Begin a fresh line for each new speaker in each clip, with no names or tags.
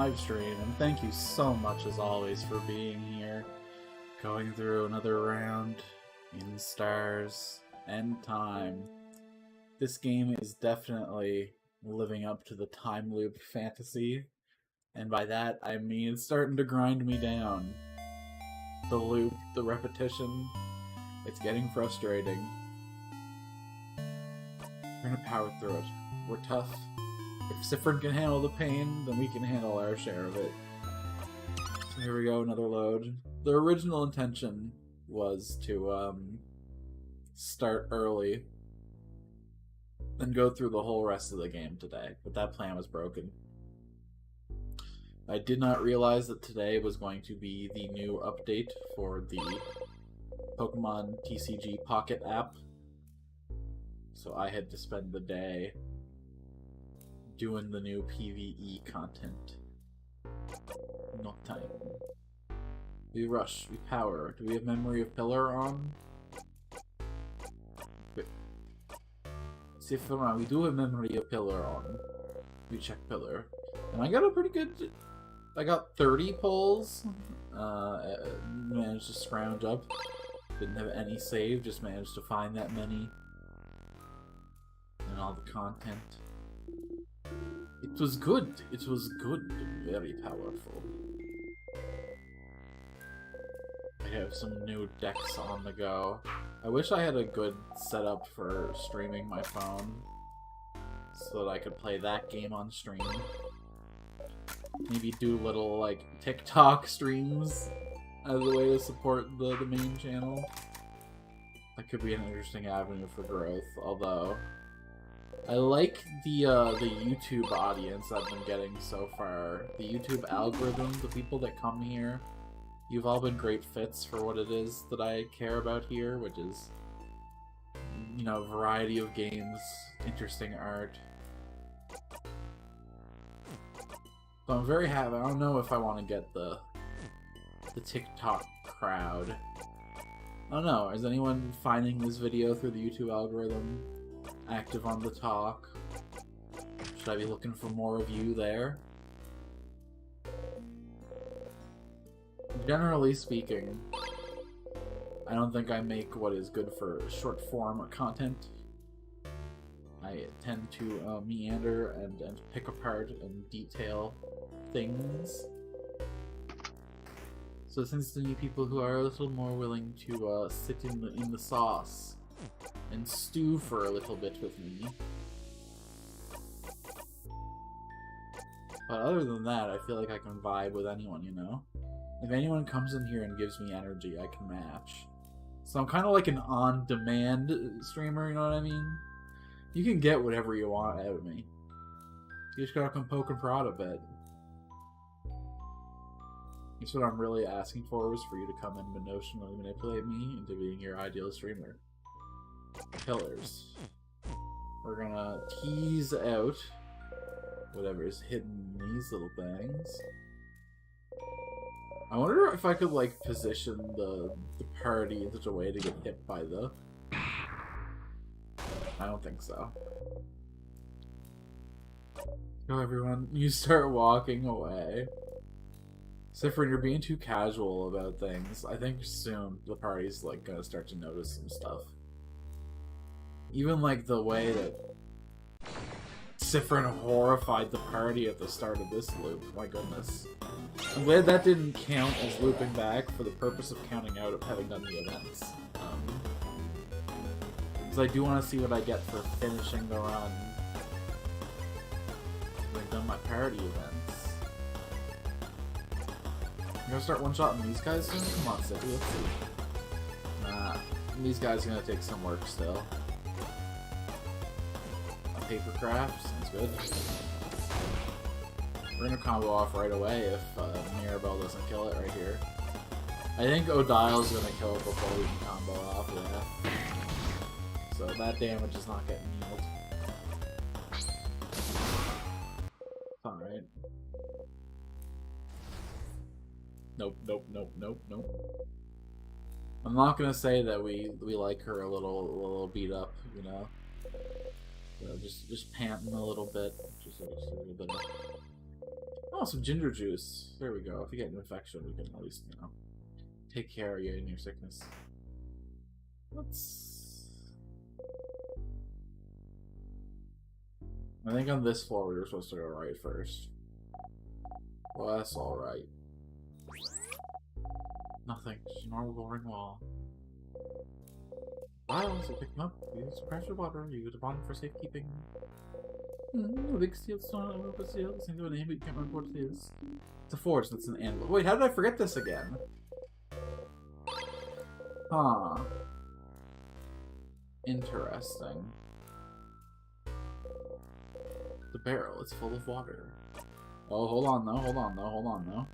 live stream, and thank you so much as always for being here, going through another round in stars and time. This game is definitely living up to the time loop fantasy, and by that I mean it's starting to grind me down. The loop, the repetition, it's getting frustrating. We're gonna power through it. We're tough. If Siffrin can handle the pain, then we can handle our share of it. So here we go, another load. The original intention was to start early and go through the whole rest of the game today, but that plan was broken. I did not realize that today was going to be the new update for the Pokemon TCG Pocket app, so I had to spend the day doing the new PvE content. No time. We rush, we power. Do we have Memory of Pillar on? Siffrin, we do have Memory of Pillar on. We check Pillar. And I got a pretty good... I got 30 pulls. Managed to scrounge up. Didn't have any save, just managed to find that many. And all the content. It was good. It was good and very powerful. I have some new decks on the go. I wish I had a good setup for streaming my phone so that I could play that game on stream. Maybe do little, like, TikTok streams as a way to support the main channel. That could be an interesting avenue for growth, although I like the YouTube audience I've been getting so far. The YouTube algorithm, the people that come here, you've all been great fits for what it is that I care about here, which is, you know, variety of games, interesting art. So I'm very happy. I don't know if I want to get the TikTok crowd. I don't know. Is anyone finding this video through the YouTube algorithm? Active on the talk? Should I be looking for more of you there? Generally speaking, I don't think I make what is good for short form content. I tend to meander and pick apart and detail things. So since the new people who are a little more willing to sit in the sauce and stew for a little bit with me. But other than that, I feel like I can vibe with anyone, you know? If anyone comes in here and gives me energy, I can match. So I'm kind of like an on-demand streamer, you know what I mean? You can get whatever you want out of me. You just gotta come poke and prod a bit. That's what I'm really asking for, was for you to come and emotionally manipulate me into being your ideal streamer. Pillars. We're gonna tease out whatever is hidden in these little things. I wonder if I could, like, position the party in such a way to get hit by the... I don't think so. Go, everyone. You start walking away. Siffrin, you're being too casual about things. I think soon the party's, like, gonna start to notice some stuff. Even, like, the way that Siffrin horrified the party at the start of this loop. My goodness. I'm glad that didn't count as looping back for the purpose of counting out of having done the events. Because I do want to see what I get for finishing the run. I've done my party events. You gonna start one-shotting these guys soon? Come on, Sippy, let's see. Nah, these guys are gonna take some work still. A paper craft, sounds good. We're gonna combo off right away if Mirabelle doesn't kill it right here. I think Odile's gonna kill it before we can combo off, yeah. So that damage is not getting healed. Alright. Nope, nope, nope, nope, nope. I'm not gonna say that we like her a little beat up, you know? So just panting a little bit. Just a little bit of... Oh, some ginger juice. There we go. If you get an infection, we can at least, you know, take care of you in your sickness. I think on this floor we were supposed to go right first. Well, that's alright. Nothing. Just a normal boring wall. Vials, you pick them up. Use pressure water. Use a bottom for safekeeping. A big steel stone, a little steel. This thing to a name, but you can't remember what it is. It's a forge, that's an anvil. Wait, how did I forget this again? Huh. Interesting. The barrel, it's full of water. Oh, hold on though, hold on though, hold on though.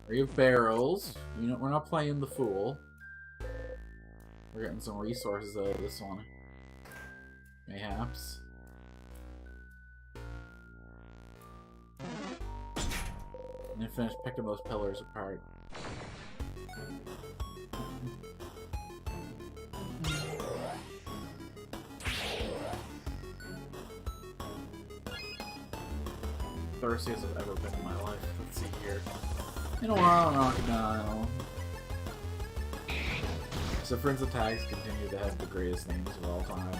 We have barrels. You know, we're not playing the fool. We're getting some resources out of this one. Mayhaps. And then finish picking those pillars apart. Thirstiest I've ever been in my life. Let's see here. In a while, Crocodile. Siffrin's attacks continue to have the greatest names of all time.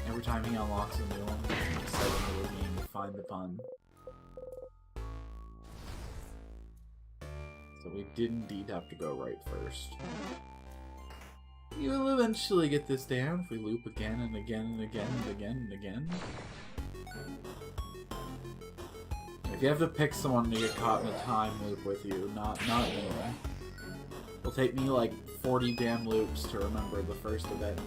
Every time he unlocks a new one, he's excited in the game to find the pun. So we did indeed have to go right first. We will eventually get this down if we loop again and again and again and again and again. If you have to pick someone to get caught in a time loop with you, not me. It'll take me like 40 damn loops to remember the first event.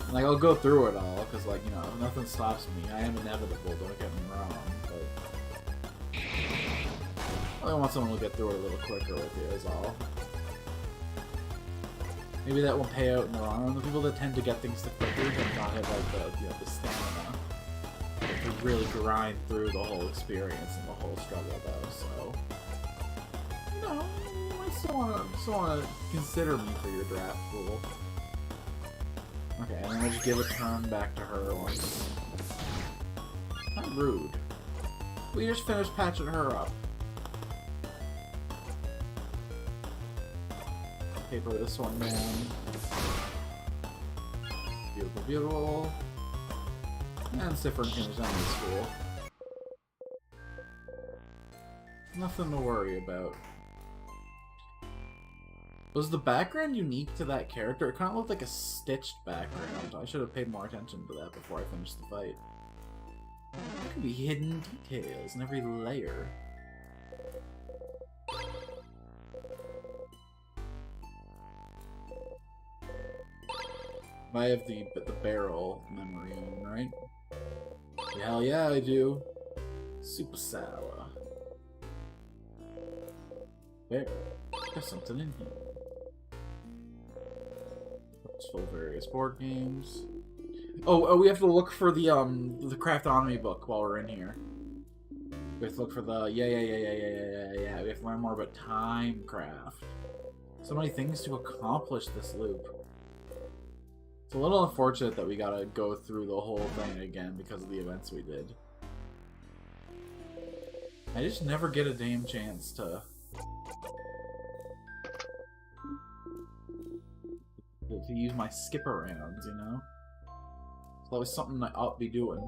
And, like, I'll go through it all, because, like, you know, nothing stops me. I am inevitable, don't get me wrong, but I want someone to get through it a little quicker with you, is all. Maybe that will pay out in the long run. The people that tend to get things too quickly tend not have, like, the, you know, the stamina to really grind through the whole experience and the whole struggle, though, so... No, I still wanna consider me for your draft pool. Okay, and then we'll just give a turn back to her once. Not rude. We just finished patching her up. Paper this one down. Beautiful, beautiful. And Siffrin finished down the school. Nothing to worry about. Was the background unique to that character? It kind of looked like a stitched background. I should have paid more attention to that before I finished the fight. There could be hidden details in every layer. I have the barrel memory on, right? Hell yeah, I do. Super sour. There. There's something in here. It's full of various board games. Oh, we have to look for the Craftonomy book while we're in here. We have to look for the yeah. We have to learn more about Timecraft. So many things to accomplish this loop. It's a little unfortunate that we gotta go through the whole thing again because of the events we did. I just never get a damn chance to use my skip arounds, you know? It's always something I ought to be doing.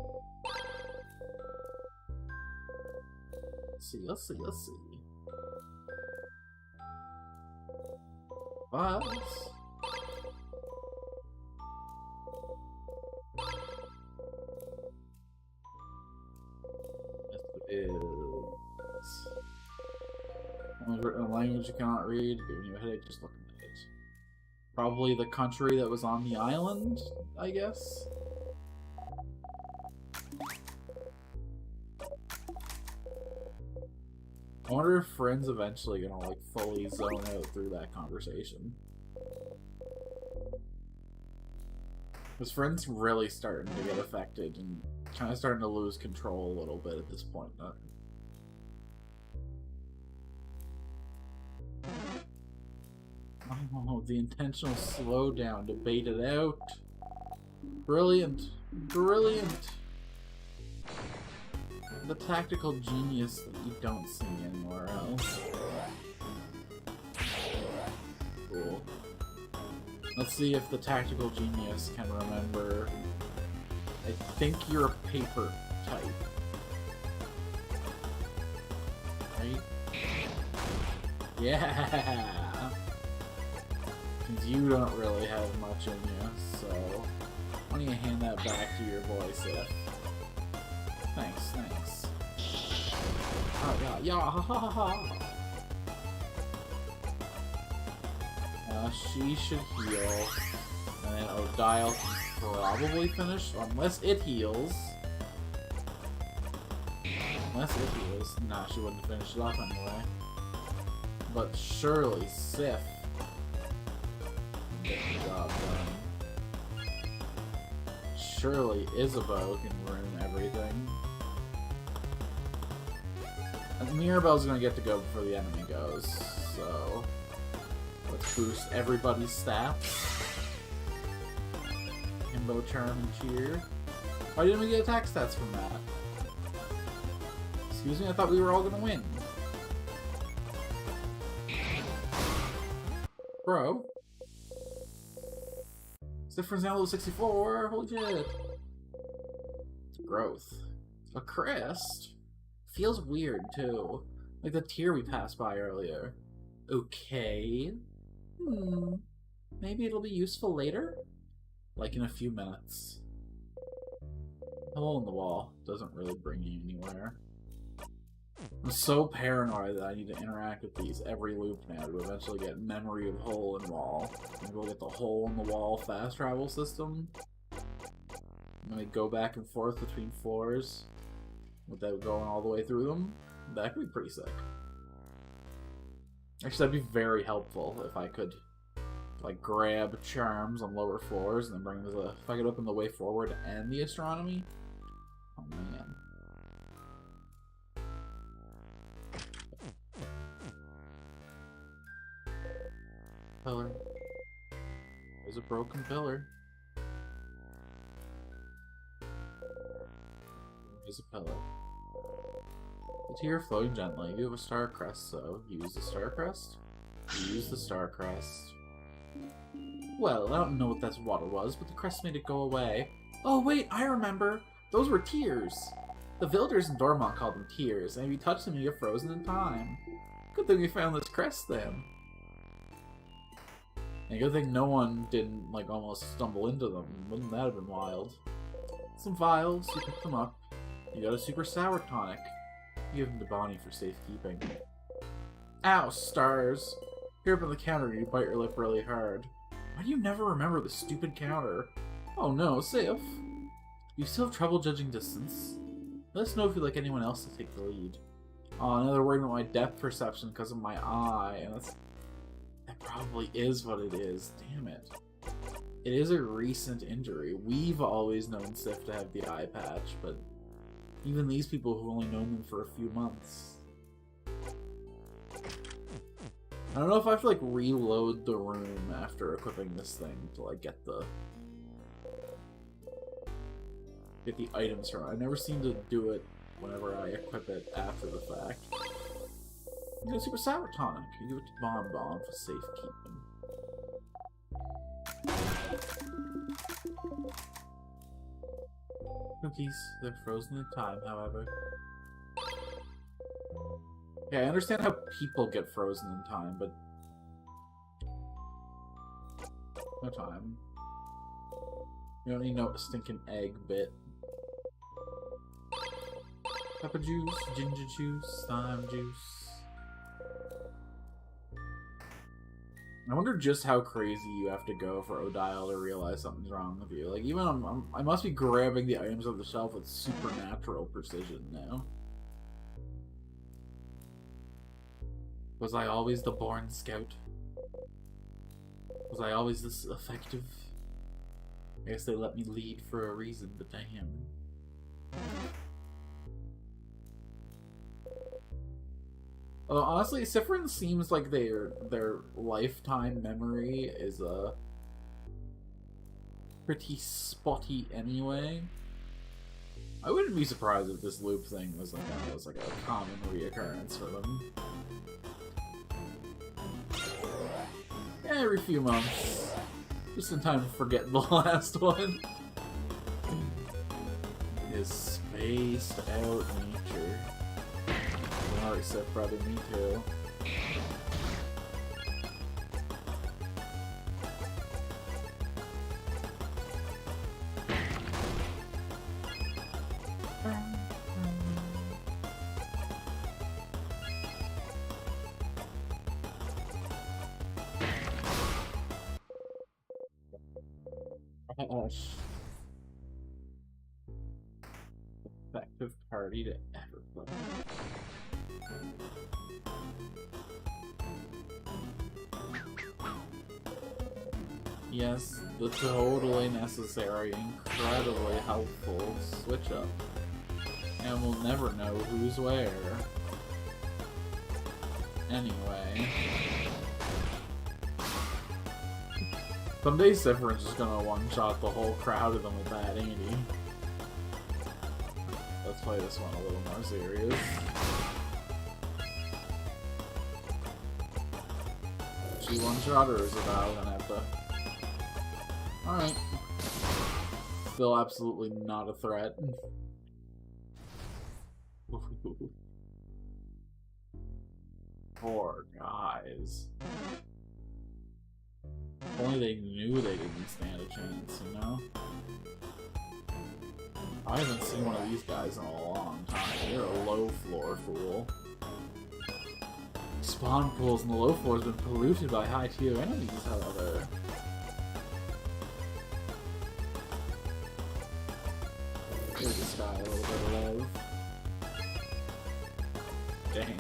Let's see. But is written in a language you cannot read, giving you a headache just looking at it. Probably the country that was on the island, I guess. I wonder if Friend's eventually gonna like fully zone out through that conversation. Because Friend's really starting to get affected and kind of starting to lose control a little bit at this point. Oh, the intentional slowdown to bait it out. Brilliant. Brilliant. The tactical genius that you don't see anywhere else. Cool. Let's see if the tactical genius can remember. I think you're a paper type. Right? Yeah! Because you don't really have much in you, so why don't you hand that back to your boy, Sif? Thanks, thanks. Oh, yeah, yeah, ha ha ha ha! She should heal, and then Odile can probably finish, unless it heals. Unless it heals. Nah, she wouldn't finish it off anyway. But surely Sif can get the job done. Surely Isabeau can ruin everything. And Mirabelle's gonna get to go before the enemy goes, so let's boost everybody's stats. Himbo, Charm, and Cheer. Why didn't we get attack stats from that? Excuse me, I thought we were all gonna win. Bro. Siffrin's now level 64, holy shit. Growth. A crest? Feels weird, too. Like the tier we passed by earlier. Okay. Maybe it'll be useful later? Like in a few minutes. A hole in the wall doesn't really bring you anywhere. I'm so paranoid that I need to interact with these every loop now to eventually get memory of hole in wall. Maybe we'll get the hole in the wall fast travel system. I'm gonna go back and forth between floors without going all the way through them. That could be pretty sick. Actually, that'd be very helpful if I could, like, grab charms on lower floors and then bring them to the... If I could open the way forward and the astronomy. Oh, man. Pillar. There's a broken pillar. There's a pillar. The tier floating gently. You have a star crest, so use the star crest. Use the star crest. Well, I don't know what that water was, but the crest made it go away. Oh wait, I remember! Those were tears! The villagers in Dormont called them tears, and if you touch them you get frozen in time. Good thing we found this crest then. And good thing no one didn't, like, almost stumble into them. Wouldn't that have been wild? Some vials, you picked them up. You got a super sour tonic. You give them to Bonnie for safekeeping. Ow, stars! Here up on the counter, you bite your lip really hard. Why do you never remember the stupid counter? Oh no, Sif! You still have trouble judging distance? Let us know if you'd like anyone else to take the lead. Oh, now they're worried about my depth perception because of my eye, and that probably is what it is. Damn it. It is a recent injury. We've always known Sif to have the eye patch, but even these people who've only known them for a few months. I don't know if I have to, like, reload the room after equipping this thing to, like, get the items from it. I never seem to do it whenever I equip it after the fact. You get a super sour tonic. You give it to Bon Bon for safekeeping. Cookies, they're frozen in time, however. Yeah, I understand how people get frozen in time, but no time. You don't need no stinking egg bit. Pepper juice, ginger juice, lime juice. I wonder just how crazy you have to go for Odile to realize something's wrong with you. Like, even I must be grabbing the items off the shelf with supernatural precision now. Was I always the born scout? Was I always this effective? I guess they let me lead for a reason, but damn. Although honestly, Siffrin seems like their lifetime memory is pretty spotty anyway. I wouldn't be surprised if this loop thing was like a common reoccurrence for them. Every few months. Just in time to forget the last one. Is spaced out nature. Alright, except probably me too. Gosh. Effective party to ever play. Yes, the totally necessary, incredibly helpful switch up. And we'll never know who's where. Anyway. Someday Siffrin's just gonna one-shot the whole crowd of them with that, ain't he? Let's play this one a little more serious. She one-shot or is it now gonna have to... Alright. Still absolutely not a threat. Poor guys. If only they knew they didn't stand a chance, you know? I haven't seen one of these guys in a long time. You're a low floor fool. Spawn pools in the low floor has been polluted by high tier enemies, however. Give this guy a little bit of love. Damn.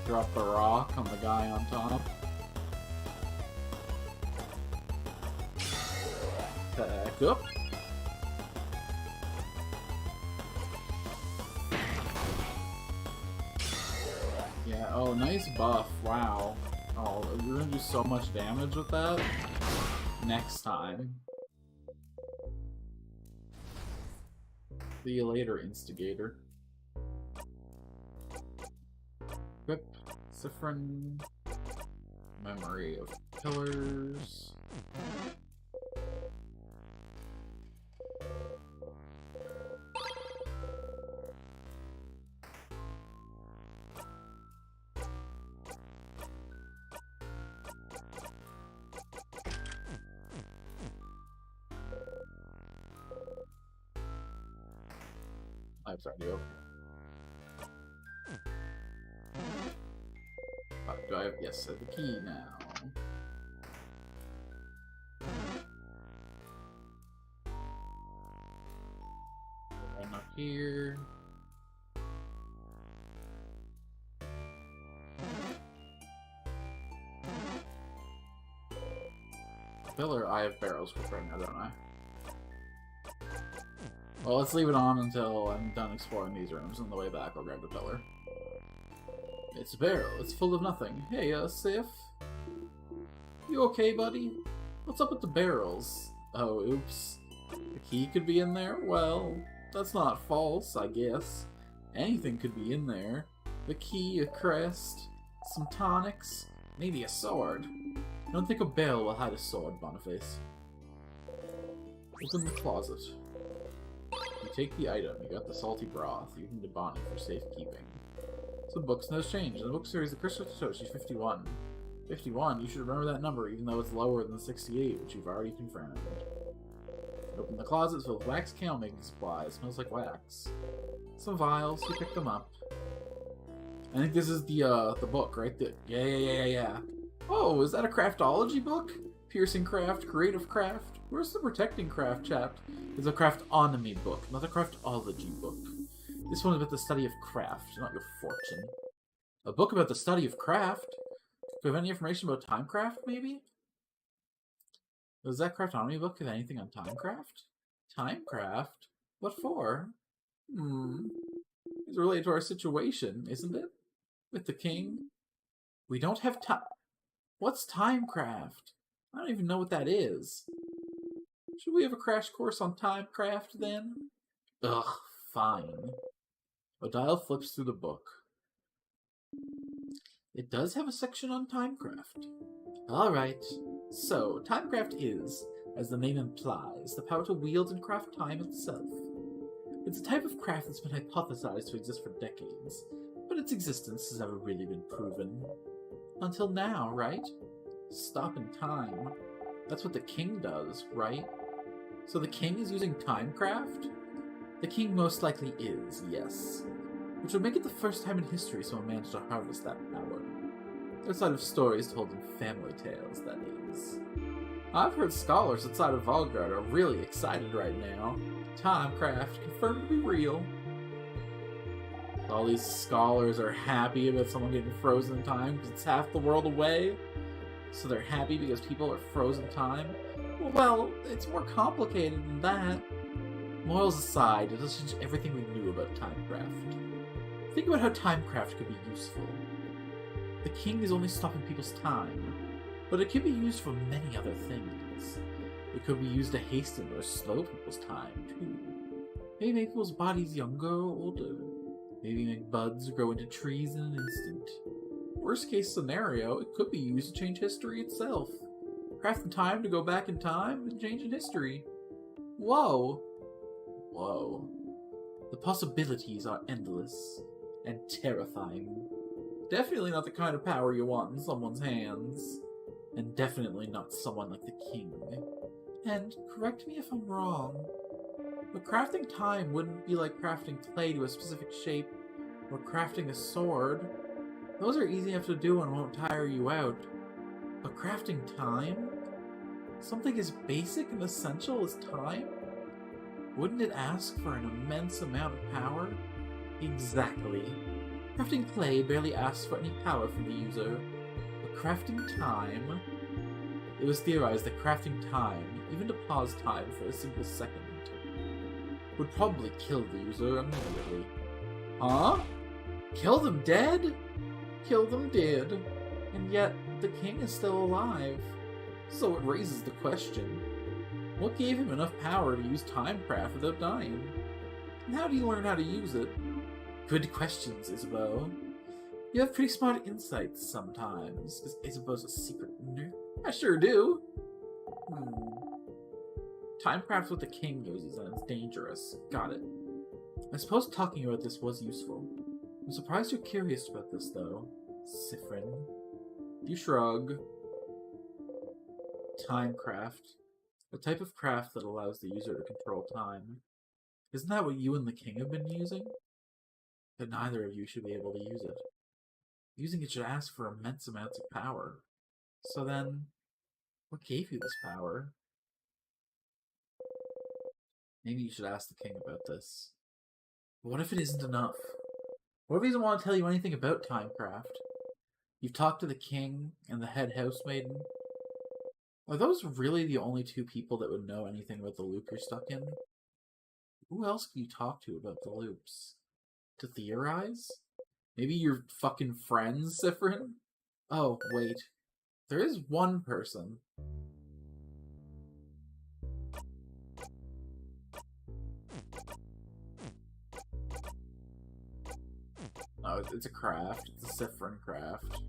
Drop the rock on the guy on top. Back up. Yeah, oh, nice buff. Wow. Oh, we're gonna do so much damage with that next time. See you later, Instigator. Equip, Siffrin, Memory of Pillars. I'm sorry, you. Do I have, yes, I have the key now. One up here. Pillar, I have barrels for right now, don't I? Well, let's leave it on until I'm done exploring these rooms. On the way back, I'll grab the pillar. It's a barrel. It's full of nothing. Hey, Sif? You okay, buddy? What's up with the barrels? Oh, oops. The key could be in there? Well, that's not false, I guess. Anything could be in there. The key, a crest, some tonics, maybe a sword. I don't think a barrel will hide a sword, Boniface. Open the closet. You take the item. You got the salty broth. You can to Bonnie for safekeeping. Some books, no change. In the book series, The Crystal Satoshi 51. 51? You should remember that number, even though it's lower than 68, which you've already confirmed. Open the closet, filled with wax candle making supplies. Smells like wax. Some vials. You pick them up. I think this is the book, right? Yeah. Oh, is that a craftology book? Piercing craft, creative craft. Where's the protecting craft chapter? It's a craftonomy book, not a craftology book. This one is about the study of craft, not your fortune. A book about the study of craft? Do you have any information about timecraft, maybe? Does that craftonomy book have anything on timecraft? Timecraft? What for? It's related to our situation, isn't it? With the king? We don't have time. What's Timecraft? I don't even know what that is. Should we have a crash course on Timecraft then? Ugh, fine. Odile flips through the book. It does have a section on Timecraft. Alright. So, Timecraft is, as the name implies, the power to wield and craft time itself. It's a type of craft that's been hypothesized to exist for decades, but its existence has never really been proven. Until now, right? Stopping time. That's what the king does, right? So the king is using Timecraft? The king most likely is, yes. Which would make it the first time in history someone managed to harvest that power. Outside of stories told in family tales, that is. I've heard scholars outside of Valgard are really excited right now. Timecraft confirmed to be real. All these scholars are happy about someone getting frozen in time because it's half the world away. So they're happy because people are frozen in time. Well, it's more complicated than that. Morals aside, it doesn't change everything we knew about Timecraft. Think about how Timecraft could be useful. The king is only stopping people's time, but it could be used for many other things. It could be used to hasten or slow people's time, too. Maybe make people's bodies younger or older. Maybe make buds grow into trees in an instant. Worst case scenario, it could be used to change history itself. Crafting time to go back in time and change in history. Whoa. Whoa. The possibilities are endless and terrifying. Definitely not the kind of power you want in someone's hands. And definitely not someone like the king. And correct me if I'm wrong, but crafting time wouldn't be like crafting clay to a specific shape or crafting a sword. Those are easy enough to do and won't tire you out. But crafting time? Something as basic and essential as time? Wouldn't it ask for an immense amount of power? Exactly. Crafting clay barely asks for any power from the user. But crafting time... It was theorized that crafting time, even to pause time for a single second, would probably kill the user immediately. Huh? Kill them dead? Kill them dead. And yet, the king is still alive. So it raises the question, what gave him enough power to use Timecraft without dying? And how do you learn how to use it? Good questions, Isabeau. You have pretty smart insights sometimes. Is Isabeau's a secret nerd? I sure do. Timecraft's what the king uses and it's dangerous. Got it. I suppose talking about this was useful. I'm surprised you're curious about this, though. Siffrin. You shrug. Timecraft. A type of craft that allows the user to control time. Isn't that what you and the king have been using? But neither of you should be able to use it. Using it should ask for immense amounts of power. So then, what gave you this power? Maybe you should ask the king about this. But what if it isn't enough? What if he doesn't want to tell you anything about Timecraft? You've talked to the king and the head housemaiden. Are those really the only two people that would know anything about the loop you're stuck in? Who else can you talk to about the loops? To theorize? Maybe your fucking friends, Siffrin? Oh, wait. There is one person. Oh, it's a craft. It's a Siffrin craft.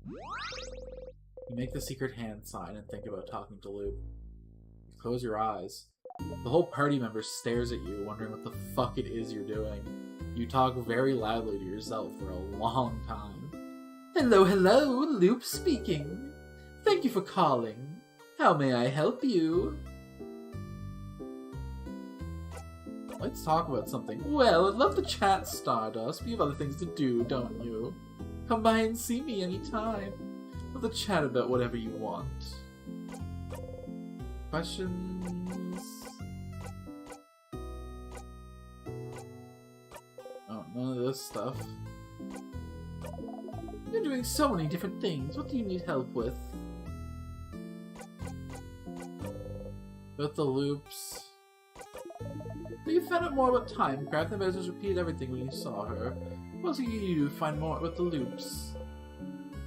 You make the secret hand sign and think about talking to Loop. You close your eyes. The whole party member stares at you, wondering what the fuck it is you're doing. You talk very loudly to yourself for a long time. Hello, hello, Loop speaking. Thank you for calling. How may I help you? Let's talk about something. Well, I'd love to chat, Stardust, but you have other things to do, don't you? Come by and see me anytime. Love to chat about whatever you want. Questions? Oh, none of this stuff. You're doing so many different things. What do you need help with? About the loops. But you found out more about Timecraft, and just repeated everything when you saw her. What else did you do to find more about the loops?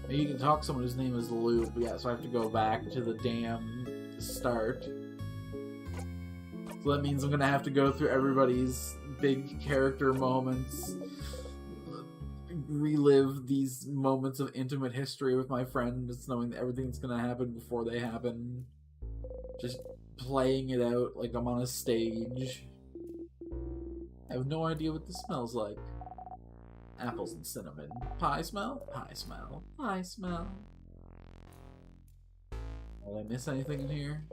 You can talk to someone whose name is Loop, yeah, so I have to go back to the damn start. So that means I'm gonna have to go through everybody's big character moments, relive these moments of intimate history with my friend, just knowing that everything's gonna happen before they happen. Just playing it out like I'm on a stage. I have no idea what this smells like. Apples and cinnamon. Pie smell? Pie smell. Pie smell. Did I miss anything in here?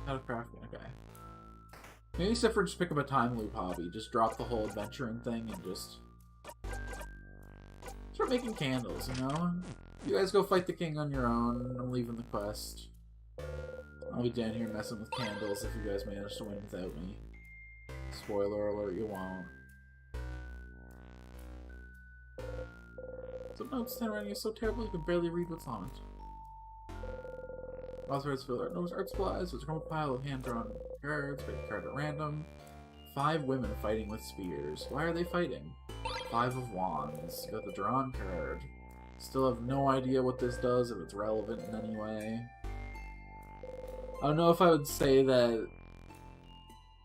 Out of crafting, okay. Maybe Siffrin just pick up a time loop hobby. Just drop the whole adventuring thing and just start making candles, you know? You guys go fight the king on your own. I'm leaving the quest. I'll be down here messing with candles if you guys manage to win without me. Spoiler alert, you won't. Some notes handwriting is so terrible you can barely read what's on it. Authorized filler. Notes art supplies. There's a pile of hand-drawn cards. Pick a card at random. 5 women fighting with spears. Why are they fighting? 5 of wands. Got the drawn card. Still have no idea what this does, if it's relevant in any way. I don't know if I would say that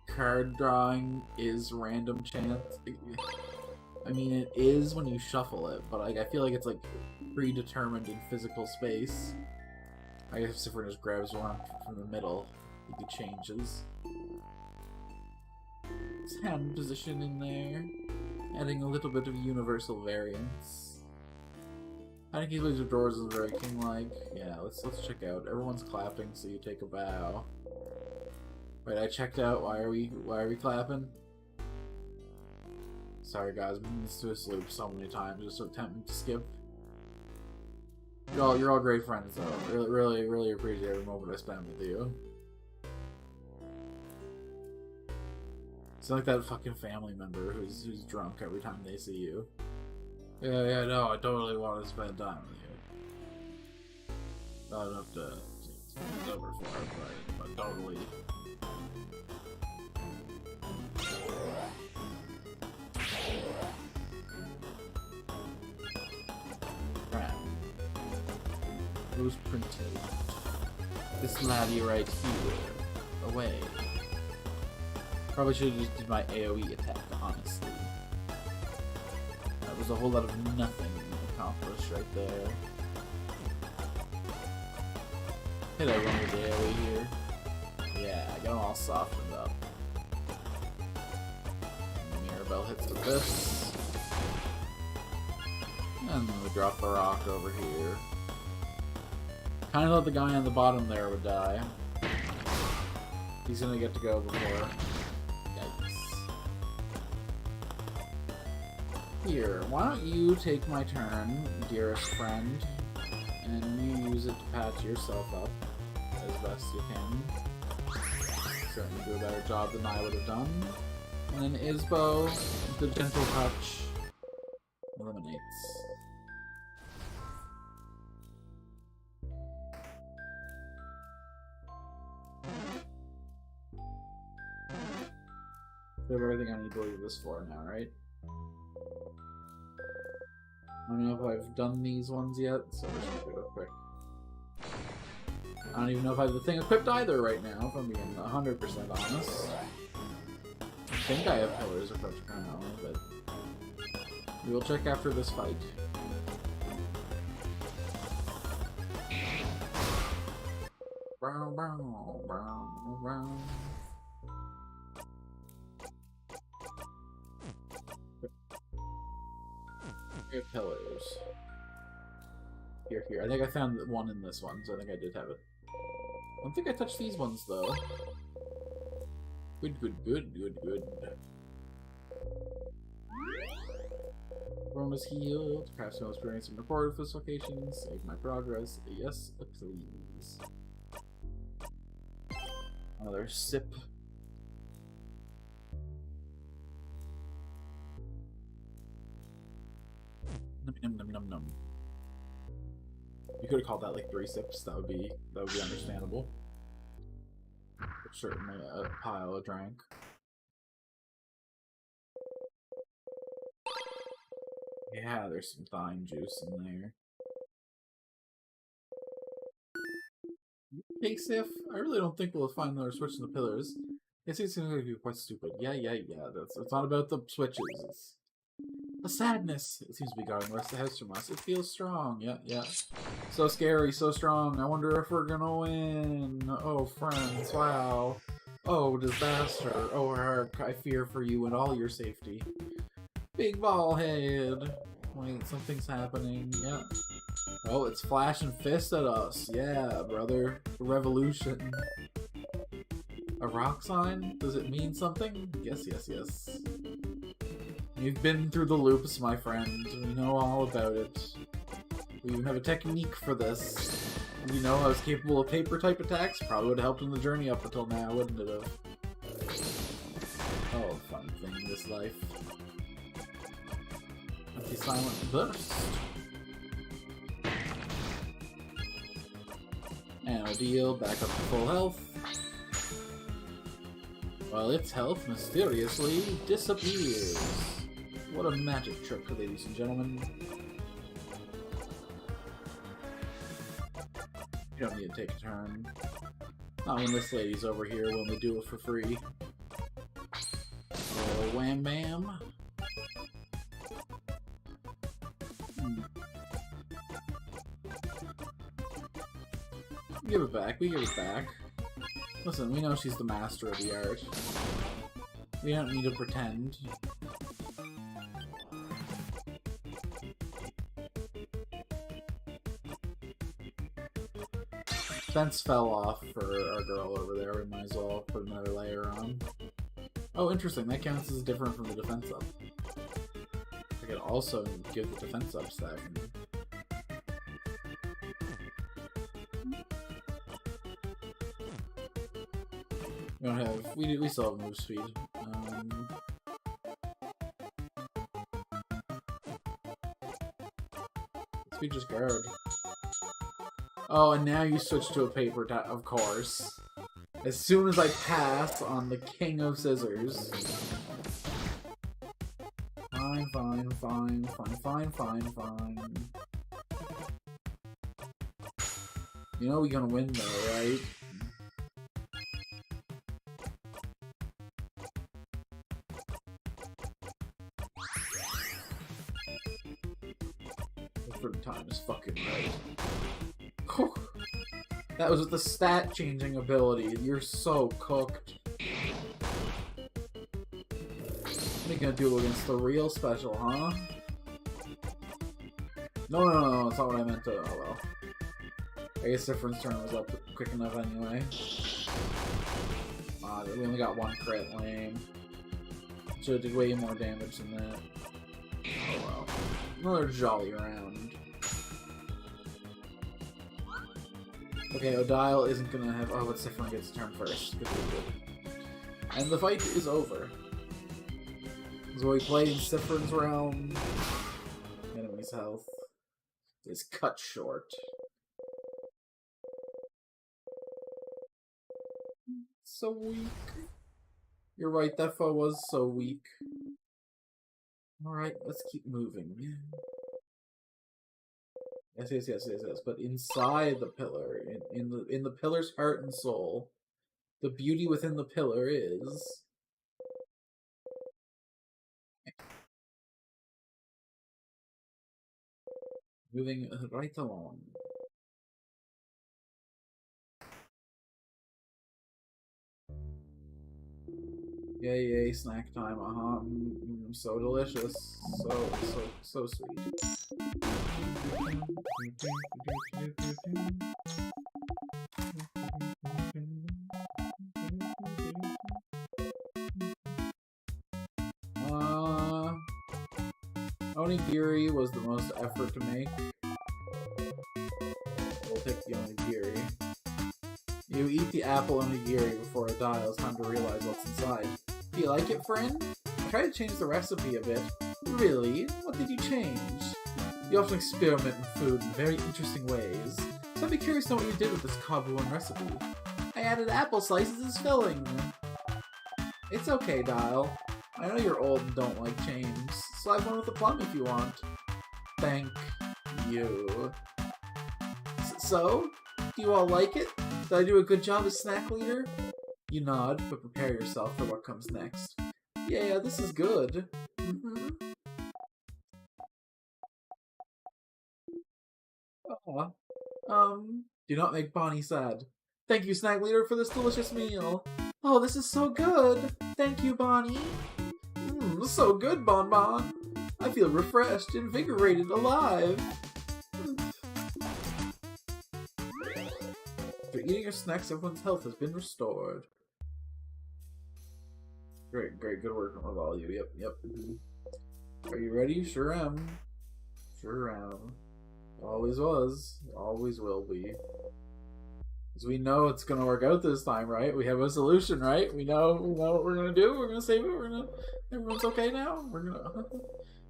card drawing is random chance. I mean, it is when you shuffle it, but I feel like it's like predetermined in physical space. I guess if Siffrin just grabs one from the middle, he changes. His hand position in there, adding a little bit of universal variance. I think he leaves the drawers is very king-like. Yeah, let's check out. Everyone's clapping, so you take a bow. Wait, I checked out. Why are we clapping? Sorry guys, I've been to this loop so many times, just so tempting to skip. You're all great friends though. Really appreciate every moment I spend with you. It's like that fucking family member who's drunk every time they see you. Yeah, no, I totally want to spend time with you. Not enough to it's over for it, but totally. Right. Who's printed? This laddie right here. Away. Probably should have just did my AoE attack, honestly. That was a whole lot of nothing accomplished right there. Hit everyone with the AoE here. Yeah, I got them all softened up. Mirabelle hits with this. And then we drop the rock over here. Kinda thought the guy on the bottom there would die. He's gonna get to go before. Here, why don't you take my turn, dearest friend, and you use it to patch yourself up as best you can. Certainly do a better job than I would have done. And then Isbo, the gentle touch, eliminates. We have everything I need to leave this for now, right? I don't know if I've done these ones yet, so we're just gonna do it quick. I don't even know if I have the thing equipped either right now, if I'm being 100% honest. I think I have pillars equipped currently, but we will check after this fight. Brown, brown, brown, brown. Pillars. Here. I think I found one in this one, so I think I did have it. I don't think I touched these ones, though. Good. Everyone was healed. Perhaps no experience and recorded for this location. Save my progress. Yes, please. Another sip. Num. You could have called that like 3 sips. That would be understandable. But certainly a pile of drink. Yeah, there's some thine juice in there. Hey, Sif, I really don't think we'll find another switch in the pillars. It seems to be quite stupid. Yeah. It's not about the switches. It's a sadness. It seems to be guarding the rest of the house from us. It feels strong. Yeah. So scary, so strong. I wonder if we're gonna win. Oh, friends, wow. Oh, disaster. Oh, Hark, I fear for you and all your safety. Big ball head. Wait, something's happening. Yeah. Oh, it's flashing fists at us. Yeah, brother. The revolution. A rock sign? Does it mean something? Yes. You've been through the loops, my friend. We know all about it. We even have a technique for this. You know I was capable of paper-type attacks? Probably would have helped in the journey up until now, wouldn't it have? Oh, fun thing, this life. Anti-silent burst. And a deal, back up to full health. While its health mysteriously disappears. What a magic trick, ladies and gentlemen. You don't need to take a turn. Not when this lady's over here willing to do it for free. Oh, wham bam. We give it back. Listen, we know she's the master of the art. We don't need to pretend. Fence fell off for our girl over there. We might as well put another layer on. Oh, interesting. That counts as different from the defense up. I could also give the defense up stack. We don't have. We still have move speed. Speed just guard. Oh, and now you switch to a paper type, of course. As soon as I pass on the King of Scissors. Fine. You know we're gonna win though, right? For time is fucking right. That was with the stat changing ability. You're so cooked. What are you gonna do against the real special, huh? No, that's not what I meant to. Oh well. I guess Siffrin's turn was up quick enough anyway. We only got one crit, lame. Should've did way more damage than that. Oh well. Another jolly round. Okay, Odile isn't gonna have. Oh, but Siffrin gets turn first. Good. And the fight is over. So we play in Siffrin's realm. Enemy's health is cut short. So weak. You're right, that foe was so weak. Alright, let's keep moving. Yes. But inside the pillar, in the pillar's heart and soul, the beauty within the pillar is moving right along. Yay, snack time, so delicious. So sweet. Onigiri was the most effort to make. We'll take the onigiri. You eat the apple onigiri before it dies. Time to realize what's inside. Do you like it, friend? I tried to change the recipe a bit. Really? What did you change? You often experiment in food in very interesting ways. So I'd be curious to know what you did with this Kabuan recipe. I added apple slices as filling. It's okay, Dial. I know you're old and don't like change, so I have one with a plum if you want. Thank you. So, do you all like it? Did I do a good job as snack leader? You nod, but prepare yourself for what comes next. Yeah, this is good. Aw. Do not make Bonnie sad. Thank you, snack leader, for this delicious meal. Oh, this is so good. Thank you, Bonnie. So good, Bon Bon. I feel refreshed, invigorated, alive. After eating your snacks, everyone's health has been restored. Great, good work with all of you. Yep. Are you ready? Sure am. Always was. Always will be. Because we know it's gonna work out this time, right? We have a solution, right? We know what we're gonna do. We're gonna save it. Everyone's okay now. We're gonna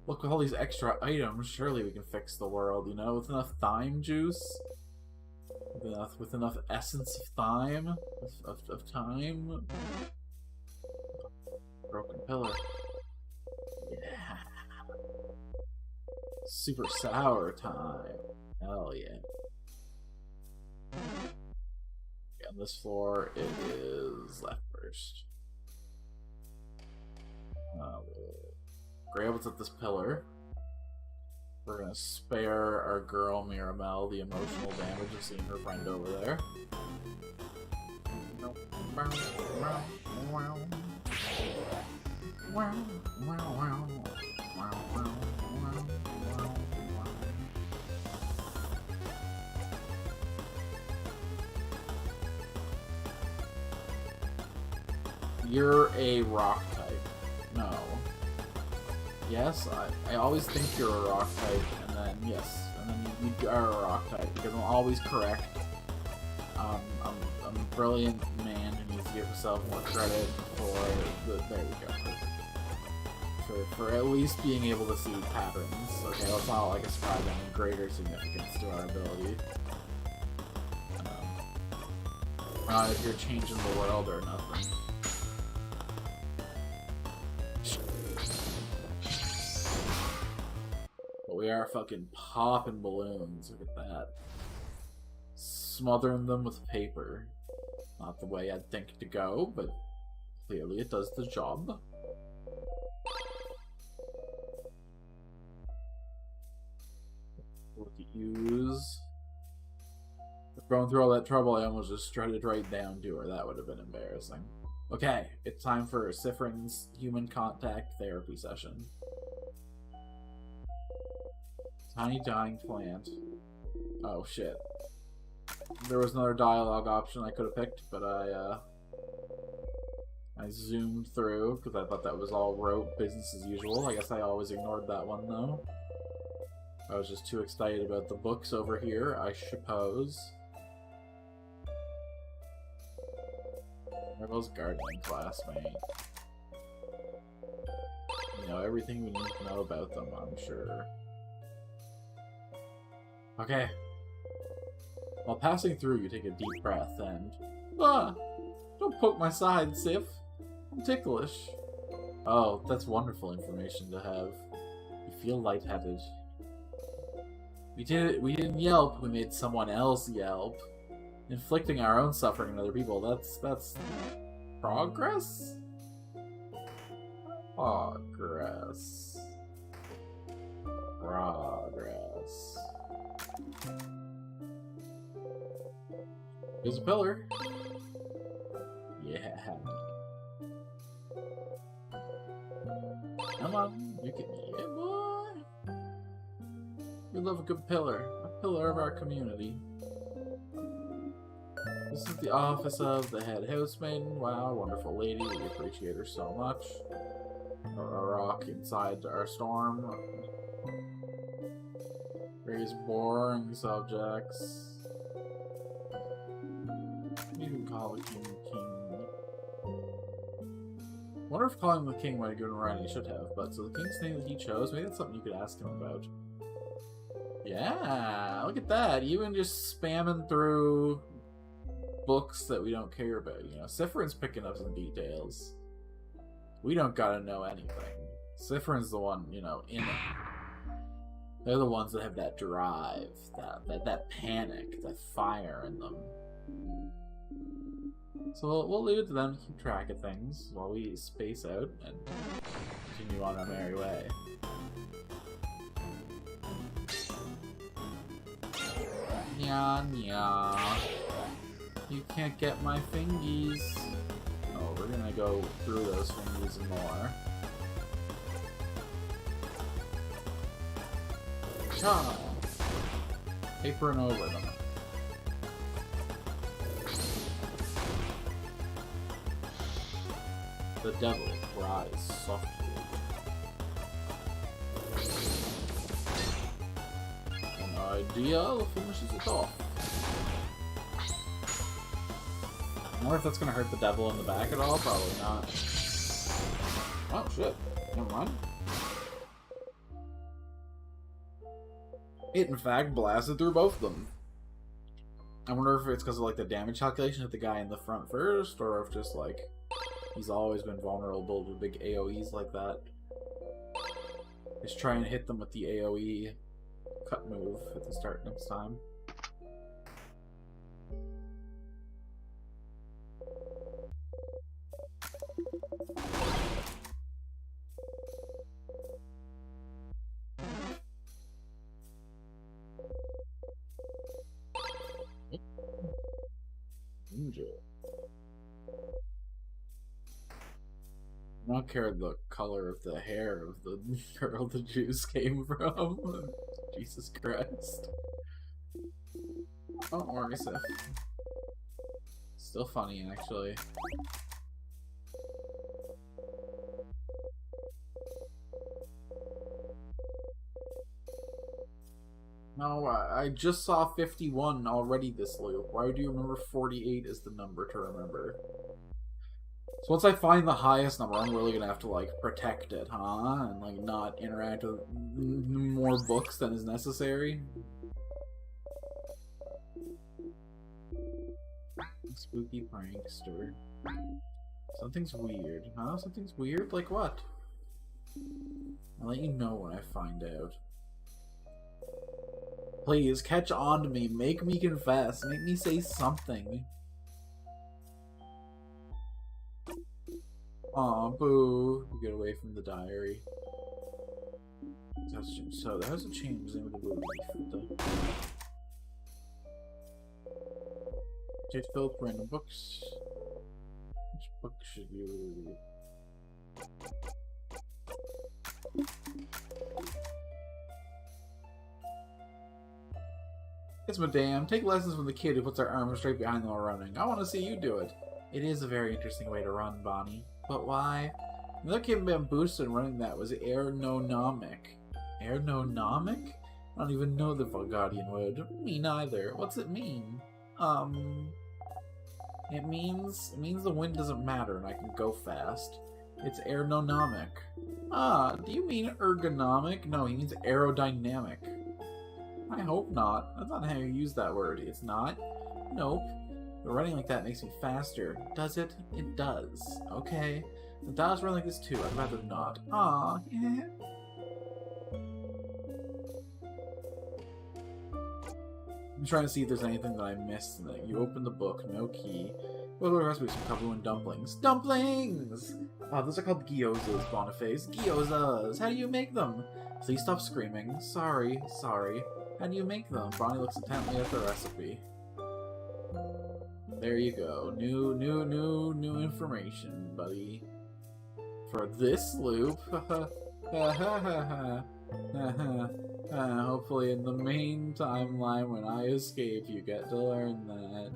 look at all these extra items. Surely we can fix the world, you know, with enough thyme juice. With enough essence of thyme, of time. Broken pillar. Yeah. Super sour time. Hell yeah. On this floor, it is left first. We'll grab what's at this pillar. We're gonna spare our girl Miramel the emotional damage of seeing her friend over there. You're a rock type. No. Yes, I always think you're a rock type, and then yes, and then you are a rock type because I'm always correct. I'm a brilliant man who needs to give himself more credit for the. There we go. For at least being able to see patterns. Okay, let's not like ascribe any greater significance to our ability. Not if you're changing the world or nothing. But we are fucking popping balloons. Look at that. Smothering them with paper. Not the way I'd think to go, but clearly it does the job. Look at use. Going through all that trouble, I almost just strutted right down to her. That would have been embarrassing. Okay, it's time for Siffrin's human contact therapy session. Tiny dying plant. Oh shit. There was another dialogue option I could have picked, but I zoomed through because I thought that was all rote business as usual. I guess I always ignored that one though. I was just too excited about the books over here, I suppose. Marvel's gardening classmate. You know everything we need to know about them, I'm sure. Okay. While passing through, you take a deep breath and... Ah! Don't poke my side, Sif. I'm ticklish. Oh, that's wonderful information to have. You feel lightheaded. We didn't yelp, we made someone else yelp. Inflicting our own suffering on other people, that's progress? Progress. Here's a pillar. Yeah. Come on, you can... Yeah, boy. We love a good pillar. A pillar of our community. This is the office of the head housemaiden. Wow, wonderful lady. We appreciate her so much. A rock inside our storm. Various boring subjects. You can call the king wonder if calling him the king might have given Ryan he should have, but so the king's name that he chose, maybe that's something you could ask him about. Yeah, look at that. Even just spamming through books that we don't care about. You know, Siffrin's picking up some details. We don't gotta know anything. Siffrin's the one, you know, in it. They're the ones that have that drive, that panic, that fire in them. So we'll leave it to them to keep track of things while we space out and continue on our merry way. Nya nya. You can't get my fingies. Oh, we're gonna go through those fingies and more. Ah. Papering over them. The devil cries softly. An idea finishes it off. I wonder if that's gonna hurt the devil in the back at all? Probably not. Oh shit. Never mind. It in fact blasted through both of them. I wonder if it's because of like the damage calculation of the guy in the front first, or if just like he's always been vulnerable to big AoEs like that. Just try and hit them with the AoE cut move at the start next time. I don't care the color of the hair of the girl the juice came from. Jesus Christ. Don't worry, Sif. Still funny, actually. No, I just saw 51 already this loop. Why do you remember 48 as the number to remember? So once I find the highest number, I'm really gonna have to, like, protect it, huh? And, like, not interact with more books than is necessary. Spooky prankster. Something's weird, huh? Something's weird? Like what? I'll let you know when I find out. Please, catch on to me. Make me confess. Make me say something. Aw, boo. You get away from the diary. So, that has a change in the movie. It's filled with random books. Which book should you read? It's Madame. Take lessons from the kid who puts their arms straight behind them while running. I want to see you do it. It is a very interesting way to run, Bonnie. But why? Another kid being boosted and running that was aeronomic. Aeronomic? I don't even know the Vulgarian word. Me neither. What's it mean? It means the wind doesn't matter and I can go fast. It's aeronomic. Ah, do you mean ergonomic? No, he means aerodynamic. I hope not. That's not how you use that word. It's not? Nope. But running like that makes me faster. Does it? It does. Okay. If I was running like this too, I'd rather not. Aw, yeah. I'm trying to see if there's anything that I missed in it. You open the book, no key. What are the recipes for Kabu dumplings? Dumplings! Oh, those are called gyozas, Boniface. Gyozas! How do you make them? Please stop screaming. Sorry. How do you make them? Bonnie looks intently at the recipe. There you go. New information, buddy. For this loop. Hopefully in the main timeline when I escape you get to learn that.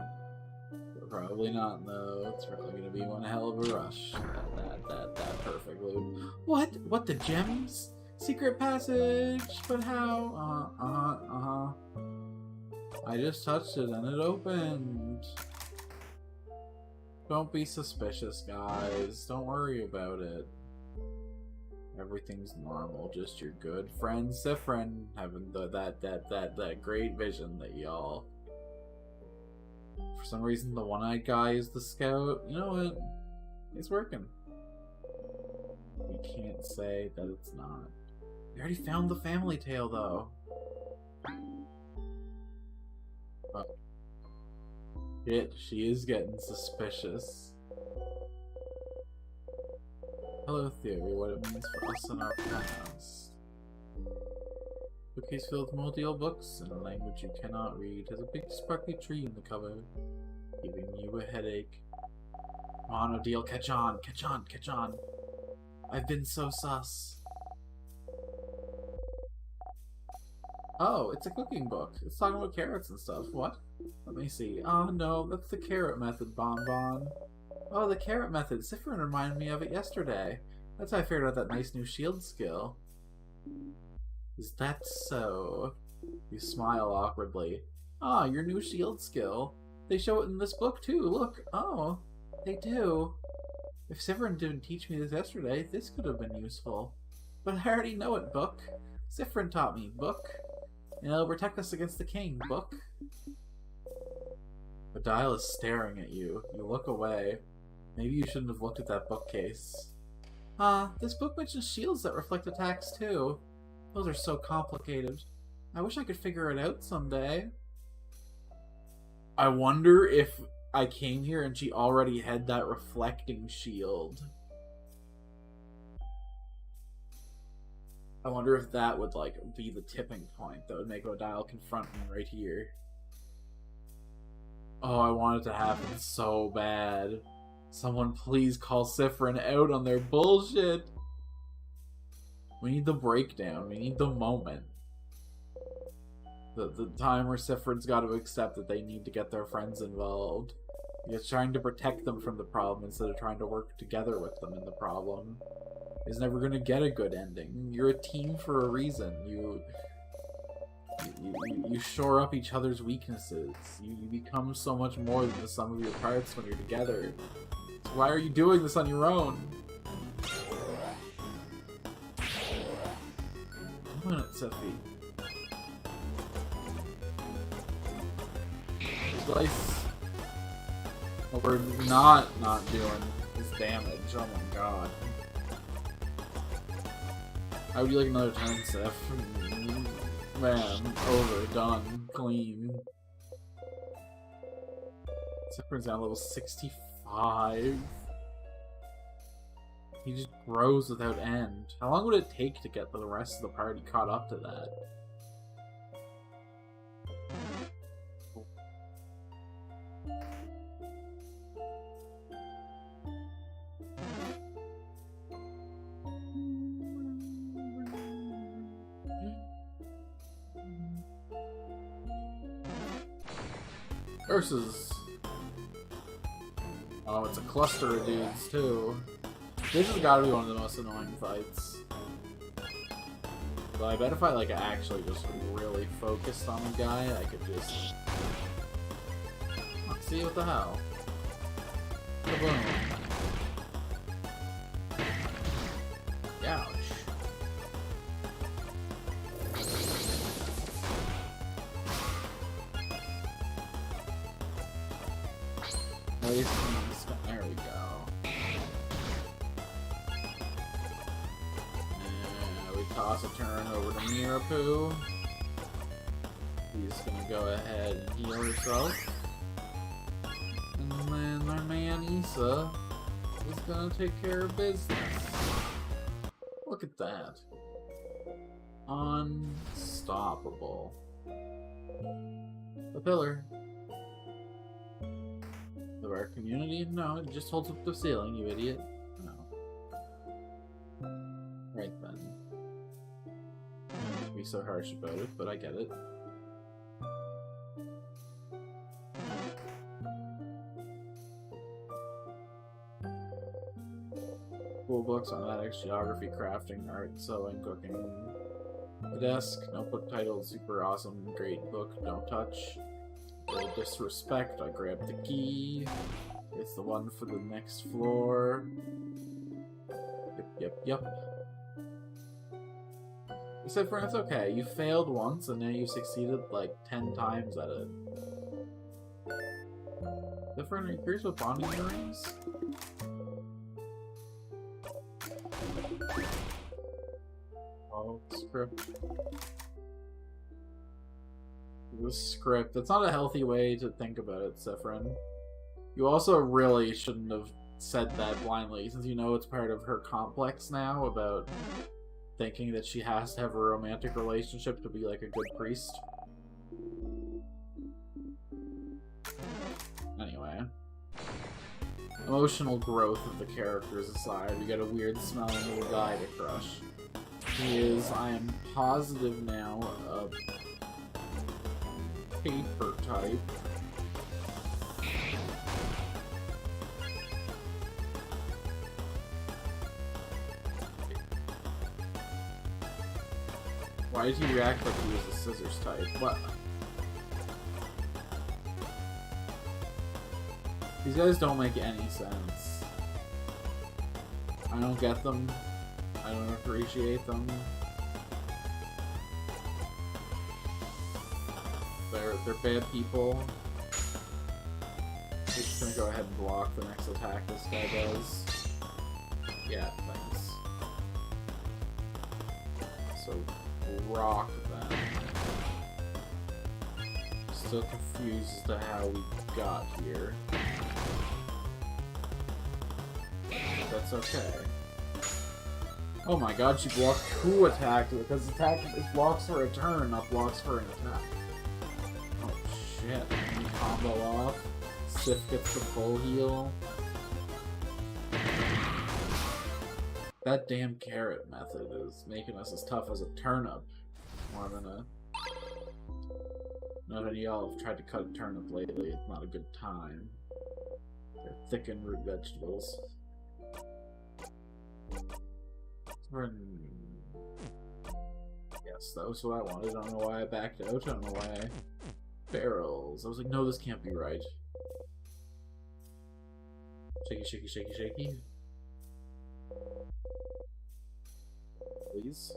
But probably not though. It's probably gonna be one hell of a rush. That perfect loop. What the gems? Secret passage? But how? I just touched it and it opened. Don't be suspicious, guys. Don't worry about it. Everything's normal. Just your good friend Siffrin having that great vision that y'all. For some reason, the one-eyed guy is the scout. You know what? It's working. We can't say that it's not. We already found the family tale, though. Oh. Shit, she is getting suspicious. Hello, theory, what it means for us and our past. Bookcase filled with multi old books in a language you cannot read has a big sparkly tree in the cover, giving you a headache. Come on, Odile, catch on, catch on, catch on. I've been so sus. Oh, it's a cooking book. It's talking about carrots and stuff. What? Let me see. Oh no, that's the carrot method, Bonbon. Oh, the carrot method. Siffrin reminded me of it yesterday. That's how I figured out that nice new shield skill. Is that so? You smile awkwardly. Ah, your new shield skill. They show it in this book too. Look. Oh, they do. If Siffrin didn't teach me this yesterday, this could have been useful. But I already know it, book. Siffrin taught me, book. And it'll protect us against the king, book. The dial is staring at you. You look away. Maybe you shouldn't have looked at that bookcase. This book mentions shields that reflect attacks too. Those are so complicated. I wish I could figure it out someday. I wonder if I came here and she already had that reflecting shield. I wonder if that would, like, be the tipping point that would make Odile confront me right here. Oh, I want it to happen so bad. Someone please call Siffrin out on their bullshit. We need the breakdown. We need the moment. The time where Siffrin's got to accept that they need to get their friends involved. Because trying to protect them from the problem instead of trying to work together with them in the problem is never going to get a good ending. You're a team for a reason. You shore up each other's weaknesses. You become so much more than the sum of your parts when you're together. So why are you doing this on your own? Come on, Sophie. Slice. What we're not doing is damage. Oh my god. How would you like another turn, Sif? Man, over, done, clean. Siffrin's down level 65. He just grows without end. How long would it take to get the rest of the party caught up to that? Versus... Oh, it's a cluster of dudes, too. This has got to be one of the most annoying fights. But I bet if I, like, actually just really focused on the guy, I could just... Oh, see, what the hell? Kaboom. Ouch. There we go. And we toss a turn over to Mirapu. He's gonna go ahead and heal herself. And then our man Issa is gonna take care of business. Look at that. Unstoppable. The pillar. Of our community? No, it just holds up the ceiling, you idiot. No. Right then. Don't be so harsh about it, but I get it. Cool books on athletics, geography, crafting, art, sewing, cooking. The desk, notebook titled Super Awesome, Great Book, Don't Touch. No disrespect, I grabbed the key. It's the one for the next floor. Yep. Except for it's okay. You failed once and now you succeeded like 10 times at it. Different increase with bonding rings? Oh, script. That's not a healthy way to think about it, Siffrin. You also really shouldn't have said that blindly, since you know it's part of her complex now about thinking that she has to have a romantic relationship to be like a good priest. Anyway. Emotional growth of the characters aside, we get a weird smelling little guy to crush. He is, I am positive now, a paper type. Why did he react like he was a scissors type? What? These guys don't make any sense. I don't get them. I don't appreciate them. They're bad people. I'm just gonna go ahead and block the next attack this guy does. Yeah, thanks. So, rock them. Still confused as to how we got here. That's okay. Oh my god, she blocked 2 attacks because attack is blocks for a turn, not blocks for an attack. Oh shit. We combo off. Sif gets the full heal. That damn carrot method is making us as tough as a turnip. More than a... Not any of y'all have tried to cut a turnip lately. It's not a good time. They're thickened root vegetables. Yes, that was what I wanted. I don't know why I backed out. I don't know why I... Barrels. I was like, no, this can't be right. Shaky, shaky, shaky, shaky. Please.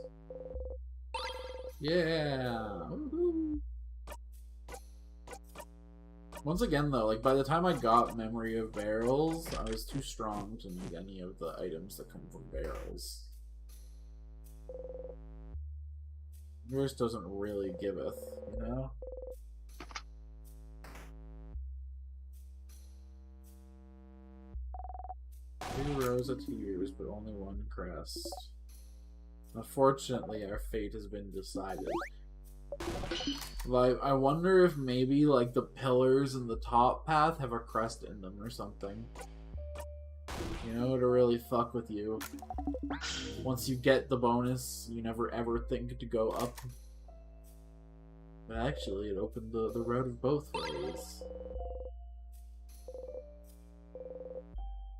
Yeah! Woohoo! Once again, though, like, by the time I got Memory of Barrels, I was too strong to need any of the items that come from barrels. Yours doesn't really giveth, you know? Three rows of tears, but only one crest. Unfortunately, our fate has been decided. Like, I wonder if maybe, like, the pillars in the top path have a crest in them or something. You know, to really fuck with you. Once you get the bonus, you never ever think to go up. But actually, it opened the road of both ways.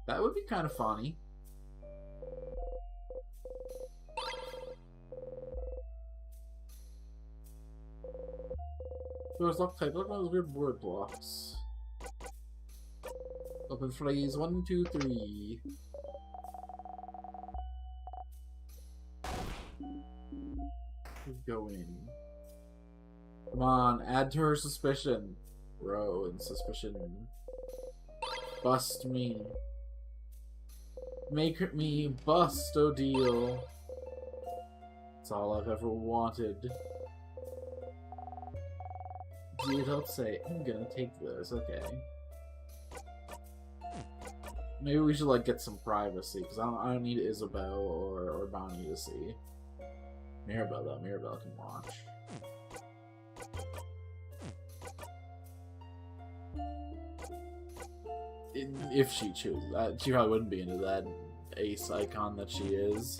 That would be kind of funny. Doors locked tight. Look at those weird word blocks. Open phrase 1, 2, 3. Go in. Come on, add to her suspicion. Row and suspicion. Bust me. Make me bust, oh deal. That's all I've ever wanted. See, it helps say, I'm gonna take this, okay. Maybe we should, like, get some privacy, because I don't need Isabel or Bonnie to see. Mirabelle, though. Mirabelle can watch. If she chooses that. She probably wouldn't be into that ace icon that she is.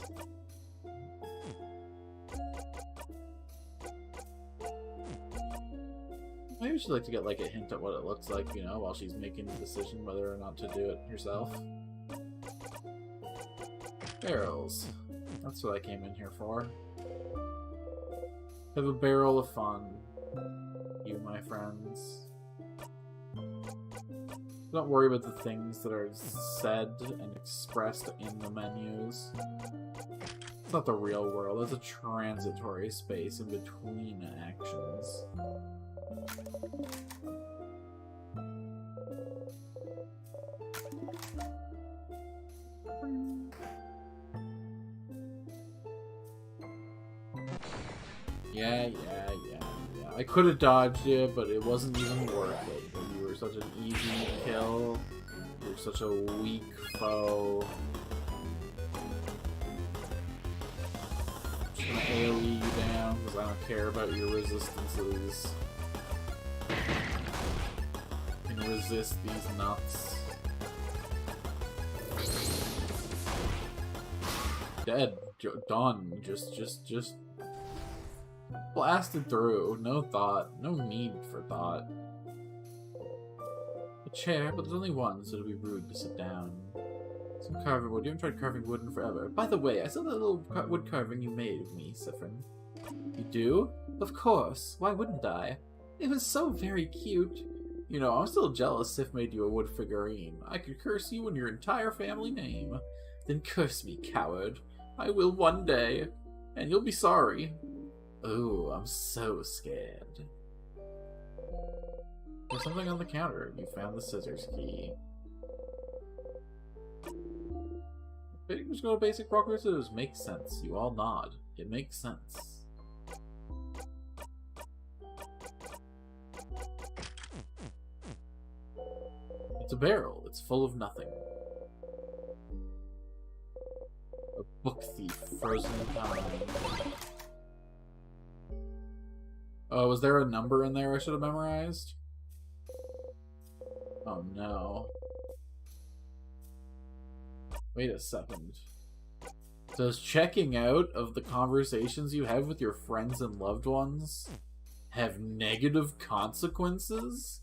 Maybe she'd like to get, like, a hint at what it looks like, you know, while she's making the decision whether or not to do it herself. Barrels. That's what I came in here for. Have a barrel of fun, you, my friends. Don't worry about the things that are said and expressed in the menus. It's not the real world, it's a transitory space in between actions. Yeah. I could have dodged you, but it wasn't even worth it. You were such an easy kill. You're such a weak foe. I'm just gonna AoE you down, because I don't care about your resistances. You can resist these nuts. Dead. Done. Just blasted through. No thought. No need for thought. A chair, but there's only one, so it'll be rude to sit down. Some carving wood. You haven't tried carving wood in forever. By the way, I saw that little wood carving you made of me, Siffrin. You do? Of course. Why wouldn't I? It was so very cute. You know, I'm still jealous Sif made you a wood figurine. I could curse you and your entire family name. Then curse me, coward. I will one day. And you'll be sorry. Oh, I'm so scared. There's something on the counter. You found the scissors key. Just go to basic rock, paper, scissors. Makes sense. You all nod. It makes sense. It's a barrel. It's full of nothing. A book thief frozen in time. Oh, was there a number in there I should have memorized? Oh no. Wait a second. Does checking out of the conversations you have with your friends and loved ones have negative consequences?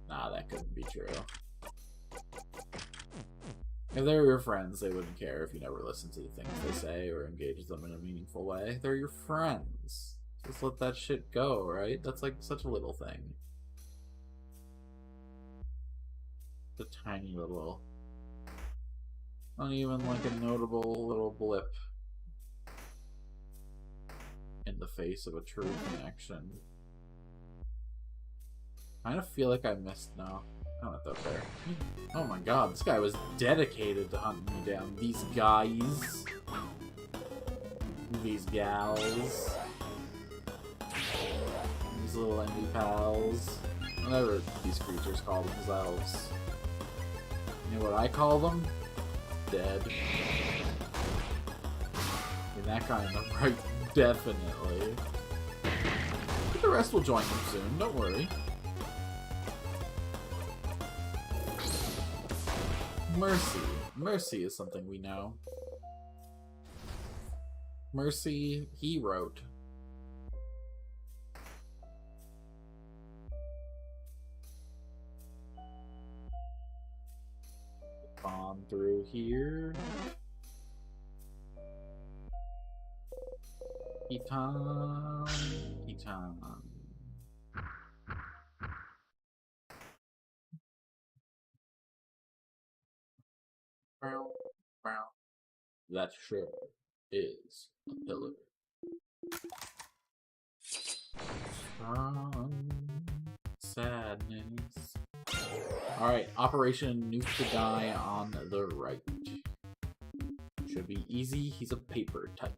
Nah, that couldn't be true. If they were your friends, they wouldn't care if you never listen to the things they say or engage with them in a meaningful way. They're your friends. Just let that shit go, right? That's like such a little thing. The tiny little... Not even like a notable little blip in the face of a true connection. I kind of feel like I missed now. Oh, it's up there. Oh my god, this guy was dedicated to hunting me down. These guys. These gals. These little envy pals. Whatever these creatures call themselves. You know what I call them? Dead. In that kind of right, definitely. But the rest will join them soon, don't worry. Mercy. Mercy is something we know. Mercy, he wrote. On through here. Eton. Eton. That sure is a pillar. Sadness. Alright, Operation Nuke the Guy on the right. Should be easy, he's a paper type.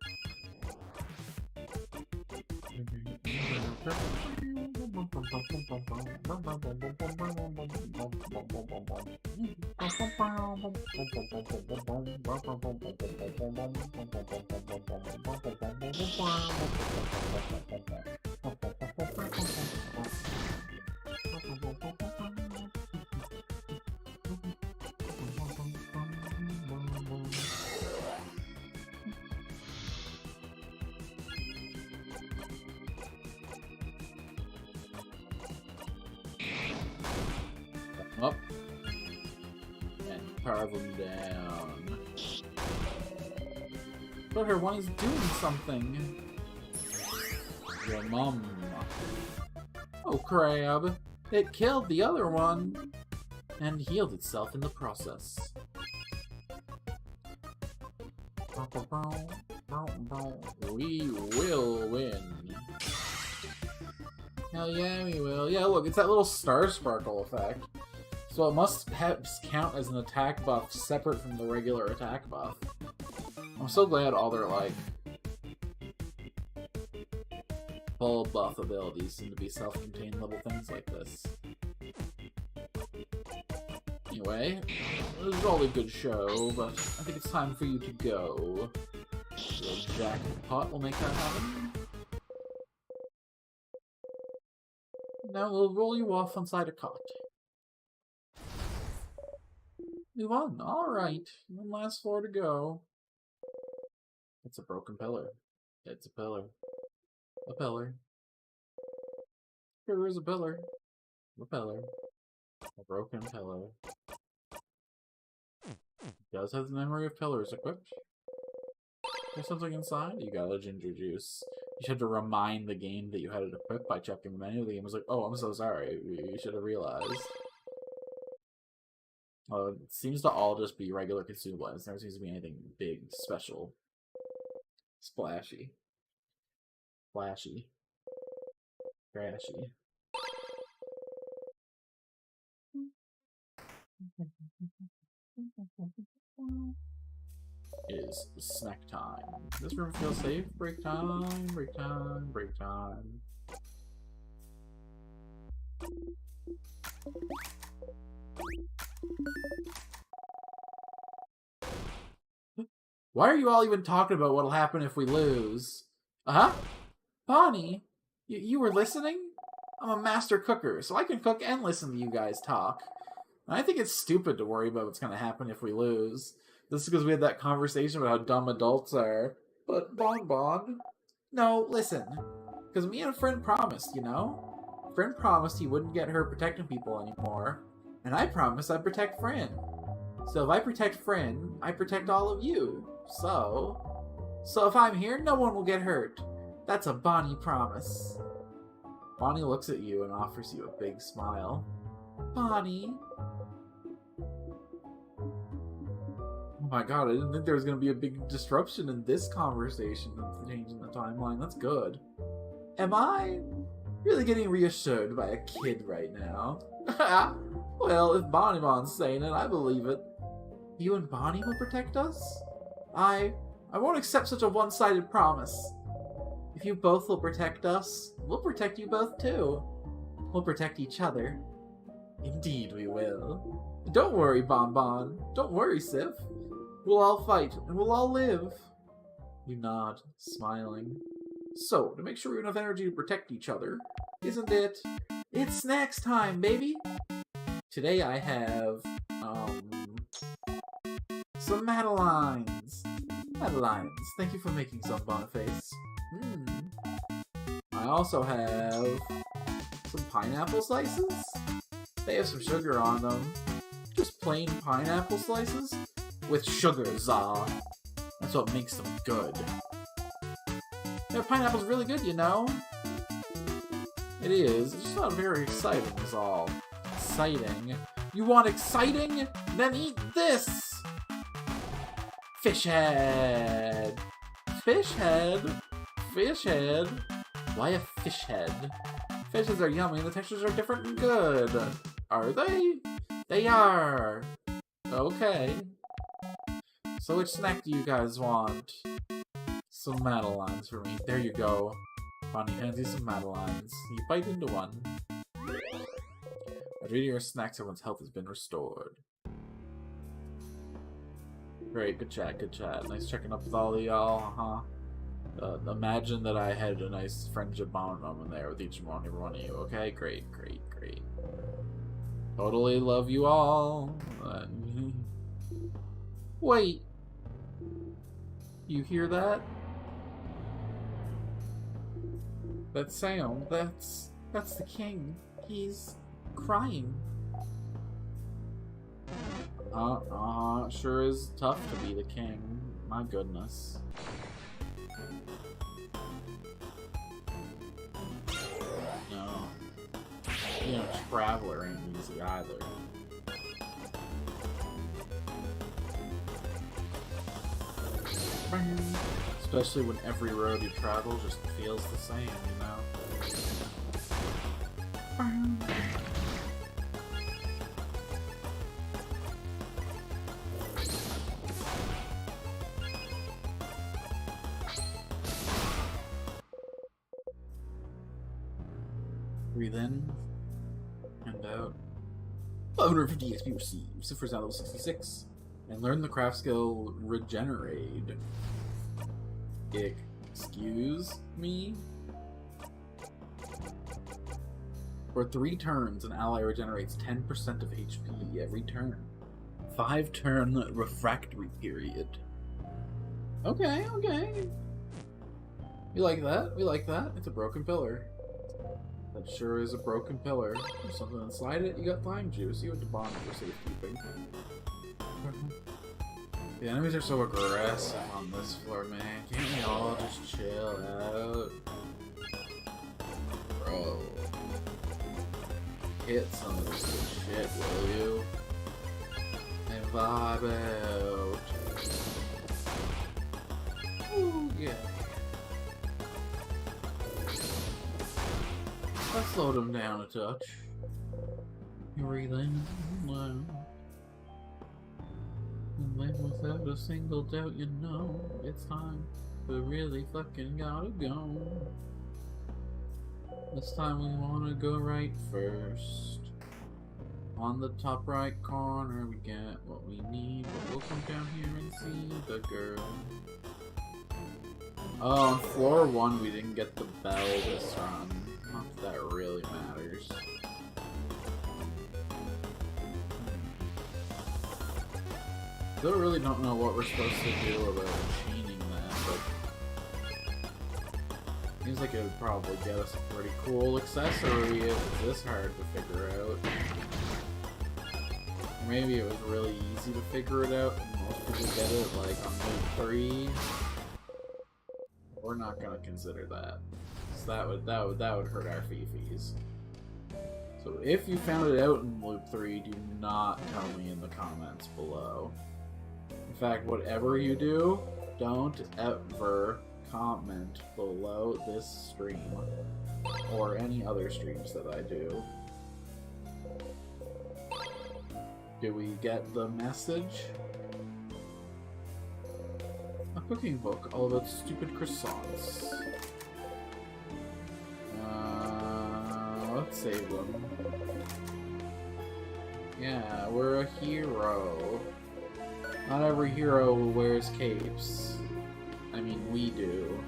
Up and carve him down. But her one is doing something. Your mom. Oh, crab. It killed the other one and healed itself in the process. We will win. Hell yeah, we will. Yeah, look, it's that little star sparkle effect. So it must count as an attack buff separate from the regular attack buff. I'm so glad all their, like, full buff abilities seem to be self-contained little things like this. Anyway, it was all a good show, but I think it's time for you to go. The jackpot will make that happen. Now we'll roll you off inside a cot. You won. Alright. One last floor to go. It's a broken pillar. It's a pillar. A pillar. There is a pillar. A pillar. A broken pillar. It does have the memory of pillars equipped. There's something inside? You got a ginger juice. You should have to remind the game that you had it equipped by checking the menu. The game was like, oh, I'm so sorry. You should have realized. It seems to all just be regular consumable items. There never seems to be anything big, special. Splashy. Flashy. Trashy. It is snack time. This room feels safe. Break time, break time, break time. Why are you all even talking about what'll happen if we lose? Uh-huh? Bonnie, you were listening? I'm a master cooker, so I can cook and listen to you guys talk. And I think it's stupid to worry about what's going to happen if we lose. This is because we had that conversation about how dumb adults are. But Bon, no, listen. Because me and a friend promised, you know? Friend promised he wouldn't get hurt protecting people anymore. And I promised I'd protect Friend. So if I protect Friend, I protect all of you. So if I'm here, no one will get hurt. That's a Bonnie promise. Bonnie looks at you and offers you a big smile. Bonnie. Oh my god, I didn't think there was going to be a big disruption in this conversation of changing the timeline. That's good. Am I really getting reassured by a kid right now? Well, if Bonnie Bon's saying it, I believe it. You and Bonnie will protect us? I won't accept such a one-sided promise. If you both will protect us, we'll protect you both too. We'll protect each other. Indeed we will. Don't worry, Bon. Don't worry, Sif. We'll all fight, and we'll all live. You nod, smiling. So, to make sure we have enough energy to protect each other, isn't it? It's snacks time, baby! Today I have, some Madeleines. Madeleines, thank you for making some, Boniface. I also have some pineapple slices. They have some sugar on them. Just plain pineapple slices with sugar, za. That's what makes them good. Yeah, pineapple's really good, you know? It is. It's just not very exciting, is all. Exciting? You want exciting? Then eat this! Fish head! Fish head? Fish head? Why a fish head? Fish heads are yummy and the textures are different and good. Are they? They are! Okay. So which snack do you guys want? Some Madeleines for me. There you go. Bonnie hands you some Madeleines. You bite into one. After eating your snacks, everyone's health has been restored. Great, good chat, good chat. Nice checking up with all of y'all, imagine that I had a nice friendship bond moment there with each and every one of you, okay? Great. Totally love you all. Wait. You hear that? That sound, that's the king. He's crying. Sure is tough to be the king. My goodness. No. Being a traveler ain't easy either. Especially when every road you travel just feels the same, you know? breathe in and out. 550 XP received. Siffrin's now level 66. And learn the craft skill Regenerate. Excuse me? For 3 turns, an ally regenerates 10% of HP every turn. 5-turn refractory period. Okay, okay. We like that. We like that. It's a broken pillar. That sure is a broken pillar. There's something inside it. You got lime juice. You went to bond for safekeeping. The enemies are so aggressive on this floor, man. Can't we all just chill out? Bro. Hit some of this good shit, will you? And vibe out. Ooh, yeah. Let's slow them down a touch. You breathe in, and live without a single doubt, you know. It's time, but really fucking gotta go. This time we wanna go right first. On the top right corner we get what we need, but we'll come down here and see the girl. Oh, on floor 1 we didn't get the bell this run. Not that that really matters. Still really don't know what we're supposed to do about machining that, but seems like it would probably get us a pretty cool accessory if it's this hard to figure out. Or maybe it was really easy to figure it out and most people get it like on Loop 3. We're not gonna consider that. So that would hurt our fifis. So if you found it out in Loop 3, do not tell me in the comments below. In fact, whatever you do, don't ever comment below this stream or any other streams that I do. Do we get the message? A cooking book all about stupid croissants. Let's save them. Yeah, we're a hero. Not every hero wears capes. I mean, we do,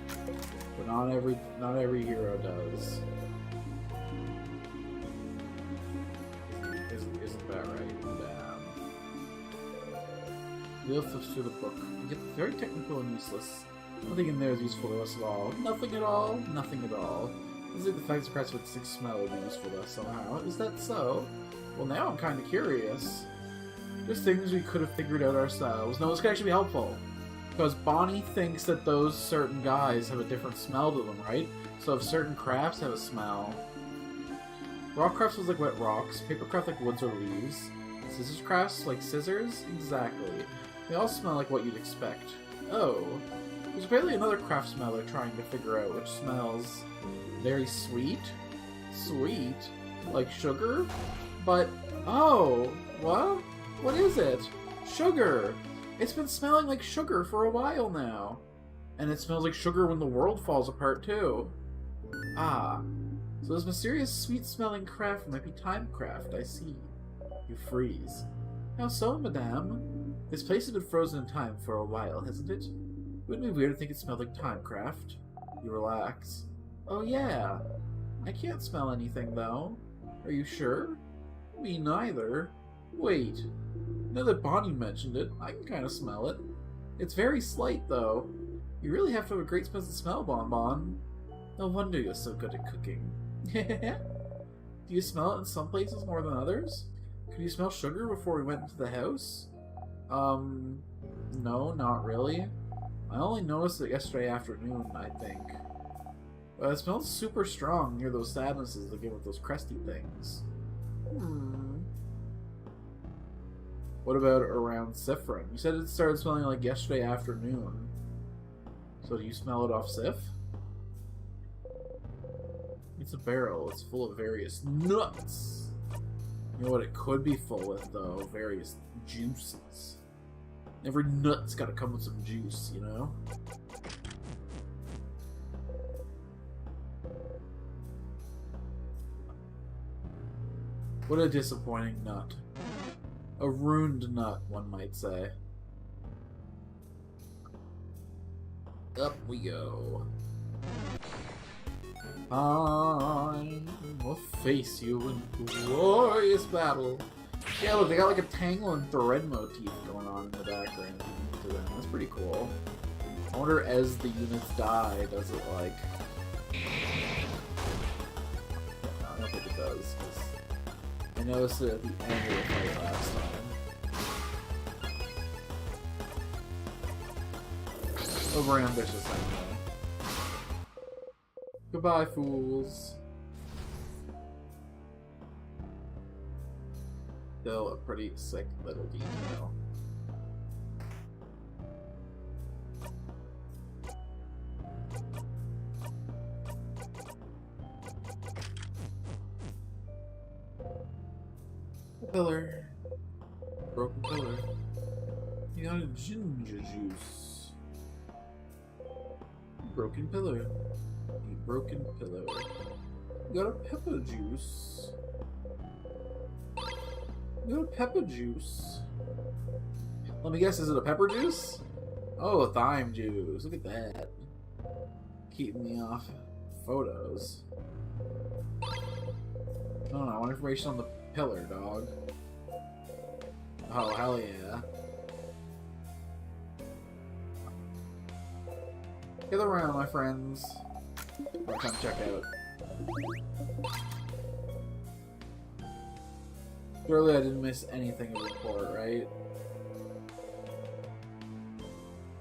but not every hero does. Isn't that right? Damn. We'll flip through the book and get very technical and useless. Nothing in there is useful to us at all. Nothing at all. Nothing at all. Is it the fact that with 6 smell would be useful to us somehow? Is that so? Well, now I'm kind of curious. There's things we could have figured out ourselves. No, this could actually be helpful. Because Bonnie thinks that those certain guys have a different smell to them, right? So if certain crafts have a smell... Rock crafts was like wet rocks, paper craft like woods or leaves, scissors crafts like scissors? Exactly. They all smell like what you'd expect. Oh. There's apparently another craft smell they're trying to figure out, which smells very sweet? Sweet? Like sugar? But... oh! What? What is it? Sugar! It's been smelling like sugar for a while now. And it smells like sugar when the world falls apart, too. Ah. So this mysterious sweet-smelling craft might be timecraft, I see. You freeze. How so, madame? This place has been frozen in time for a while, hasn't it? Wouldn't it be weird to think it smelled like timecraft? You relax. Oh yeah. I can't smell anything, though. Are you sure? Me neither. Wait. Now that Bonnie mentioned it, I can kind of smell it. It's very slight, though. You really have to have a great sense of smell, Bonbon. No wonder you're so good at cooking. Do you smell it in some places more than others? Could you smell sugar before we went into the house? No, not really. I only noticed it yesterday afternoon, I think. But it smells super strong near those sadnesses that give with those crusty things. What about around Siffrin? You said it started smelling like yesterday afternoon. So do you smell it off Sif? It's a barrel. It's full of various nuts. You know what it could be full with, though? Various juices. Every nut's gotta come with some juice, you know? What a disappointing nut. A ruined nut, one might say. Up we go. I will face you in glorious battle. Yeah, look, they got like a tangle and thread motif going on in the background to them. That's pretty cool. I wonder as the units die, does it like... No, I don't think it does, because I noticed it at the end of the fight last time. Over ambitious anyway. Goodbye, fools. Still a pretty sick little detail. Pillar. Broken pillar. You got a ginger juice. Broken pillar. A broken pillar. You got a pepper juice. You got a pepper juice. Let me guess, is it a pepper juice? Oh, a thyme juice. Look at that. Keeping me off photos. Oh, I want information on the pillar, dog. Oh, hell yeah. Gather around, my friends. I'll come check out. Surely I didn't miss anything of import, right?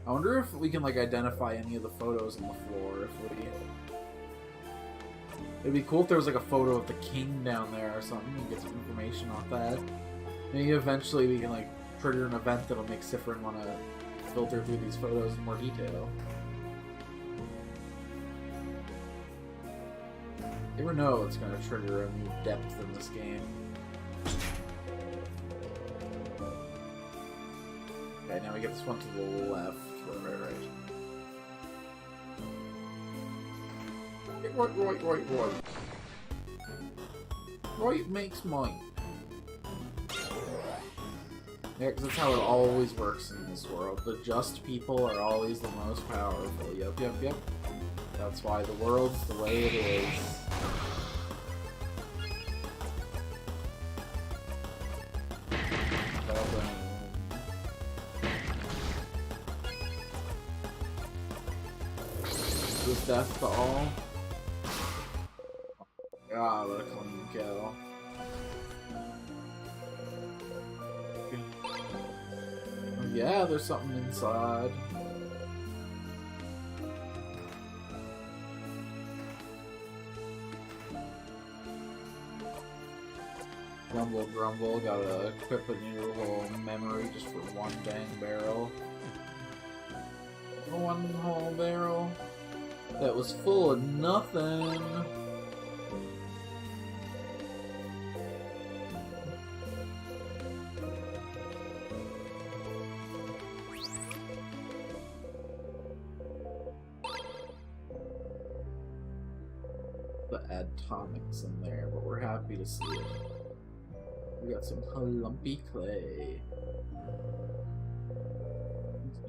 I wonder if we can, like, identify any of the photos on the floor, if we... It'd be cool if there was, like, a photo of the king down there or something, and get some information off that. Maybe eventually we can, like, trigger an event that'll make Siffrin want to filter through these photos in more detail. You never know what's going to trigger a new depth in this game. Okay, now we get this one to the left. Right. Right. Right makes mine. Yeah, because that's how it always works in this world. The just people are always the most powerful. Yep. That's why the world's the way it is. With death to all. God, what a clean kill. Oh, yeah, there's something inside. Grumble, grumble, gotta equip a new little memory just for one dang barrel. One whole barrel that was full of nothing. The atomics in there, but we're happy to see it. We got some lumpy clay.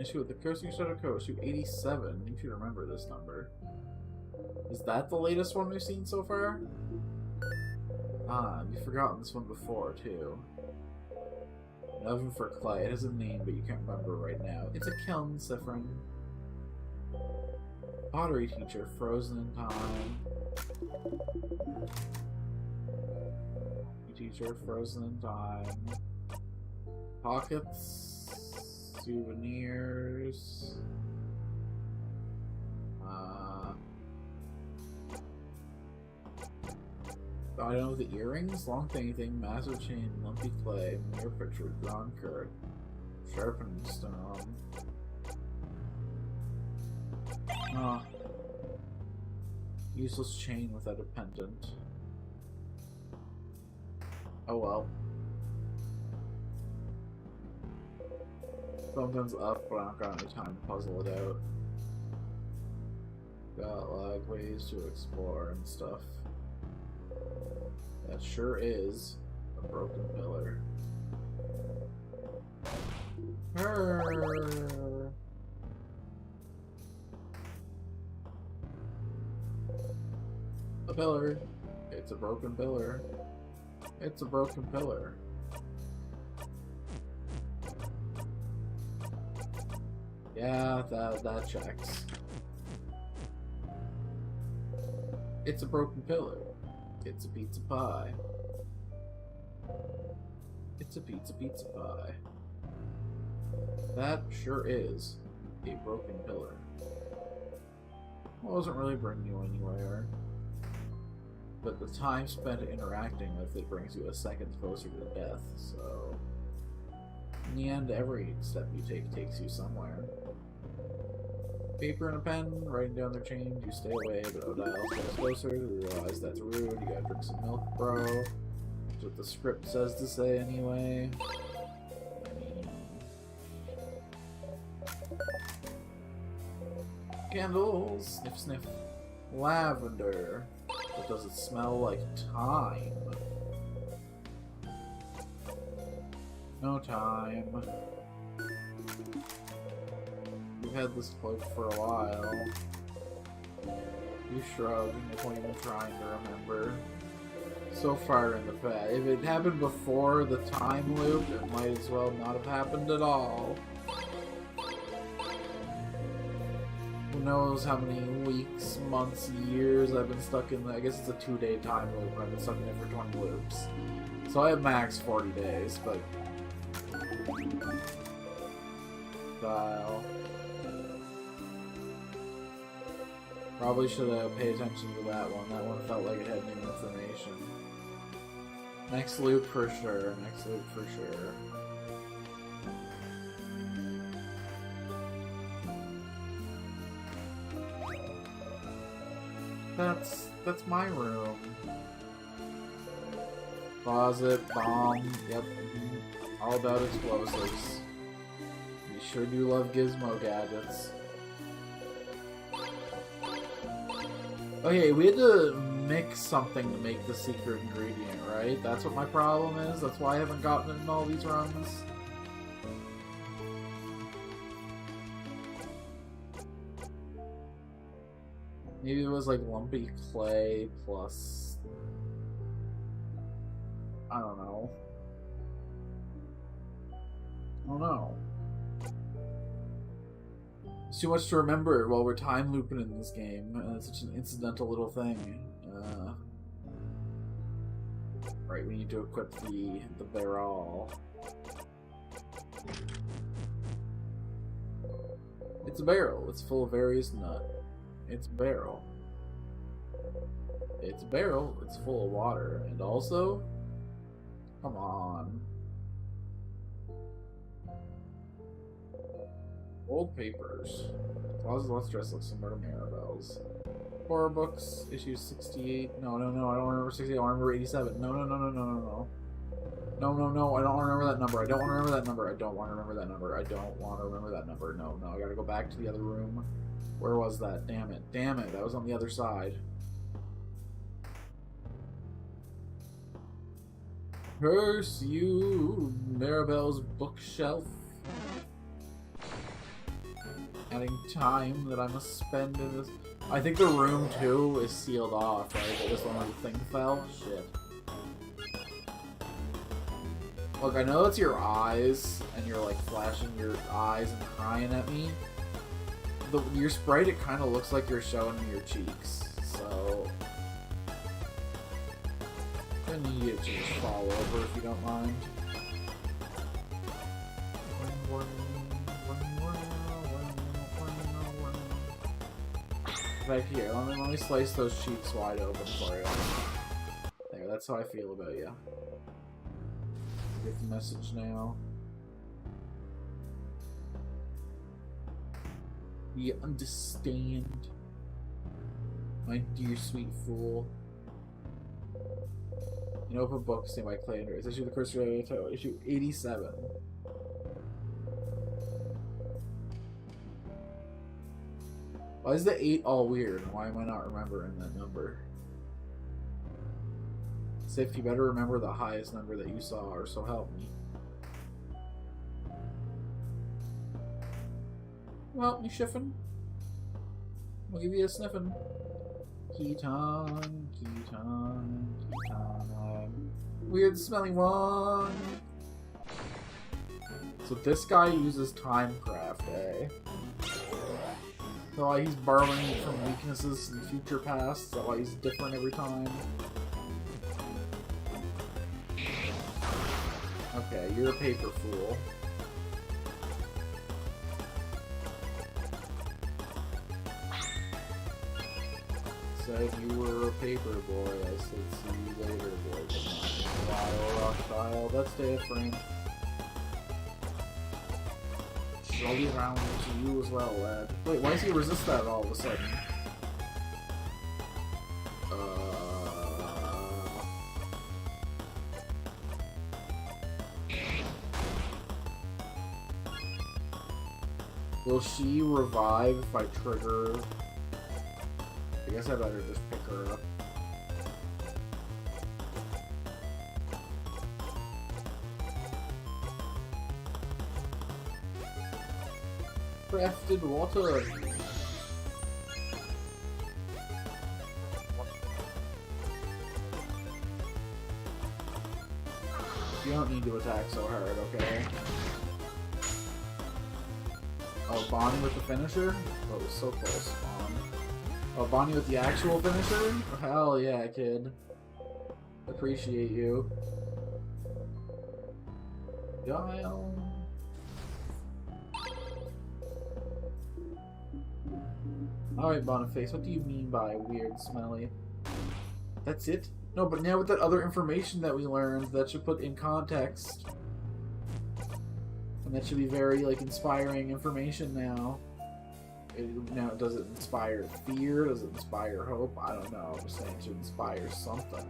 Issue with the Cursing Shadow Code, issue 87. You should remember this number. Is that the latest one we've seen so far? Ah, you've forgotten this one before, too. An oven for clay. It has a name, but you can't remember right now. It's a kiln, Siffrin. Pottery teacher, frozen in time. Teacher, frozen in time. Pockets. Souvenirs. Item of the earrings, long thing, massive chain, lumpy clay, mirror picture, drawn curd, sharpening stone. Useless chain without a pendant. Oh well. Something's up, but I don't got any time to puzzle it out. Got like ways to explore and stuff. That sure is. A broken pillar. Her. A pillar. It's a broken pillar. It's a broken pillar. Yeah, that checks. It's a broken pillar. It's a pizza pie. It's a pizza pie. That sure is a broken pillar. Well, it wasn't really bringing you anywhere. But the time spent interacting with it brings you a second closer to death, so... In the end, every step you take takes you somewhere. Paper and a pen, writing down their change, you stay away, but Odile steps closer to realize that's rude, you gotta drink some milk, bro. That's what the script says to say anyway. Candles! Sniff, sniff. Lavender. But does it smell like time? No time. You've had this cloak for a while. You shrug, and you're not even trying to remember. So far in the past. If it happened before the time loop, it might as well not have happened at all. Who knows how many weeks, months, years I've been stuck in the... I guess it's a 2-day time loop, I've been stuck in it for 20 loops. So I have max 40 days, but... Style. Probably should have paid attention to that one. That one felt like it had new information. Next loop for sure. Next loop for sure. That's my room. Closet, bomb, yep. All about explosives. You sure do love gizmo gadgets. Okay, we had to mix something to make the secret ingredient, right? That's what my problem is? That's why I haven't gotten it in all these runs? Maybe it was like lumpy clay plus... I don't know. I don't know. It's too much to remember while we're time looping in this game, and it's such an incidental little thing. Right, we need to equip the barrel. It's a barrel. It's full of various nut. It's a barrel. It's a barrel. It's full of water, and also, come on. Old papers. Closet Let's Dress like some murder Maribels. Horror books, issue 68. No, I don't remember 68. I remember 87. No. No, I don't remember that number. I don't want to remember that number. I don't want to remember that number. I don't want to remember that number. No, I gotta go back to the other room. Where was that? Damn it. That was on the other side. Curse you, Maribel's bookshelf. Adding time that I must spend in this. I think the room 2 is sealed off, right? But this one where the thing fell? Shit. Look, I know it's your eyes, and you're like flashing your eyes and crying at me. Your sprite, it kind of looks like you're showing me your cheeks, so... I need you to just fall over if you don't mind. Right here, let me slice those cheeks wide open for you. There, that's how I feel about you. Get the message now. You understand, my dear sweet fool. An open book, say my clay under. It's issue the curse related title, issue 87. Why is the 8 all weird? Why am I not remembering that number? Sif, you better remember the highest number that you saw, or so help me. You help me, Siffrin? I'll give you a sniffin'. Keaton, Keaton, Keaton. Weird smelly one. So this guy uses timecraft, eh? So why he's borrowing from weaknesses in future past? Is that why he's different every time? Okay, you're a paper fool. Said you were a paper boy. I said see you later, boy. Wow, style. That's Siffrin. I'll be around to you as well, lad. Wait, why does he resist that all of a sudden? Will she revive if I trigger? I guess I better just pick her up. Crafted water. You don't need to attack so hard, okay? Oh, Bonnie with the finisher? Oh, it was so close, Spawn. Oh, Bonnie with the actual finisher? Hell yeah, kid. Appreciate you. Guile. Alright, Boniface, what do you mean by weird smelly? That's it? No, but now with that other information that we learned, that should put in context. And that should be very, like, inspiring information now. Now, does it inspire fear? Does it inspire hope? I don't know. I'm just saying it should inspire something.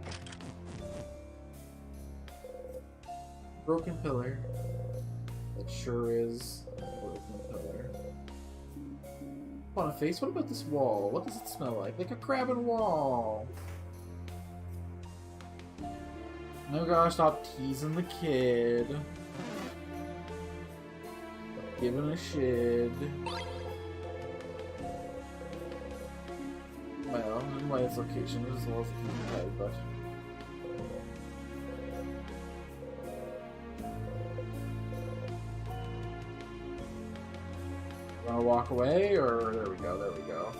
Broken pillar. It sure is a broken pillar. Boniface, what about this wall? What does it smell like? Like a crabbing wall. No, gosh, stop teasing the kid. Giving a shit. Well, my location is as well as the head, but. Wanna walk away, or there we go, there we go.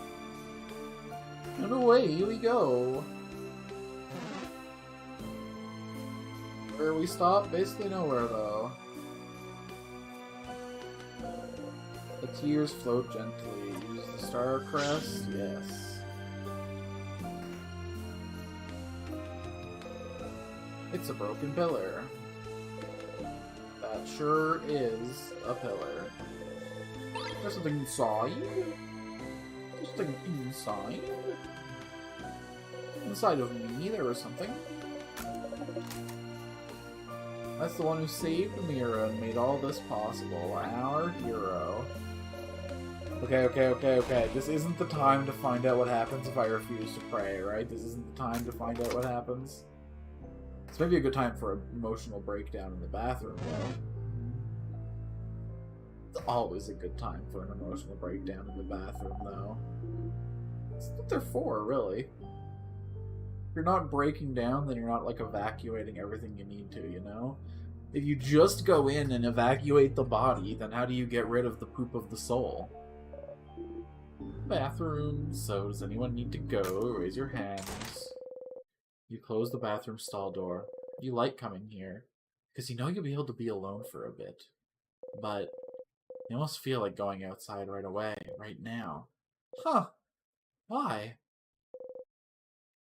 And away we go. Where we stop? Basically nowhere, though. The tears float gently. Use the star crest? Yes. It's a broken pillar. That sure is a pillar. There's something inside. There's something inside. Inside of me, there was something. That's the one who saved Mira and made all this possible. Our hero. Okay. This isn't the time to find out what happens if I refuse to pray, right? This isn't the time to find out what happens. This might be a good time for an emotional breakdown in the bathroom, though. It's always a good time for an emotional breakdown in the bathroom, though. That's what they're for, really. If you're not breaking down, then you're not, like, evacuating everything you need to, you know? If you just go in and evacuate the body, then how do you get rid of the poop of the soul? Bathroom. So, does anyone need to go? Raise your hands. You close the bathroom stall door. You like coming here, because you know you'll be able to be alone for a bit. But you almost feel like going outside right away, right now. Huh. Why?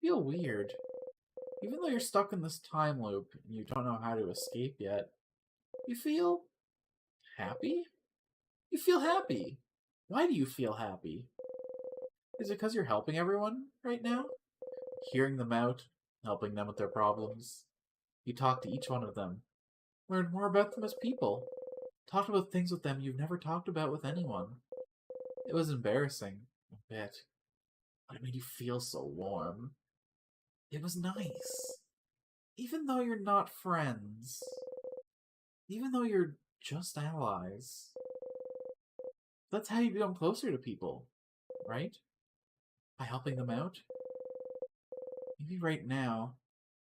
Feel weird. Even though you're stuck in this time loop and you don't know how to escape yet, you feel happy? You feel happy. Why do you feel happy? Is it because you're helping everyone right now? Hearing them out, helping them with their problems. You talk to each one of them. Learn more about them as people. Talked about things with them you've never talked about with anyone. It was embarrassing, a bit. But it made you feel so warm. It was nice. Even though you're not friends, even though you're just allies, that's how you become closer to people, right? By helping them out. Maybe right now,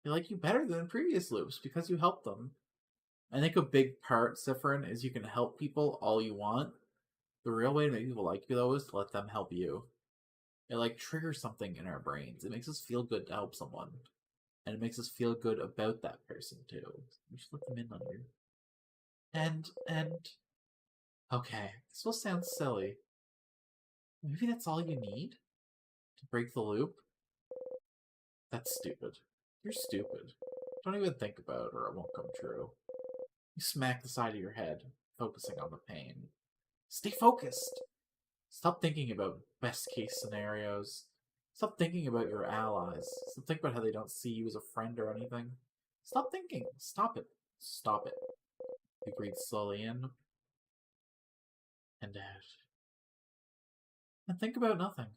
they like you better than in previous loops because you helped them. I think a big part, Siffrin, is you can help people all you want. The real way to make people like you, though, is to let them help you. It, like, triggers something in our brains. It makes us feel good to help someone. And it makes us feel good about that person, too. We should let them in on you. And... Okay, this will sound silly. Maybe that's all you need? To break the loop? That's stupid. You're stupid. Don't even think about it or it won't come true. You smack the side of your head, focusing on the pain. Stay focused! Stop thinking about best case scenarios. Stop thinking about your allies. Stop thinking about how they don't see you as a friend or anything. Stop thinking. Stop it. Stop it. You breathe slowly in and out. And think about nothing.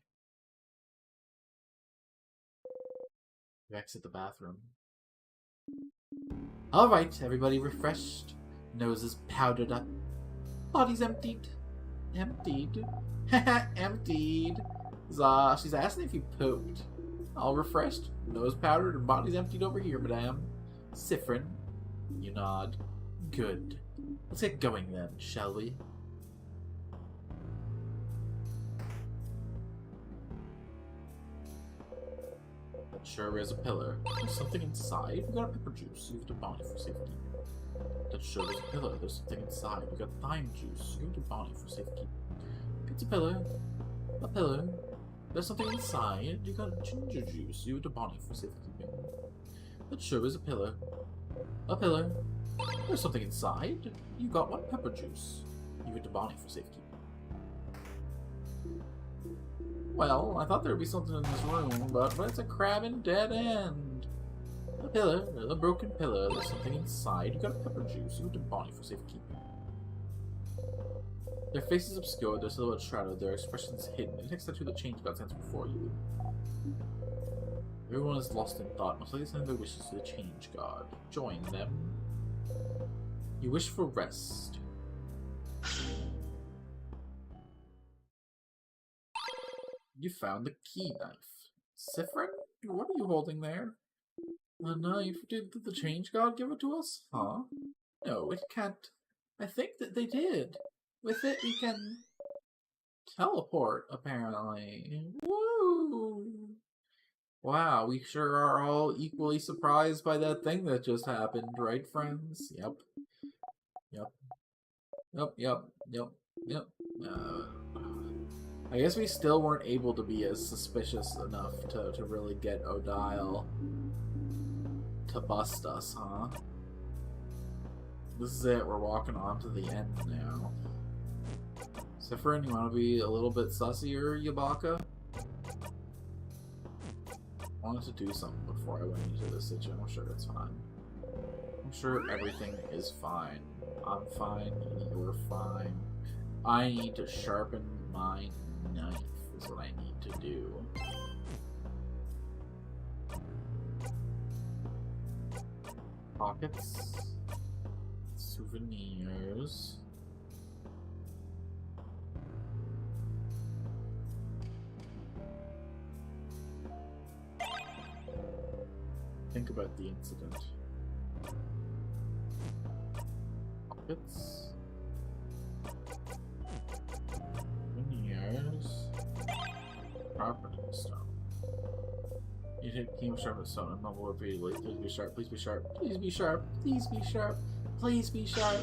You exit the bathroom. Alright, everybody refreshed. Noses powdered up. Bodies emptied. Emptied. Emptied. She's asking if you pooped. All refreshed, nose powdered, and body's emptied over here, madame. Siffrin. You nod. Good. Let's get going then, shall we? That sure is a pillar. There's something inside. We got a pepper juice. You have to bounty for safety. That sure is a pillar. There's something inside. We got thyme juice. You have to bounty for safety. It's a pillar. A pillar. There's something inside. You got ginger juice. You have to bounty for safekeeping. That sure is a pillar. A pillar. There's something inside. You got one pepper juice. You have to bounty for safekeeping. Well, I thought there would be something in this room, but it's a crabbing dead end. A pillar. A broken pillar. There's something inside. You got a pepper juice. You have to bounty for safekeeping. Their faces obscured, their silhouettes shrouded, their expressions hidden. It takes that to the change God stands before you. Everyone is lost in thought, must lay aside their wishes to the change God. Join them. You wish for rest. You found the key knife. Siffrin? What are you holding there? A knife? Did the change God give it to us? Huh? No, it can't. I think that they did. With it, we can teleport, apparently. Woo! Wow, we sure are all equally surprised by that thing that just happened, right, friends? Yep. Yep. Yep, yep, yep, yep. I guess we still weren't able to be as suspicious enough to really get Odile to bust us, huh? This is it, we're walking on to the end now. Siffrin, you want to be a little bit sussier, Yabaka? I wanted to do something before I went into this situation. I'm sure it's fine. I'm sure everything is fine. I'm fine, you're fine. I need to sharpen my knife, is what I need to do. Pockets. Souvenirs. Think about the incident. Pockets. Veneers. Property stone. You hit King of Sharp Stone and mumble repeatedly. Please be sharp, please be sharp, please be sharp, please be sharp, please be sharp.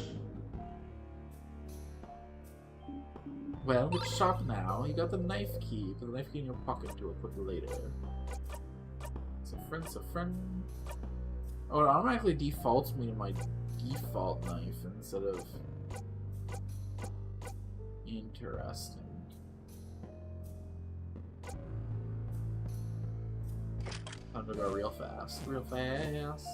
Well, it's sharp now. You got the knife key. Put the knife key in your pocket. Do it quickly later. Siffrin. Oh, it automatically defaults me to my default knife instead of... Interesting. Time to go real fast. Real fast.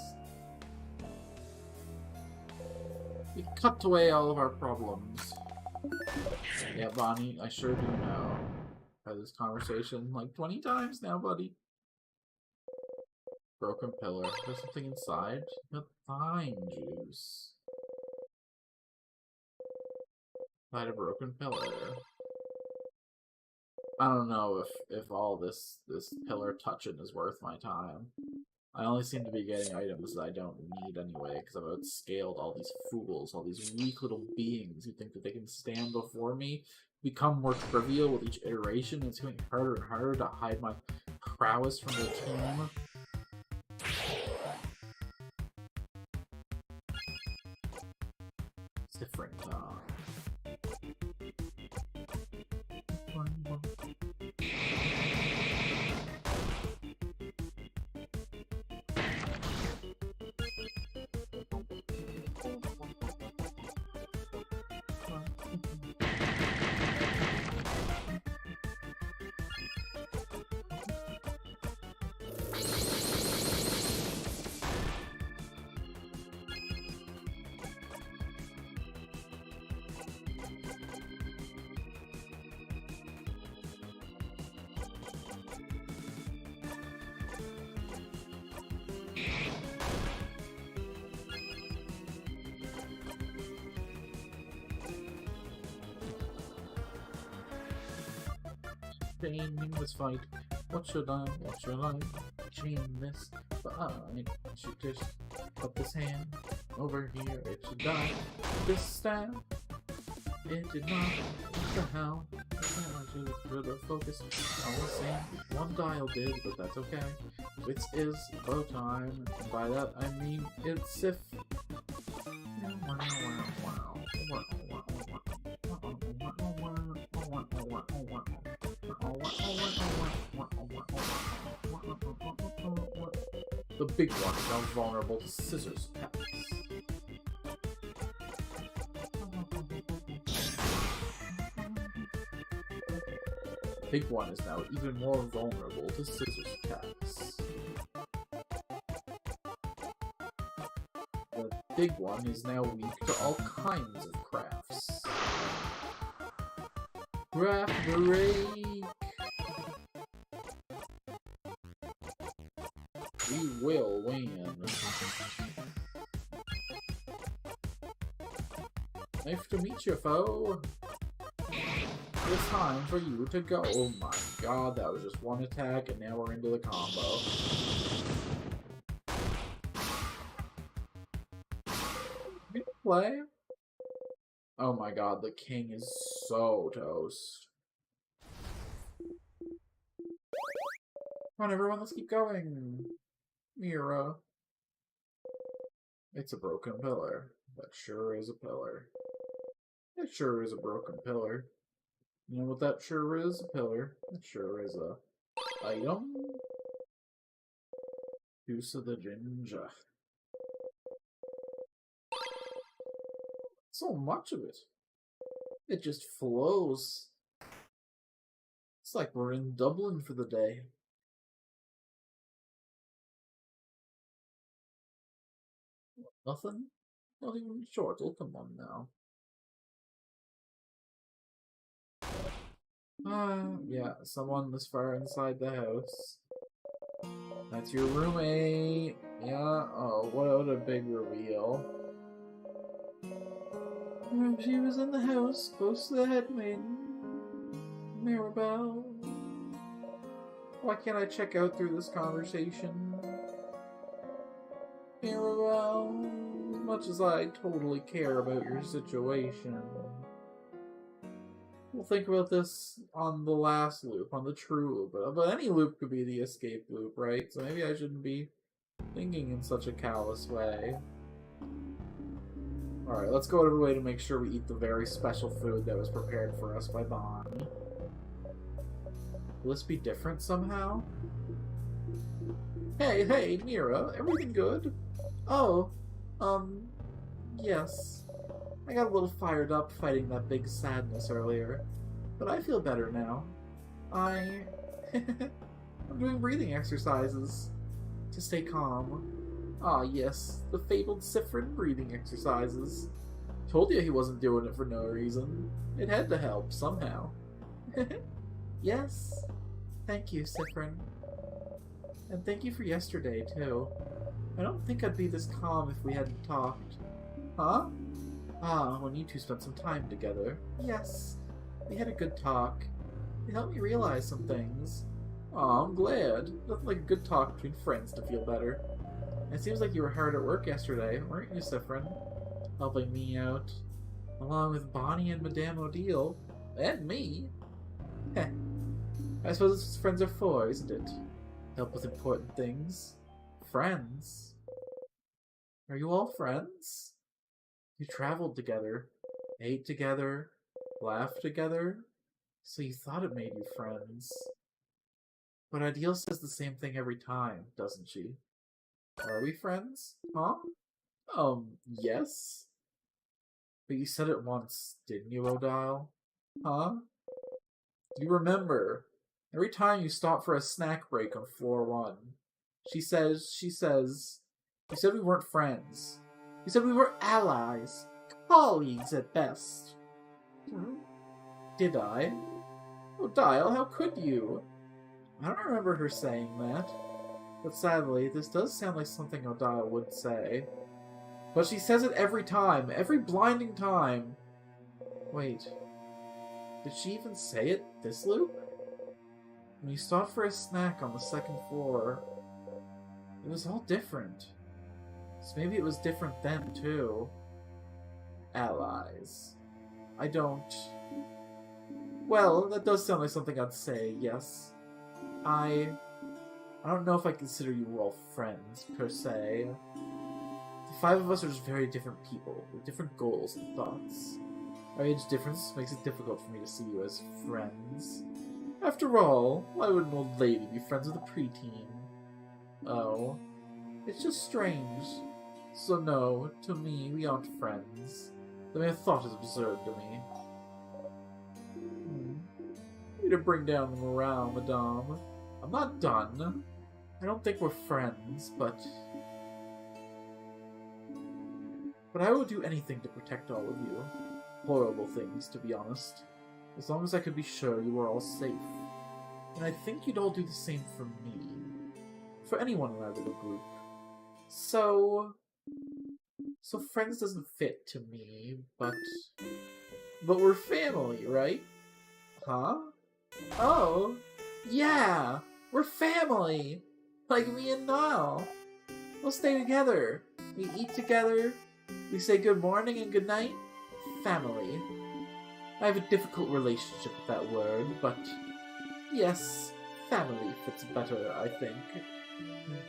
We cut away all of our problems. Yeah, Bonnie, I sure do know. I've had this conversation like 20 times now, buddy. Broken pillar. There's something inside. The vine juice. Find a broken pillar. I don't know if all this pillar touching is worth my time. I only seem to be getting items that I don't need anyway, because I've outscaled all these fools, all these weak little beings who think that they can stand before me, become more trivial with each iteration, and it's getting harder and harder to hide my prowess from the team. Siffrin. In this fight, what should I chain this? But I should just put this hand over here, it should die. This staff, it did not. What the hell? I should have focused on the same. One dial did, but that's okay. It is bow time, and by that I mean it's Sif. The big one is now vulnerable to scissors attacks. The big one is now even more vulnerable to scissors attacks. The big one is now weak to all kinds of crafts. Craft break! We will win. Nice to meet you, foe. It's time for you to go. Oh my god, that was just one attack, and now we're into the combo. You play? Oh my god, the king is so toast. Come on, everyone, let's keep going. Mira. It's a broken pillar. That sure is a pillar. It sure is a broken pillar. You know what that sure is? A pillar. It sure is a item. Juice of the ginger. So much of it. It just flows. It's like we're in Dublin for the day. Nothing? Not even short. Oh, come on now. Yeah, someone this far inside the house. That's your roommate. Yeah, oh, what a big reveal. She was in the house, close to the headmaiden. Mirabelle. Why can't I check out through this conversation? Mirabelle, as much as I totally care about your situation. We'll think about this on the last loop, on the true loop. But any loop could be the escape loop, right? So maybe I shouldn't be thinking in such a callous way. Alright, let's go out of the way to make sure we eat the very special food that was prepared for us by Bonnie. Will this be different somehow? Hey, Mira, everything good? Oh, yes. I got a little fired up fighting that big sadness earlier, but I feel better now. I'm doing breathing exercises to stay calm. Ah, yes, the fabled Siffrin breathing exercises. Told you he wasn't doing it for no reason. It had to help, somehow. Yes. Thank you, Siffrin. And thank you for yesterday, too. I don't think I'd be this calm if we hadn't talked. Huh? Ah, when you two spent some time together. Yes, we had a good talk. It helped me realize some things. Aw, I'm glad. Nothing like a good talk between friends to feel better. It seems like you were hard at work yesterday, weren't you, Siffrin? Helping me out. Along with Bonnie and Madame Odile. And me. Heh. I suppose it's what friends are for, isn't it? Help with important things. Friends. Are you all friends? You traveled together, ate together, laughed together, so you thought it made you friends. But Odile says the same thing every time, doesn't she? Are we friends? Huh? Yes? But you said it once, didn't you, Odile? Huh? Do you remember? Every time you stop for a snack break on floor 1, she says, you said we weren't friends. You said we were allies, colleagues at best. Did I? Odile, how could you? I don't remember her saying that. But sadly, this does sound like something Odile would say. But she says it every time, every blinding time. Wait, did she even say it this loop? When you stopped for a snack on the 2nd floor, it was all different. So maybe it was different then, too. Allies. I don't... Well, that does sound like something I'd say, yes. I don't know if I consider you all friends, per se. The 5 of us are just very different people, with different goals and thoughts. Our age difference makes it difficult for me to see you as friends. After all, why would an old lady be friends with a preteen? Oh, it's just strange. So no, to me, we aren't friends. The mere thought is absurd to me. Need to bring down the morale, madame. I'm not done. I don't think we're friends, but I would do anything to protect all of you. Horrible things, to be honest. As long as I could be sure you were all safe. And I think you'd all do the same for me. For anyone in our little group. So friends doesn't fit to me, but we're family, right? Huh? Oh, yeah, we're family! Like me and Niall. We'll stay together. We eat together. We say good morning and good night. Family. I have a difficult relationship with that word, but yes, family fits better, I think.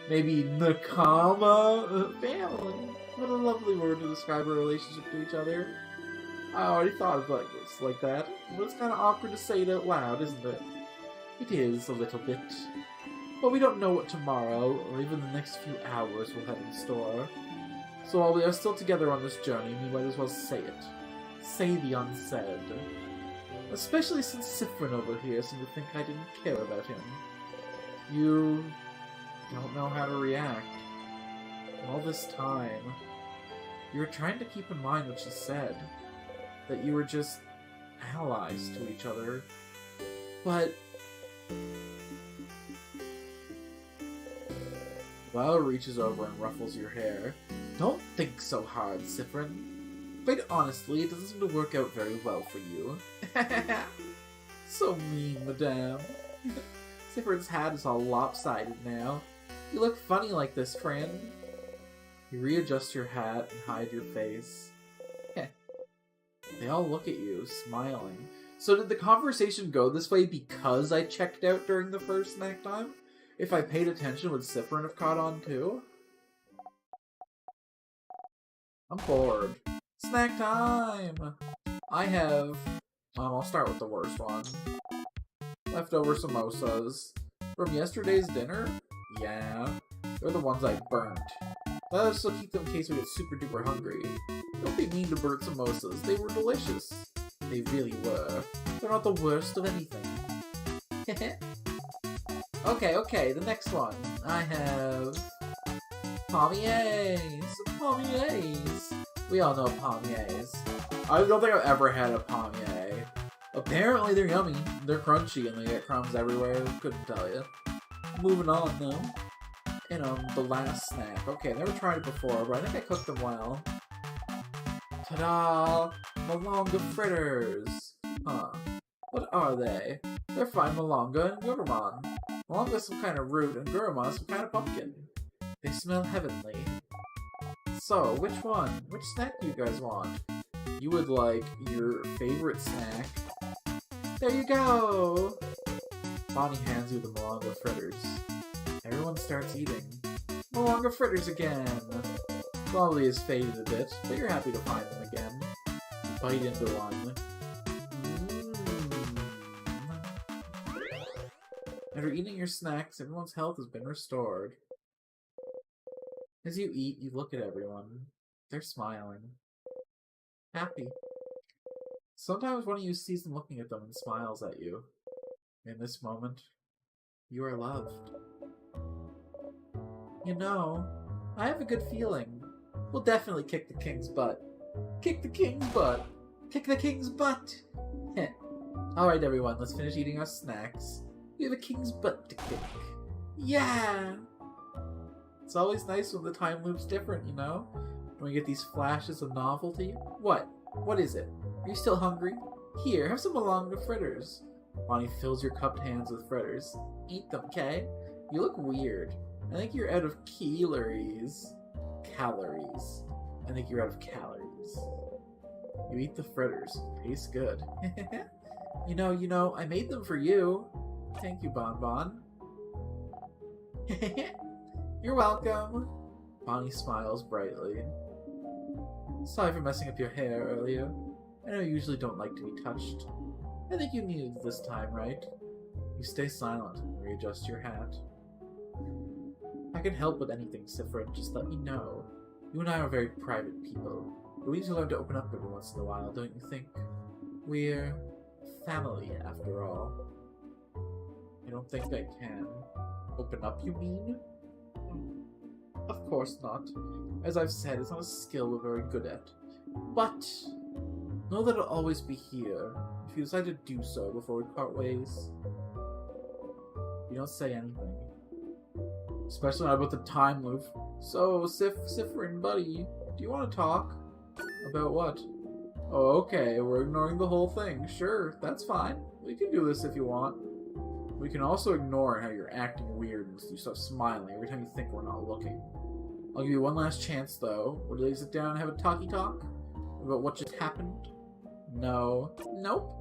Maybe Nakama? Family. What a lovely word to describe our relationship to each other. I already thought of it like that, but it's kind of awkward to say it out loud, isn't it? It is, a little bit. But we don't know what tomorrow, or even the next few hours, will have in store. So while we are still together on this journey, we might as well say it. Say the unsaid. Especially since Siffrin over here seemed to think I didn't care about him. You don't know how to react. All this time, you were trying to keep in mind what she said. That you were just allies to each other. But Viola reaches over and ruffles your hair. Don't think so hard, Siffrin. Quite honestly, it doesn't seem to work out very well for you. So mean, madame. Siffrin's hat is all lopsided now. You look funny like this, friend. You readjust your hat and hide your face. They all look at you, smiling. So did the conversation go this way because I checked out during the first snack time? If I paid attention, would Siffrin have caught on too? I'm bored. Snack time! I have... I'll start with the worst one. Leftover samosas. From yesterday's dinner? Yeah. They're the ones I burnt. Let us still keep them in case we get super duper hungry. Don't be mean to burnt samosas. They were delicious. They really were. They're not the worst of anything. Okay, the next one. I have... Pommiers! Pommiers! We all know pommiers. I don't think I've ever had a pommier. Apparently they're yummy. They're crunchy and they get crumbs everywhere. Couldn't tell you. Moving on, though. in the last snack. Okay, I've never tried it before, but I think I cooked them well. Ta-da! Malonga fritters! Huh. What are they? They're fine Malonga and Gurumon. Malonga's some kind of root and Gurumon some kind of pumpkin. They smell heavenly. So, which one? Which snack do you guys want? You would like your favorite snack. There you go! Bonnie hands you the Malonga fritters. Everyone starts eating. Malonga fritters again! Quality has faded a bit, but you're happy to find them again. You bite into one. After eating your snacks, everyone's health has been restored. As you eat, you look at everyone. They're smiling. Happy. Sometimes one of you sees them looking at them and smiles at you. In this moment, you are loved. You know, I have a good feeling. We'll definitely kick the king's butt. Kick the king's butt! Kick the king's butt! Heh. Alright everyone, let's finish eating our snacks. We have a king's butt to kick. Yeah! It's always nice when the time loop's different, you know? When we get these flashes of novelty. What? What is it? Are you still hungry? Here, have some Malonga fritters. Bonnie fills your cupped hands with fritters. Eat them, okay? You look weird. I think you're out of calories. Calories. I think you're out of calories. You eat the fritters. Tastes good. You know, I made them for you. Thank you, Bon Bon. You're welcome. Bonnie smiles brightly. Sorry for messing up your hair earlier. I know you usually don't like to be touched. I think you needed it this time, right? You stay silent and readjust your hat. I can help with anything, Siffrin. Just let me know. You and I are very private people, but we need to learn to open up every once in a while, don't you think? We're family, after all. I don't think I can. Open up, you mean? Of course not. As I've said, it's not a skill we're very good at. But know that I'll always be here if you decide to do so before we part ways. You don't say anything. Especially not about the time loop. So, Siffrin, buddy, do you want to talk? About what? Oh, okay, we're ignoring the whole thing. Sure, that's fine. We can do this if you want. We can also ignore how you're acting weird and you start smiling every time you think we're not looking. I'll give you one last chance, though. Would you sit down and have a talkie-talk? About what just happened? No. Nope.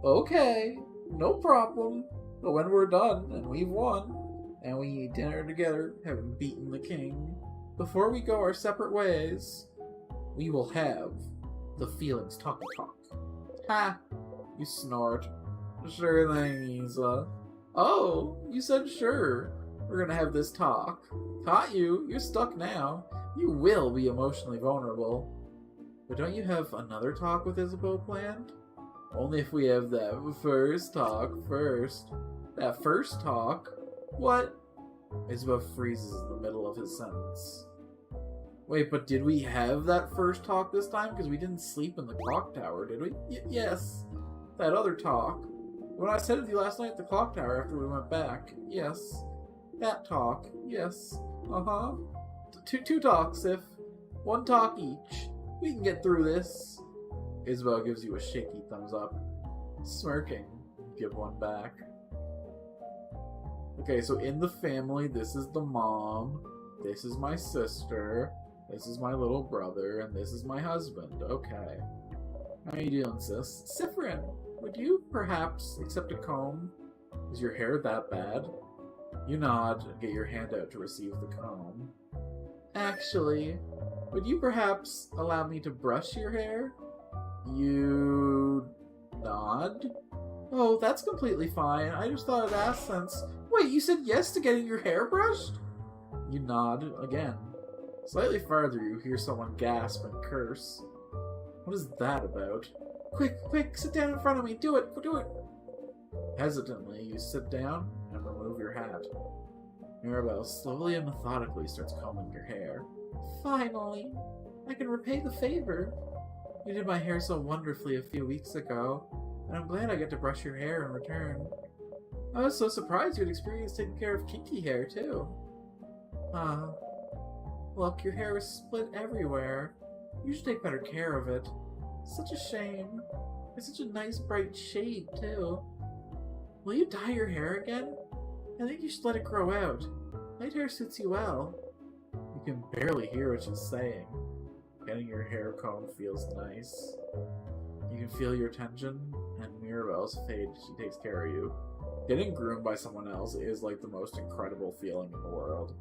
Okay. No problem. But when we're done, and we've won, and we eat dinner together, having beaten the king, before we go our separate ways, we will have the feelings talkie-talk. Ha! You snort. Sure thing, Isa. Oh, you said sure. We're gonna have this talk. Caught you. You're stuck now. You will be emotionally vulnerable. But don't you have another talk with Isabeau planned? Only if we have that first talk first. That first talk? What? Isabeau freezes in the middle of his sentence. Wait, but did we have that first talk this time? Because we didn't sleep in the clock tower, did we? Yes. That other talk. When I said it to you last night at the clock tower after we went back. Yes. That talk. Yes. Uh-huh. Two talks, if. One talk each. We can get through this. Isabel gives you a shaky thumbs up. Smirking. Give one back. Okay, so in the family, this is the mom. This is my sister. This is my little brother. And this is my husband. Okay. How you doing, sis? Siffrin, would you perhaps accept a comb? Is your hair that bad? You nod and get your hand out to receive the comb. Actually, would you perhaps allow me to brush your hair? You nod? Oh, that's completely fine. I just thought I'd ask since... Wait, you said yes to getting your hair brushed? You nod again. Slightly farther, you hear someone gasp and curse. What is that about? Quick, sit down in front of me. Do it. Hesitantly, you sit down and remove your hat. Mirabelle slowly and methodically starts combing your hair. Finally, I can repay the favor. You did my hair so wonderfully a few weeks ago, and I'm glad I get to brush your hair in return. I was so surprised you had experienced taking care of kinky hair, too. Ah, look, your hair is split everywhere. You should take better care of it. Such a shame. It's such a nice bright shade, too. Will you dye your hair again? I think you should let it grow out. Light hair suits you well. You can barely hear what she's saying. Getting your hair combed feels nice. You can feel your tension, and Mirabelle's fade, she takes care of you. Getting groomed by someone else is like the most incredible feeling in the world.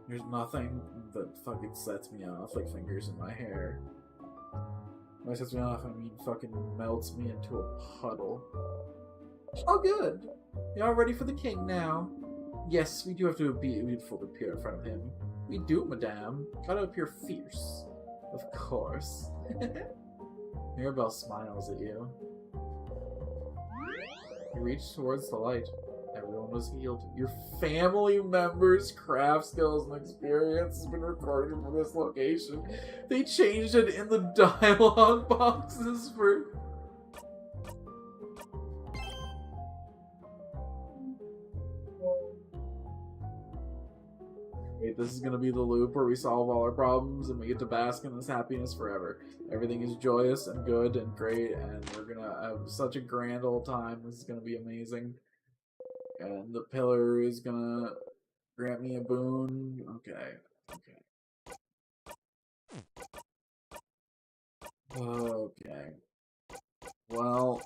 There's nothing that fucking sets me off like fingers in my hair. When it sets me off, I mean fucking melts me into a puddle. Oh good! Y'all ready for the king now? Yes, we do have to be beautiful to appear in front of him. We do, madame. Gotta appear fierce. Of course. Mirabelle smiles at you. You reach towards the light. Everyone was healed. Your family members' craft skills and experience has been recorded for this location. They changed it in the dialogue boxes for... Wait, this is gonna be the loop where we solve all our problems and we get to bask in this happiness forever. Everything is joyous and good and great, and we're gonna have such a grand old time. This is gonna be amazing. And the pillar is gonna grant me a boon. Okay. Okay. Well...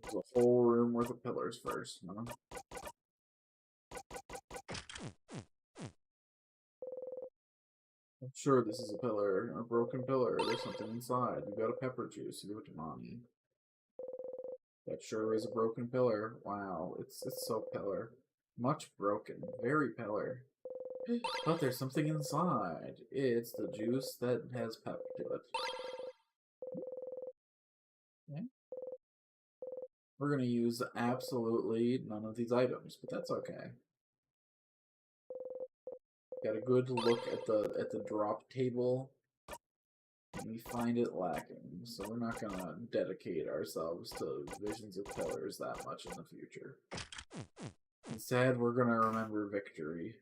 There's a whole room worth of pillars first, huh? I'm sure this is a pillar, a broken pillar. There's something inside. You got a pepper juice. Give it to mommy. That sure is a broken pillar. Wow, it's so pillar. Much broken. Very pillar. But there's something inside. It's the juice that has pep to it. Okay. We're gonna use absolutely none of these items, but that's okay. Got a good look at the drop table, and we find it lacking, so we're not gonna dedicate ourselves to visions of pillars that much in the future. Instead, we're gonna remember victory.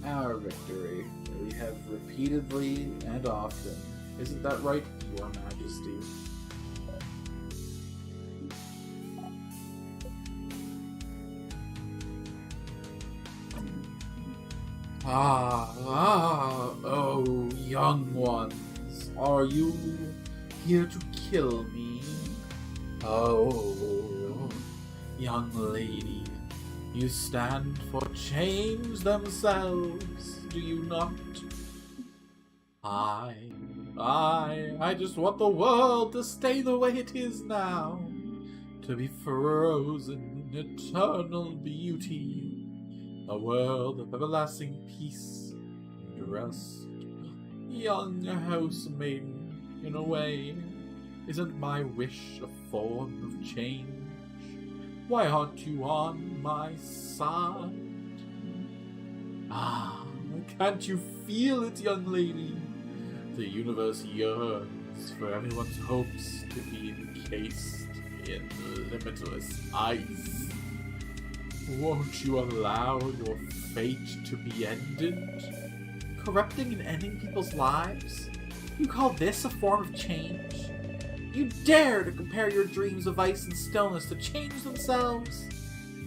Our victory, that we have repeatedly and often. Isn't that right, Your Majesty? Oh, young ones, are you here to kill me? Oh, young lady, you stand for change themselves, do you not? I just want the world to stay the way it is now, to be frozen in eternal beauty. A world of everlasting peace and rest. Young housemaiden, in a way, isn't my wish a form of change? Why aren't you on my side? Ah, can't you feel it, young lady? The universe yearns for everyone's hopes to be encased in limitless ice. Won't you allow your fate to be ended? Corrupting and ending people's lives? You call this a form of change? You dare to compare your dreams of ice and stillness to change themselves?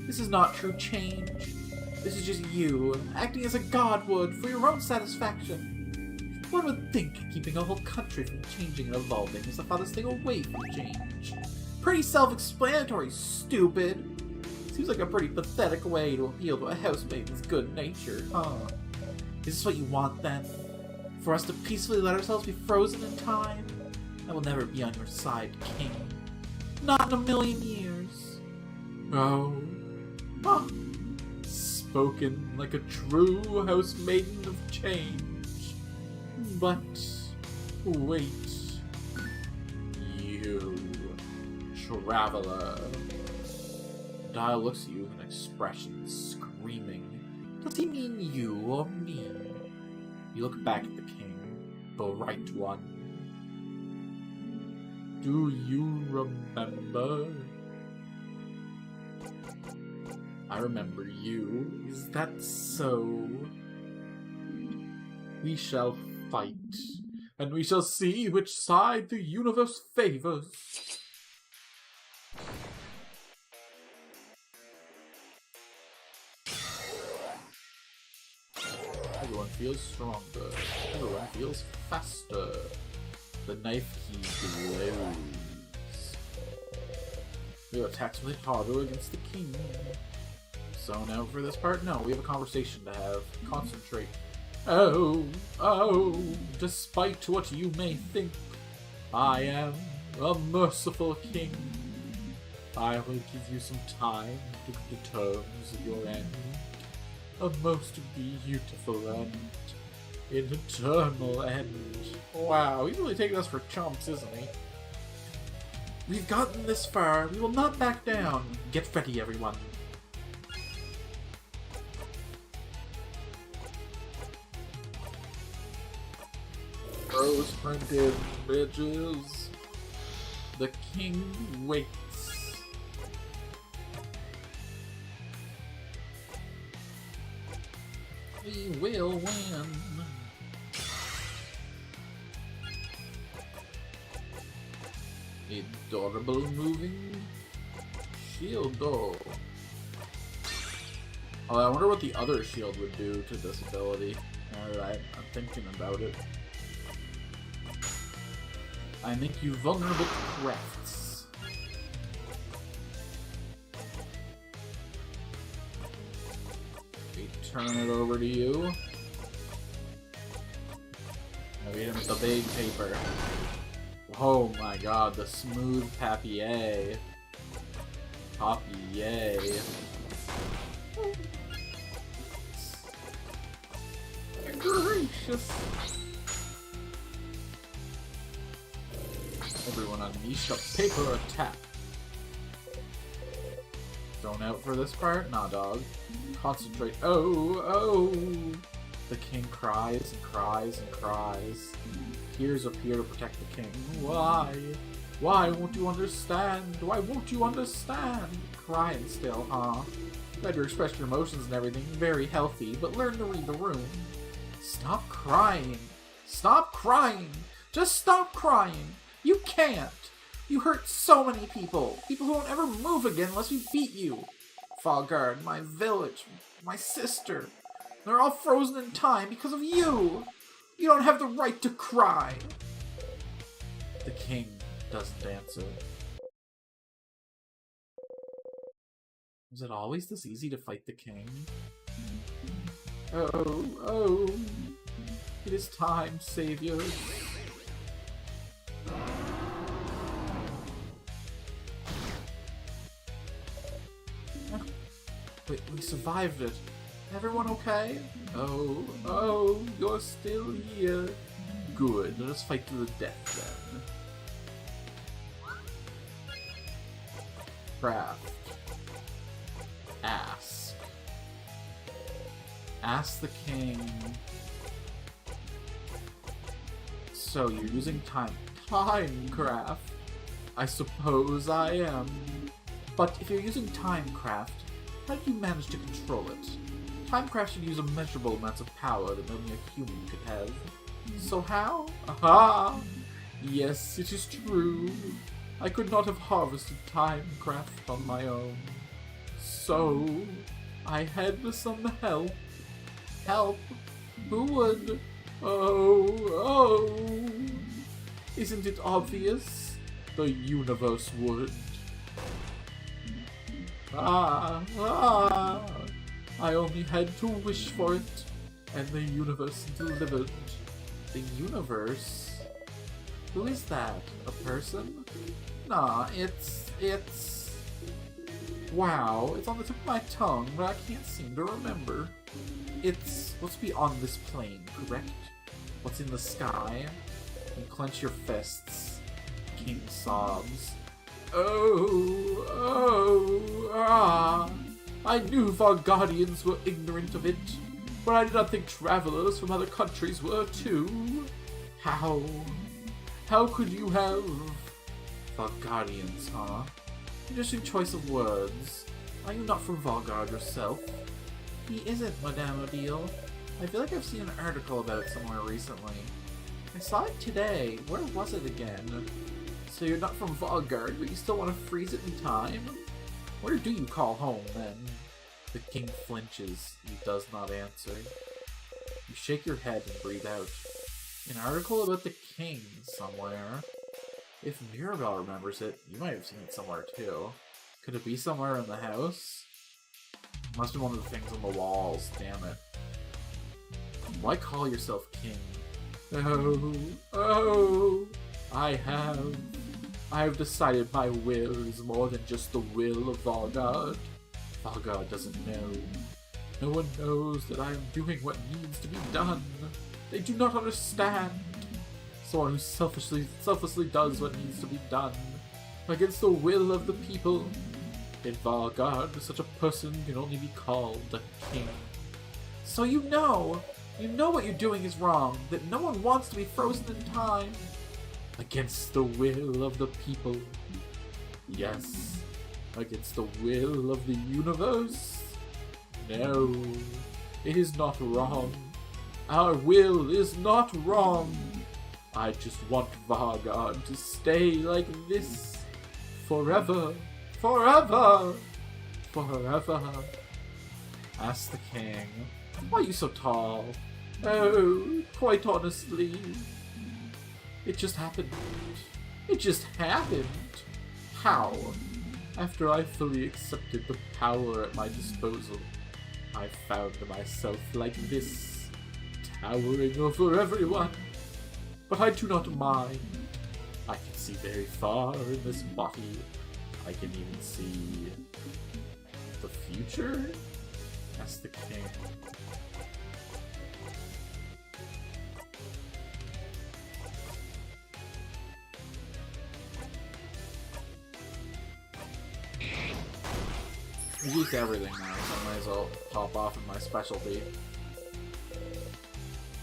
This is not true change. This is just you, acting as a god would for your own satisfaction. One would think keeping a whole country from changing and evolving is the farthest thing away from change. Pretty self-explanatory, stupid. Seems like a pretty pathetic way to appeal to a housemaiden's good nature, huh? Is this what you want, then? For us to peacefully let ourselves be frozen in time? I will never be on your side, king. Not in a million years. Oh. Huh. Spoken like a true housemaiden of change. But wait. You, traveler. Dial looks at you with an expression screaming. Does he mean you or me? You look back at the king, the right one. Do you remember? I remember you. Is that so? We shall fight, and we shall see which side the universe favors. Everyone feels stronger. Everyone feels faster. The knife key glows. Your attacks will hit harder against the king. So now for this part, no, we have a conversation to have. Concentrate. Oh, despite what you may think, I am a merciful king. I will give you some time to the terms of your end. A most beautiful end. An eternal end. Wow, he's really taking us for chumps, isn't he? We've gotten this far. We will not back down. Get ready, everyone. Rose printed bitches. The king waits. We will win. Adorable moving shield though. Oh, I wonder what the other shield would do to this ability. Alright, I'm thinking about it. I make you vulnerable to crafts. We turn it over to you. Now we hit him with the big paper. Oh my god, the smooth papier. Papier. Gracious. Everyone unleashed a paper attack. Thrown out for this part? Nah, dog. Concentrate. Oh! The king cries and cries and cries. Tears appear to protect the king. Why? Why won't you understand? Why won't you understand? Crying still, huh? Better express your emotions and everything. Very healthy, but learn to read the room. Stop crying. Stop crying. Just stop crying. You can't! You hurt so many people! People who won't ever move again unless we beat you! Fogard, my village, my sister. They're all frozen in time because of you! You don't have the right to cry! The king doesn't answer. Was it always this easy to fight the king? Oh. It is time, saviors. Wait, we survived it. Everyone okay? Oh, you're still here. Good, let us fight to the death then. Craft. Ask. Ask the king. So you're using Timecraft? I suppose I am. But if you're using Timecraft, how do you manage to control it? Timecraft should use immeasurable amounts of power that only a human could have. So how? Aha! Yes, it is true. I could not have harvested Timecraft on my own. So, I had some help. Help? Who would? Oh. Isn't it obvious? The universe would. I only had to wish for it, and the universe delivered. The universe? Who is that? A person? Nah, it's... Wow, it's on the tip of my tongue, but I can't seem to remember. It's what's beyond this plane, correct? What's in the sky? You clench your fists. King sobs. I knew Varguardians were ignorant of it, but I did not think travelers from other countries were too. How? How could you have... Varguardians, huh? Interesting choice of words. Are you not from Valgard yourself? He isn't, Madame Odile. I feel like I've seen an article about it somewhere recently. I saw it today. Where was it again? So you're not from Valgard, but you still want to freeze it in time? Where do you call home, then? The king flinches. He does not answer. You shake your head and breathe out. An article about the king somewhere. If Mirabelle remembers it, you might have seen it somewhere too. Could it be somewhere in the house? Must be one of the things on the walls, damn it. Why call yourself king? Oh, I have decided my will is more than just the will of Valgard. Valgard doesn't know. No one knows that I am doing what needs to be done. They do not understand. Someone who selflessly does what needs to be done, against the will of the people. In Valgard, such a person can only be called a king. So you know what you're doing is wrong, that no one wants to be frozen in time. Against the will of the people. Yes, against the will of the universe. No, it is not wrong. Our will is not wrong. I just want Valgard to stay like this. Forever. Forever. Forever. Asked the king. Why are you so tall? Oh, quite honestly, it just happened. It just happened. How? After I fully accepted the power at my disposal, I found myself like this, towering over everyone. But I do not mind. I can see very far in this body. I can even see the future? Asked the king. I used everything now, so I might as well pop off in my specialty.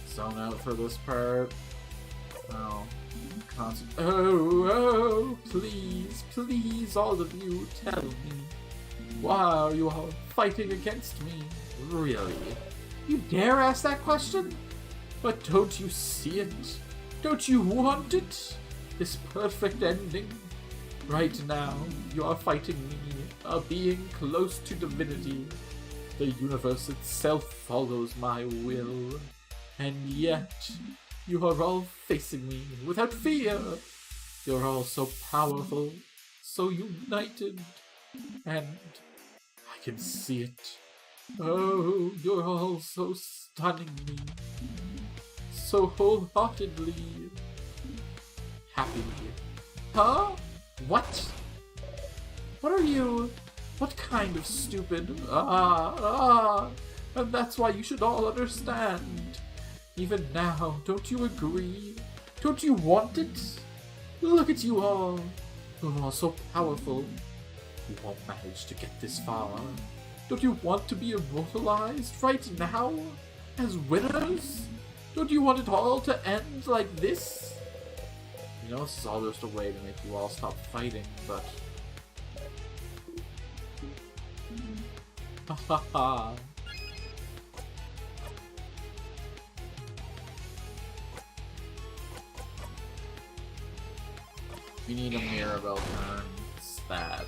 Zone out for this part. Oh. Oh, please, please, all of you, tell me. Why are you all fighting against me? Really? You dare ask that question? But don't you see it? Don't you want it? This perfect ending? Right now, you are fighting me, a being close to divinity. The universe itself follows my will. And yet, you are all facing me without fear. You're all so powerful, so united, and I can see it. Oh, you're all so stunning me, so wholeheartedly happy. Huh? What? What are you? What kind of stupid? And that's why you should all understand. Even now, don't you agree? Don't you want it? Look at you all. You're all so powerful. You won't manage to get this far. Don't you want to be immortalized right now? As winners? Don't you want it all to end like this? You know, this is all just a way to make you all stop fighting, but... Ha ha ha. We need a Mirabelle turn. It's that.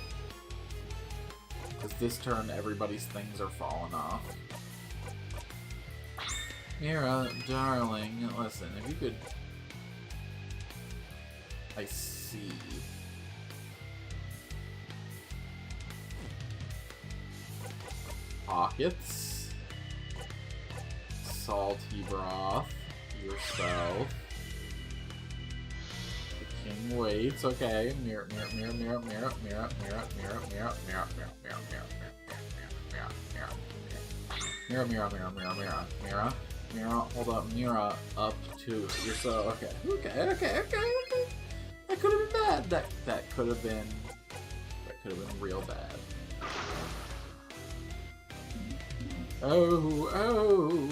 Because this turn, everybody's things are falling off. Mira, darling, listen, if you could... I see. Pockets. Salty broth. Yourself. King waits, okay. Mirror, mirror, mirror, mirror, mirror, mirror, mirror, mirror, mirror, mirror, mirror, mirror, mirror, mirror, mirror, mirror, mirror, mirror, mirror, hold up, mirror up to yourself. Okay, okay. That could have been bad. That could have been real bad. Oh, oh!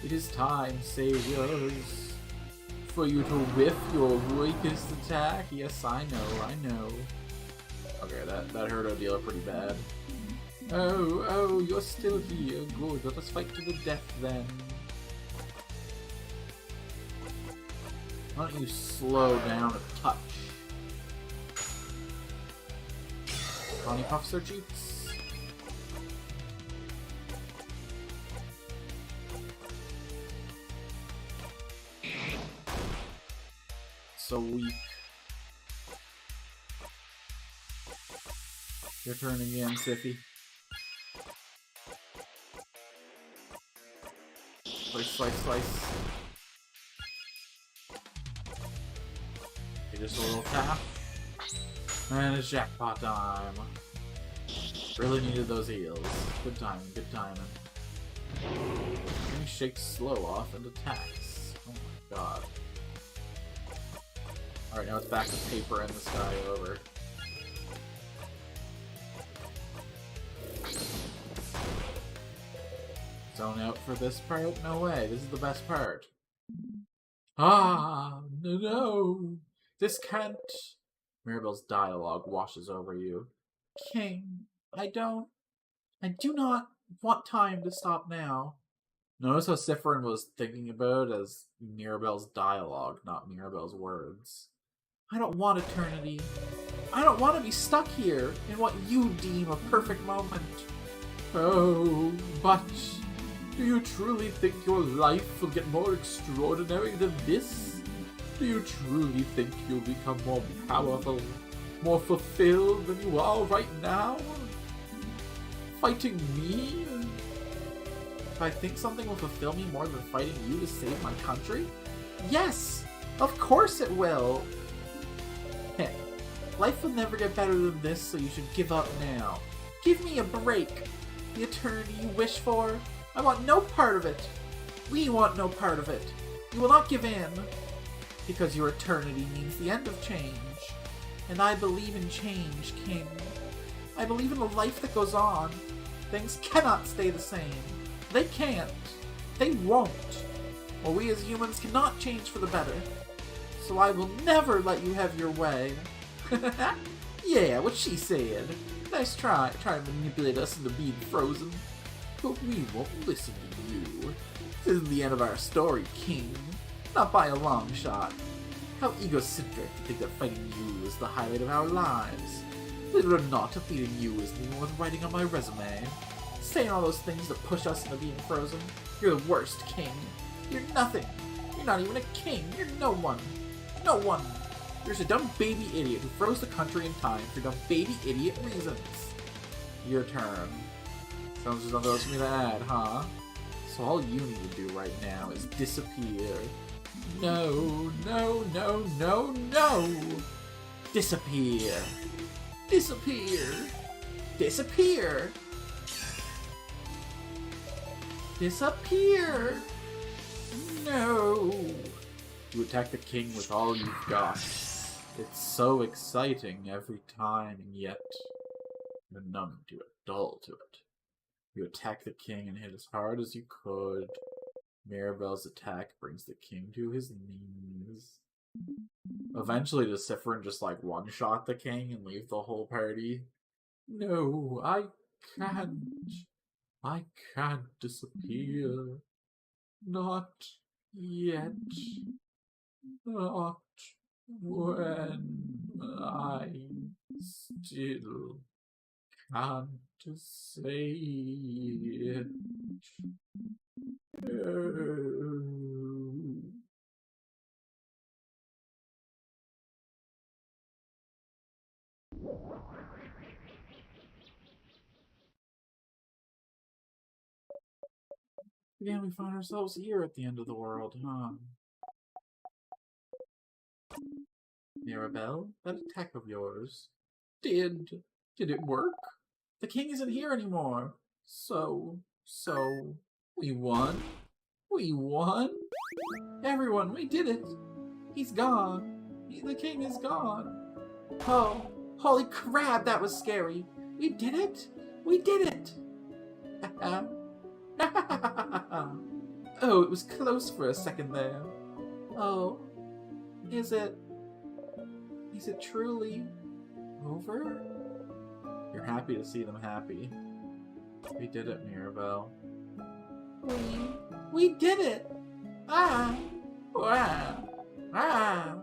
It is time, saviors, for you to whiff your weakest attack. Yes, I know. Okay, that hurt Odila pretty bad. Oh, you're still here. Good, let us fight to the death then. Why don't you slow down a touch? Connie puffs her cheeks. So weak. Your turn again, Siffy. Slice. Okay, just a little tap. And it's jackpot time. Really needed those heals. Good timing. He shakes slow off and attacks. Oh my god. Alright, now it's back to paper and the sky over. Zone out for this part? No way, this is the best part. Ah, no! This can't... Mirabelle's dialogue washes over you. King, I do not want time to stop now. Notice how Siffrin was thinking about it as Mirabelle's dialogue, not Mirabelle's words. I don't want eternity. I don't want to be stuck here in what you deem a perfect moment. Oh, but do you truly think your life will get more extraordinary than this? Do you truly think you'll become more powerful, more fulfilled than you are right now? Fighting me? If I think something will fulfill me more than fighting you to save my country? Yes! Of course it will! Heh. Life will never get better than this, so you should give up now. Give me a break! The eternity you wish for? I want no part of it! We want no part of it! You will not give in! Because your eternity means the end of change. And I believe in change, King. I believe in a life that goes on. Things cannot stay the same. They can't. They won't. Or we as humans cannot change for the better. So I will never let you have your way. Yeah, what she said. Nice try. Try to manipulate us into being frozen. But we won't listen to you. This isn't the end of our story, King. Not by a long shot. How egocentric to think that fighting you is the highlight of our lives. Believe it or not, defeating you is even worth writing on my resume. Saying all those things that push us into being frozen. You're the worst, King. You're nothing. You're not even a king. You're no one. No one. You're just a dumb baby idiot who froze the country in time for dumb baby idiot reasons. Your turn. Sounds just nothing else for me to add, huh? So all you need to do right now is disappear. No. Disappear. Disappear. Disappear. Disappear. No. You attack the king with all you've got. It's so exciting every time, and yet you're numb to it, dull to it. You attack the king and hit as hard as you could. Mirabelle's attack brings the king to his knees. Eventually, does Siffrin just like one-shot the king and leave the whole party? No, I can't. I can't disappear. Not yet. Not when I still can't say it. Again, we find ourselves here at the end of the world, huh? Mirabelle, that attack of yours. Did it work? The king isn't here anymore. So, we won? We won? Everyone, we did it! He's gone. The king is gone. Oh, holy crap, that was scary. We did it! We did it! Oh, it was close for a second there. Oh, is it truly over? You're happy to see them happy. We did it, Mirabelle. We did it! Ah! Wow! Ah!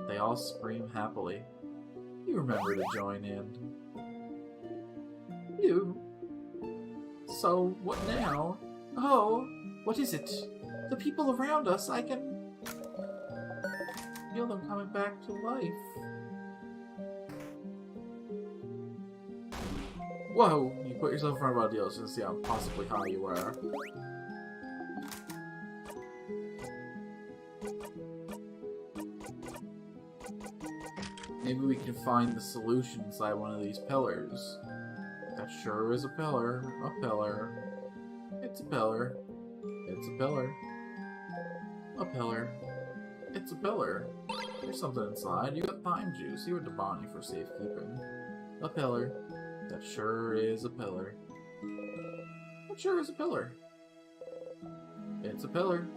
They all scream happily. You remember to join in. You? So, what now? Oh, what is it? The people around us, I can feel them coming back to life. Whoa! You put yourself in front of audience to see how possibly high you are. Maybe we can find the solution inside one of these pillars. That sure is a pillar. A pillar. It's a pillar. It's a pillar. A pillar. It's a pillar. There's something inside. You got thyme juice. You were to Bonnie for safekeeping. A pillar. That sure is a pillar. That sure is a pillar. It's a pillar.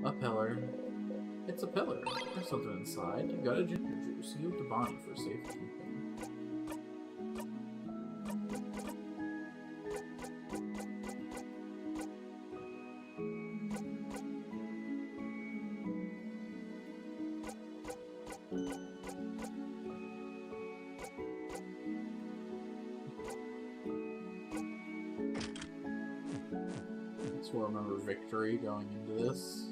A pillar. It's a pillar. There's something inside. You got a ginger juice. You have to Bonnie for safekeeping. So we'll remember victory going into this.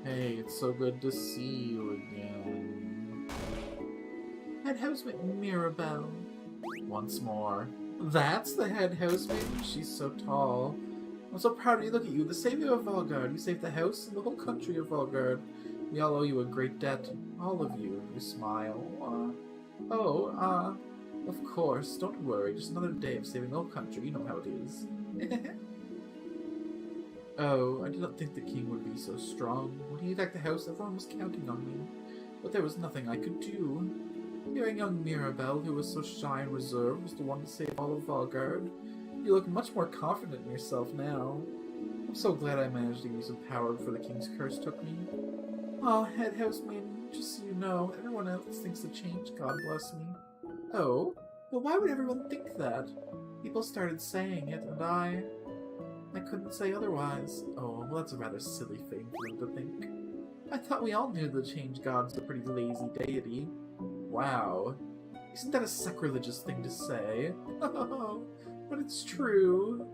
Hey, it's so good to see you again. Head housemate Mirabelle. Once more. That's the head housemate? She's so tall. I'm so proud of you. Look at you, the savior of Valgard. You saved the house and the whole country of Valgard. We all owe you a great debt. All of you. You smile. Of course. Don't worry. Just another day of saving the whole country. You know how it is. Oh, I did not think the king would be so strong. When he attacked the house, everyone was counting on me. But there was nothing I could do. Hearing young Mirabelle, who was so shy and reserved, was the one to save all of Valgard. You look much more confident in yourself now. I'm so glad I managed to use some power before the king's curse took me. Oh, head housemaid, just so you know, everyone else thinks the change, God bless me. Oh? Well, why would everyone think that? People started saying it, and I couldn't say otherwise. Oh, well, that's a rather silly thing for them to think. I thought we all knew the change god's a pretty lazy deity. Wow. Isn't that a sacrilegious thing to say? Oh, but it's true.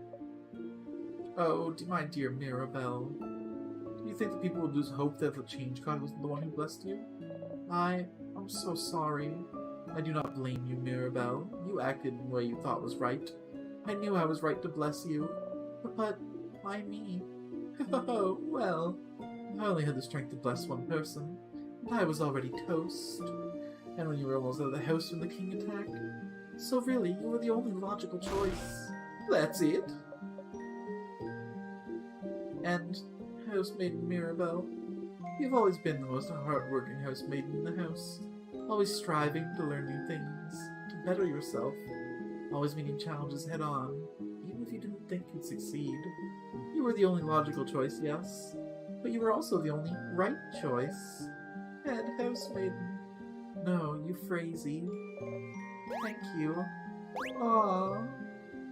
Oh, my dear Mirabelle. Do you think that people would lose hope that the change god was the one who blessed you? I'm so sorry. I do not blame you, Mirabelle. You acted in the way you thought was right. I knew I was right to bless you. But why me? Oh, well, I only had the strength to bless one person, and I was already toast. And when you were almost out of the house when the king attacked, so really, you were the only logical choice. That's it. And housemaid Mirabelle, you've always been the most hard-working housemaid in the house, always striving to learn new things, to better yourself, always meeting challenges head-on, even if you didn't think you'd succeed. You were the only logical choice, yes, but you were also the only right choice. Head housemaiden. No, you phrasey. Thank you. Aww.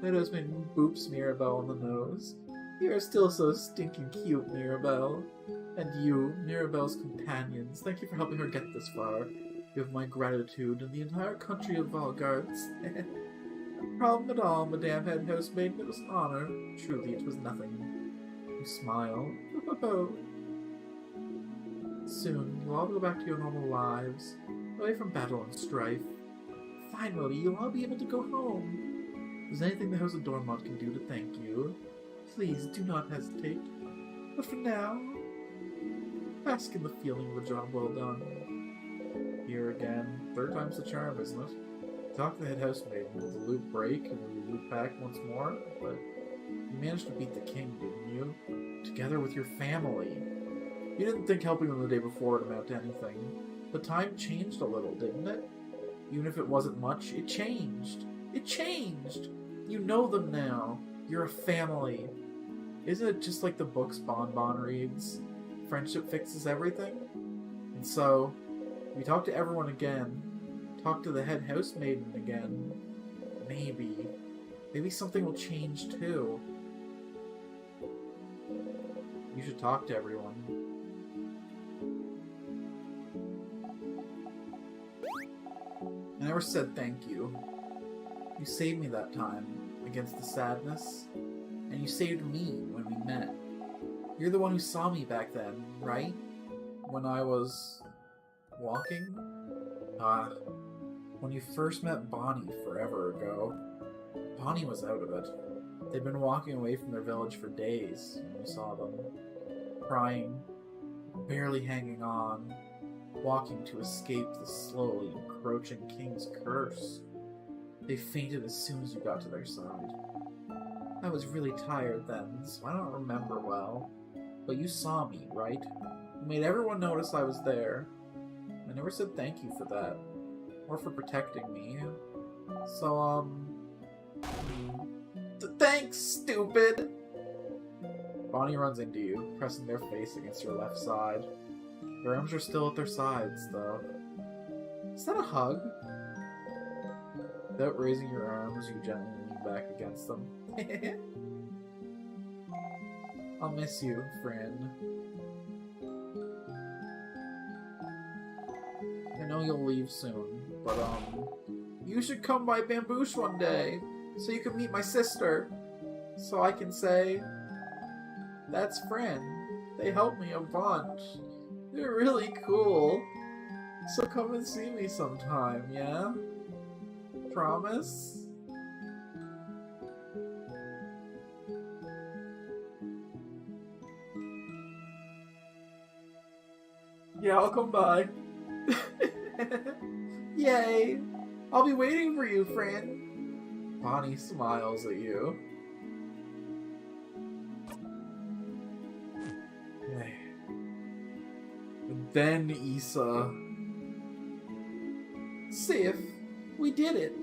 Head housemaiden boops Mirabelle on the nose. You are still so stinking cute, Mirabelle. And you, Mirabelle's companions, thank you for helping her get this far. You have my gratitude and the entire country of Valgard's. No problem at all, Madame Head Housemaid. It was an honor. Truly, it was nothing. You smile. Soon, you'll all go back to your normal lives, away from battle and strife. Finally, you'll all be able to go home. If there's anything the House of Dormont can do to thank you, please do not hesitate. But for now, bask in the feeling of a job well done. Here again. Third time's the charm, isn't it? Talk to the head housemaid. Will the loop break and will you loop back once more? But you managed to beat the king, didn't you? Together with your family. You didn't think helping them the day before would amount to anything. But time changed a little, didn't it? Even if it wasn't much, it changed. It changed. You know them now. You're a family. Isn't it just like the books Bon reads? Friendship fixes everything? And so, we talk to everyone again. Talk to the head housemaiden again. Maybe something will change too. You should talk to everyone. I never said thank you. You saved me that time against the sadness, and you saved me when we met. You're the one who saw me back then, right? When I was walking? When you first met Bonnie forever ago. Bonnie was out of it. They'd been walking away from their village for days when we saw them. Crying, barely hanging on, walking to escape the slowly encroaching king's curse. They fainted as soon as you got to their side. I was really tired then, so I don't remember well. But you saw me, right? You made everyone notice I was there. I never said thank you for that. Or for protecting me. So, thanks, stupid! Bonnie runs into you, pressing their face against your left side. Their arms are still at their sides, though. Is that a hug? Without raising your arms, you gently lean back against them. I'll miss you, friend. I know you'll leave soon, but, you should come by Bamboosh one day, so you can meet my sister. So I can say, that's friend. They helped me a bunch. They're really cool. So come and see me sometime, yeah? Promise? Yeah, I'll come by. Yay! I'll be waiting for you, friend. Bonnie smiles at you. And then Issa. Sif, we did it.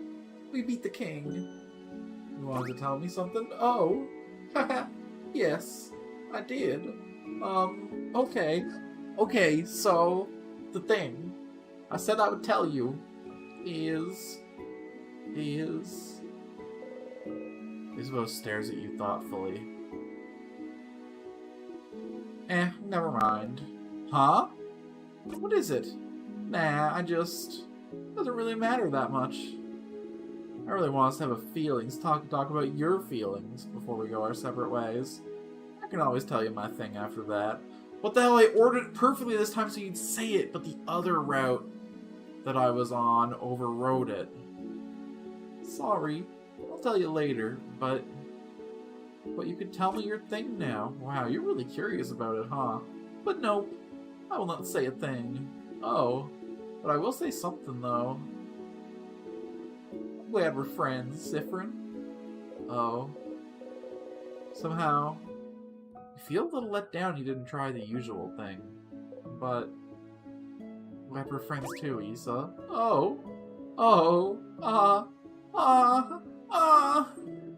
We beat the king. You wanted to tell me something? Oh. Haha. Yes, I did. Okay. Okay, so the thing I said I would tell you is Isabel stares at you thoughtfully. Never mind. Huh? What is it? Nah, doesn't really matter that much. I really want us to have a feelings talk about your feelings before we go our separate ways. I can always tell you my thing after that. What the hell, I ordered it perfectly this time so you'd say it, but the other route that I was on overrode it. Sorry, I'll tell you later, but you could tell me your thing now. Wow, you're really curious about it, huh? But nope, I will not say a thing. Oh, but I will say something, though. I'm glad we're friends, Siffrin. Oh. Somehow, I feel a little let down you didn't try the usual thing. But glad we're friends too, Issa. Oh. Oh.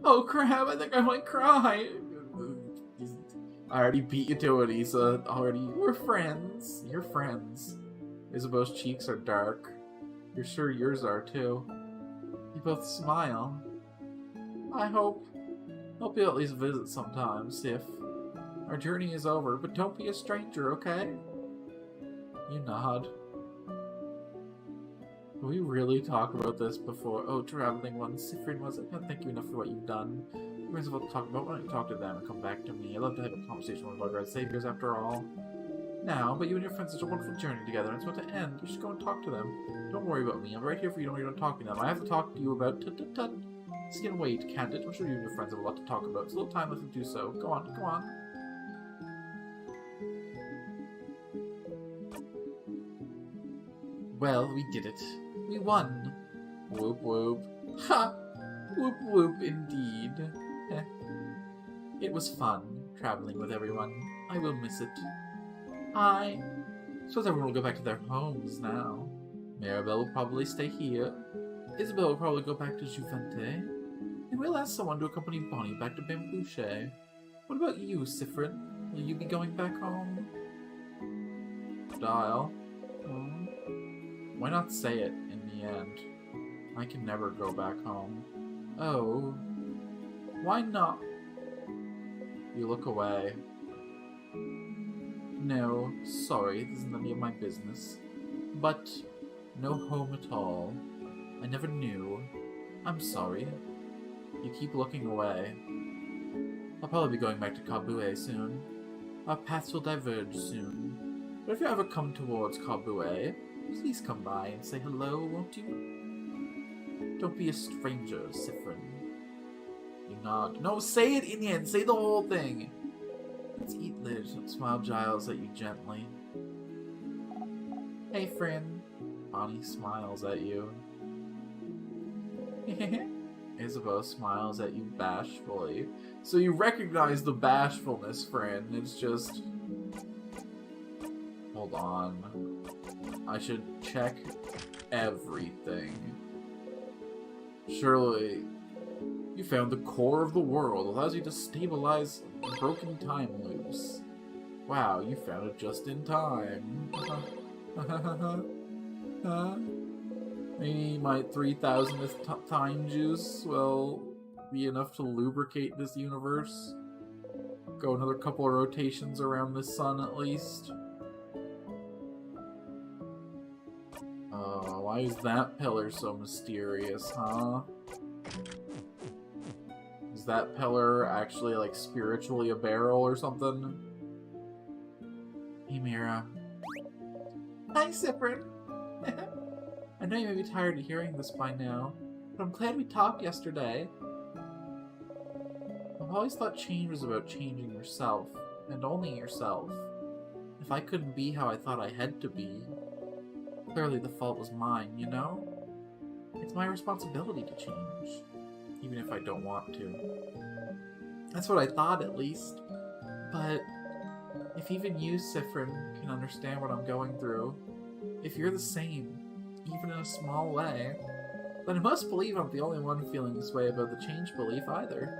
Oh crap, I think I might cry. I already beat you to it, Issa. Already. We're friends. You're friends. Isabeau's cheeks are dark. You're sure yours are too. You both smile. I hope you'll at least visit sometime, Sif. Our journey is over, but don't be a stranger, okay? You nod. Did we really talk about this before? Oh, traveling one. Siffrin was it? I can't thank you enough for what you've done. You might as well talk about. Why don't you talk to them and come back to me? I'd love to have a conversation with Blood Red Saviors after all. Now, but you and your friends had a wonderful journey together, and it's about to end. You should go and talk to them. Don't worry about me. I'm right here for you when you're done talking to them. I have to talk to you about tut-tut-tut. This can wait, can't it? I'm sure you and your friends have a lot to talk about. It's a little time left to do so. Go on, go on. Well, we did it. We won. Whoop whoop. Ha! Whoop whoop indeed. It was fun, traveling with everyone. I will miss it. I suppose everyone will go back to their homes now. Maribel will probably stay here. Isabelle will probably go back to Juvente, and we'll ask someone to accompany Bonnie back to Bambouche. What about you, Siffrin? Will you be going back home? Dial. Why not say it in the end? I can never go back home. Oh. Why not? You look away. No, sorry, this isn't any of my business. But no home at all. I never knew. I'm sorry. You keep looking away. I'll probably be going back to Kabue soon. Our paths will diverge soon. But if you ever come towards Kabue, please come by and say hello, won't you? Don't be a stranger, Siffrin. You nod. No, say it in the end. Say the whole thing. Let's eat, Liz. Smile Giles at you gently. Hey, friend. Bonnie smiles at you. Isabelle smiles at you bashfully. So you recognize the bashfulness, friend. It's just... Hold on. I should check everything. Surely, you found the core of the world. Allows you to stabilize broken time loops. Wow, you found it just in time. Maybe my 3000th time juice will be enough to lubricate this universe. Go another couple of rotations around the sun at least. Why is that pillar so mysterious, huh? Is that pillar actually, like, spiritually a barrel or something? Hey, Mira. Hi, Siffrin. I know you may be tired of hearing this by now, but I'm glad we talked yesterday. I've always thought change was about changing yourself, and only yourself. If I couldn't be how I thought I had to be, clearly the fault was mine, you know? It's my responsibility to change, even if I don't want to. That's what I thought, at least. But if even you, Siffrin, can understand what I'm going through, if you're the same, even in a small way, then I must believe I'm the only one feeling this way about the change belief either.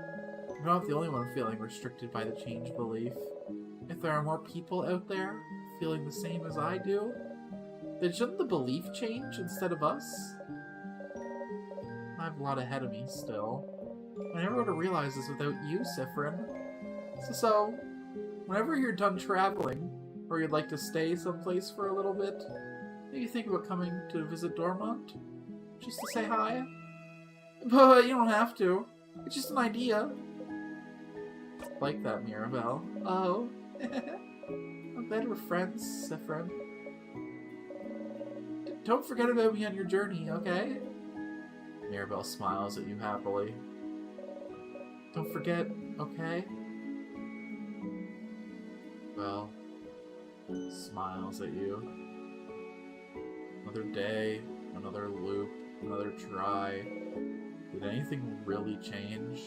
I'm not the only one feeling restricted by the change belief. If there are more people out there feeling the same as I do, then shouldn't the belief change instead of us? I have a lot ahead of me still. I never would have realized this without you, Siffrin. So, whenever you're done traveling, or you'd like to stay someplace for a little bit, maybe think about coming to visit Dormont? Just to say hi? But you don't have to. It's just an idea. Like that, Mirabelle. Oh. I'm glad we're friends, Siffrin. Don't forget about me on your journey, okay? Mirabelle smiles at you happily. Don't forget, okay? Well, smiles at you. Another day, another loop, another try. Did anything really change?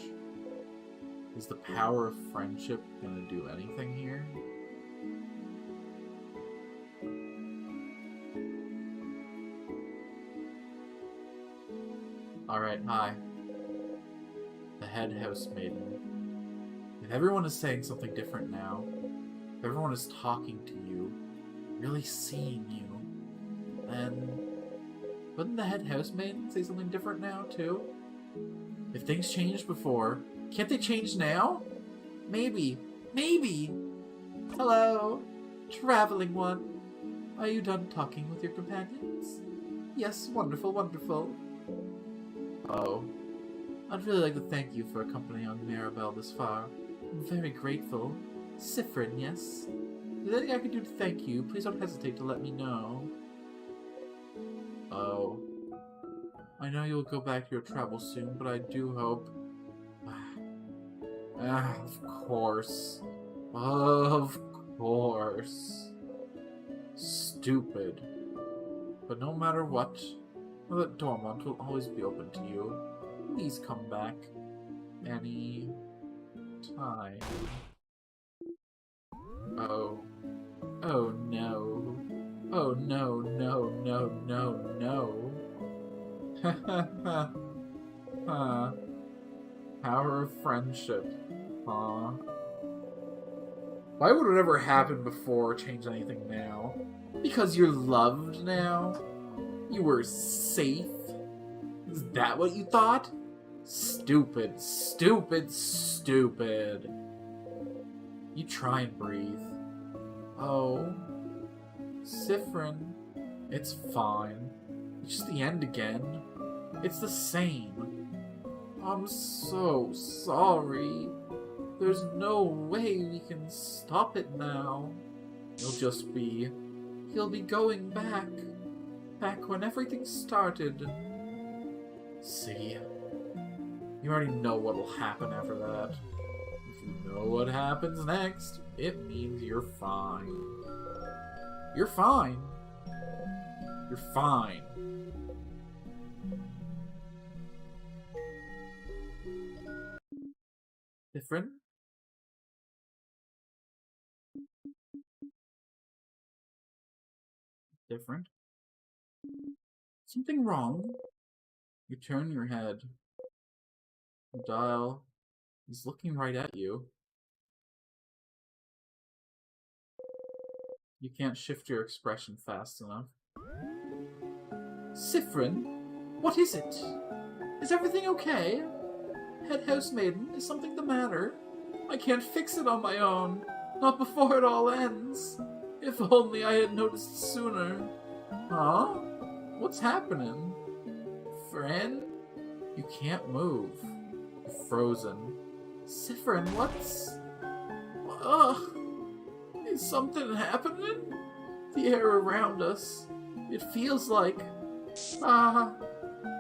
Is the power of friendship gonna do anything here? Alright, hi. The head housemaiden. If everyone is saying something different now, if everyone is talking to you, really seeing you, then wouldn't the head housemaiden say something different now, too? If things changed before, can't they change now? Maybe. Maybe! Hello, traveling one. Are you done talking with your companions? Yes, wonderful, wonderful. Oh. I'd really like to thank you for accompanying Mirabelle this far. I'm very grateful. Siffrin, yes? If there's anything I can do to thank you, please don't hesitate to let me know. Oh. I know you'll go back to your travel soon, but I do hope... of course. Of course. Stupid. But no matter what, know that Dormont will always be open to you. Please come back. Any... time. Oh. Oh no. Oh no, no, no, no, no. Power of friendship. Huh? Why would whatever happened before change anything now? Because you're loved now? You were safe? Is that what you thought? Stupid, stupid, stupid. You try and breathe. Oh. Siffrin. It's fine. It's just the end again. It's the same. I'm so sorry. There's no way we can stop it now. He'll be going back. Back when everything started. See? You already know what'll happen after that. If you know what happens next, it means you're fine. You're fine. You're fine. Different? Different? Something wrong? You turn your head. The dial is looking right at you. You can't shift your expression fast enough. Siffrin? What is it? Is everything okay? Head housemaiden, is something the matter? I can't fix it on my own. Not before it all ends. If only I had noticed sooner. Huh? What's happening? Friend? You can't move. You're frozen. Siffrin, what's... Ugh! Is something happening? The air around us. It feels like... Ah!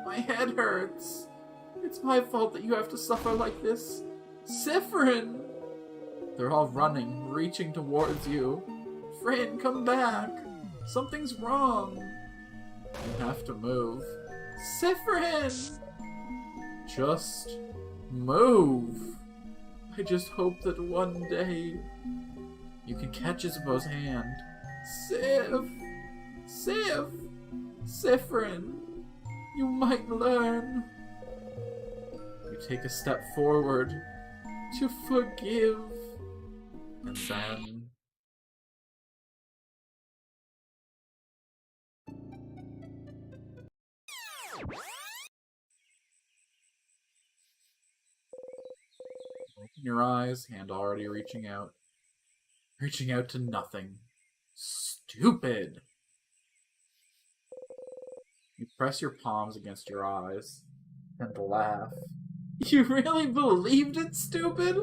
My head hurts. It's my fault that you have to suffer like this. Siffrin! They're all running, reaching towards you. Fran, come back! Something's wrong! You have to move. Siffrin! Just move! I just hope that one day you can catch Isabeau's hand. Siffrin! You might learn. You take a step forward to forgive. And then... Open your eyes, hand already reaching out. Reaching out to nothing. Stupid! You press your palms against your eyes and laugh. You really believed it, stupid?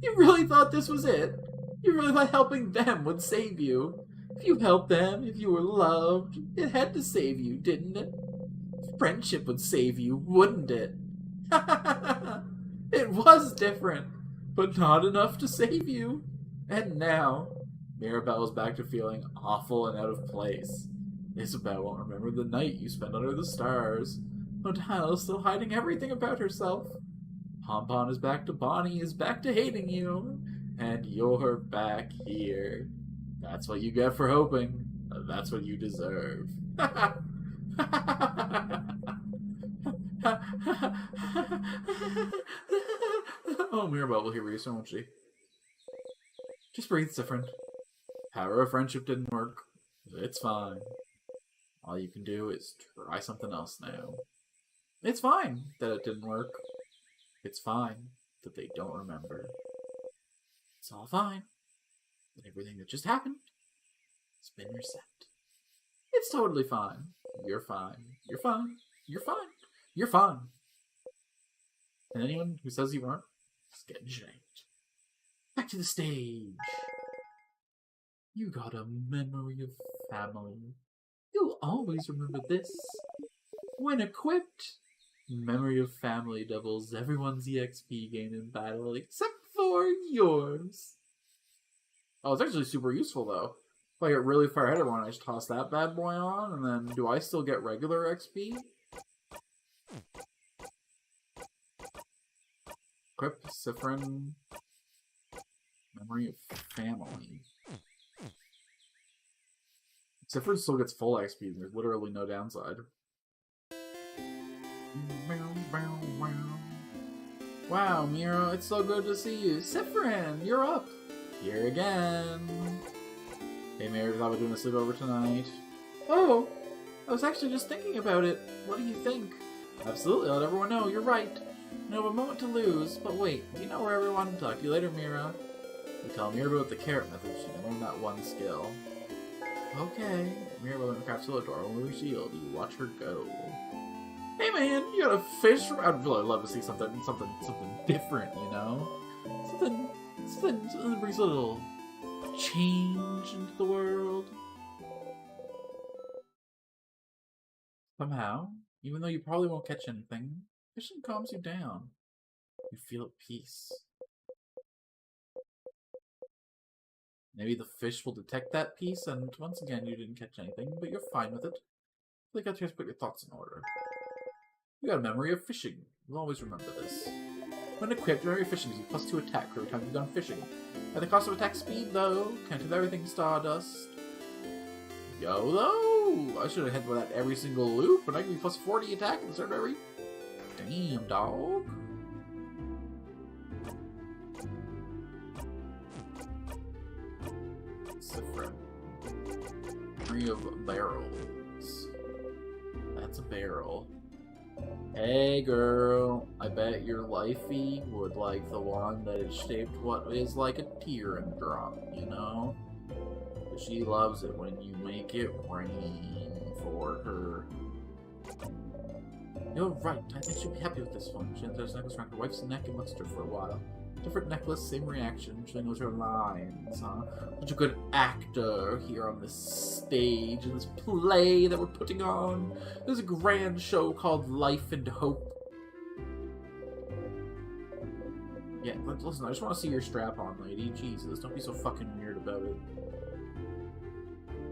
You really thought this was it? You really thought helping them would save you? If you helped them, if you were loved, it had to save you, didn't it? Friendship would save you, wouldn't it? It was different, but not enough to save you. And now, Mirabelle's back to feeling awful and out of place. Isabelle won't remember the night you spent under the stars. O'Dial's still hiding everything about herself. Pompon is back to Bonnie, is back to hating you. And you're back here. That's what you get for hoping. That's what you deserve. Oh, Mirabelle will hear you soon, won't she? Just breathe, Siffrin. Power of friendship didn't work. It's fine. All you can do is try something else now. It's fine that it didn't work. It's fine that they don't remember. It's all fine. And everything that just happened has been reset. It's totally fine. You're fine. You're fine. You're fine. You're fine. And anyone who says you weren't is getting shamed. Back to the stage. You got a memory of family. You'll always remember this. When equipped, memory of family doubles everyone's EXP gain in battle except for yours. Oh, it's actually super useful though. If I get really far ahead of one, I just toss that bad boy on, and then do I still get regular XP? Equip Siffrin. Memory of family. Siffrin still gets full XP, and there's literally no downside. Wow, Mira, it's so good to see you. Siffrin, you're up. Here again. Hey, Mira, thought we're doing a sleepover tonight. Oh, I was actually just thinking about it. What do you think? Absolutely, I'll let everyone know. You're right. You have a moment to lose. But wait, do you know where everyone? Talk to you later, Mira. You tell Mira about the carrot method. She can learn that one skill. Okay. Mira will craft a adorable shield. You watch her go. Hey man, you got a fish from... I'd really love to see something different, you know? Something that brings a little change into the world. Somehow, even though you probably won't catch anything, fishing calms you down. You feel at peace. Maybe the fish will detect that peace, and once again you didn't catch anything, but you're fine with it. You got to put your thoughts in order. You got a memory of fishing. You'll always remember this. When equipped, your memory of fishing gives you +2 attack for every time you've done fishing. At the cost of attack speed, though, can't do everything Stardust. YOLO! I should have had that every single loop, but I can be +40 attack instead of every... Damn, dog. Siffrin. 3 of barrels. That's a barrel. Hey girl, I bet your lifey would like the one that is shaped what is like a teardrop, you know? But she loves it when you make it rain for her. You're right, I think she'll be happy with this one. She has necklace around her wife's neck and looks at her for a while. Different necklace, same reaction. She knows her lines, huh? Such a good actor here on this stage, in this play that we're putting on. There's a grand show called Life and Hope. Yeah, listen, I just want to see your strap-on, lady. Jesus, don't be so fucking weird about it.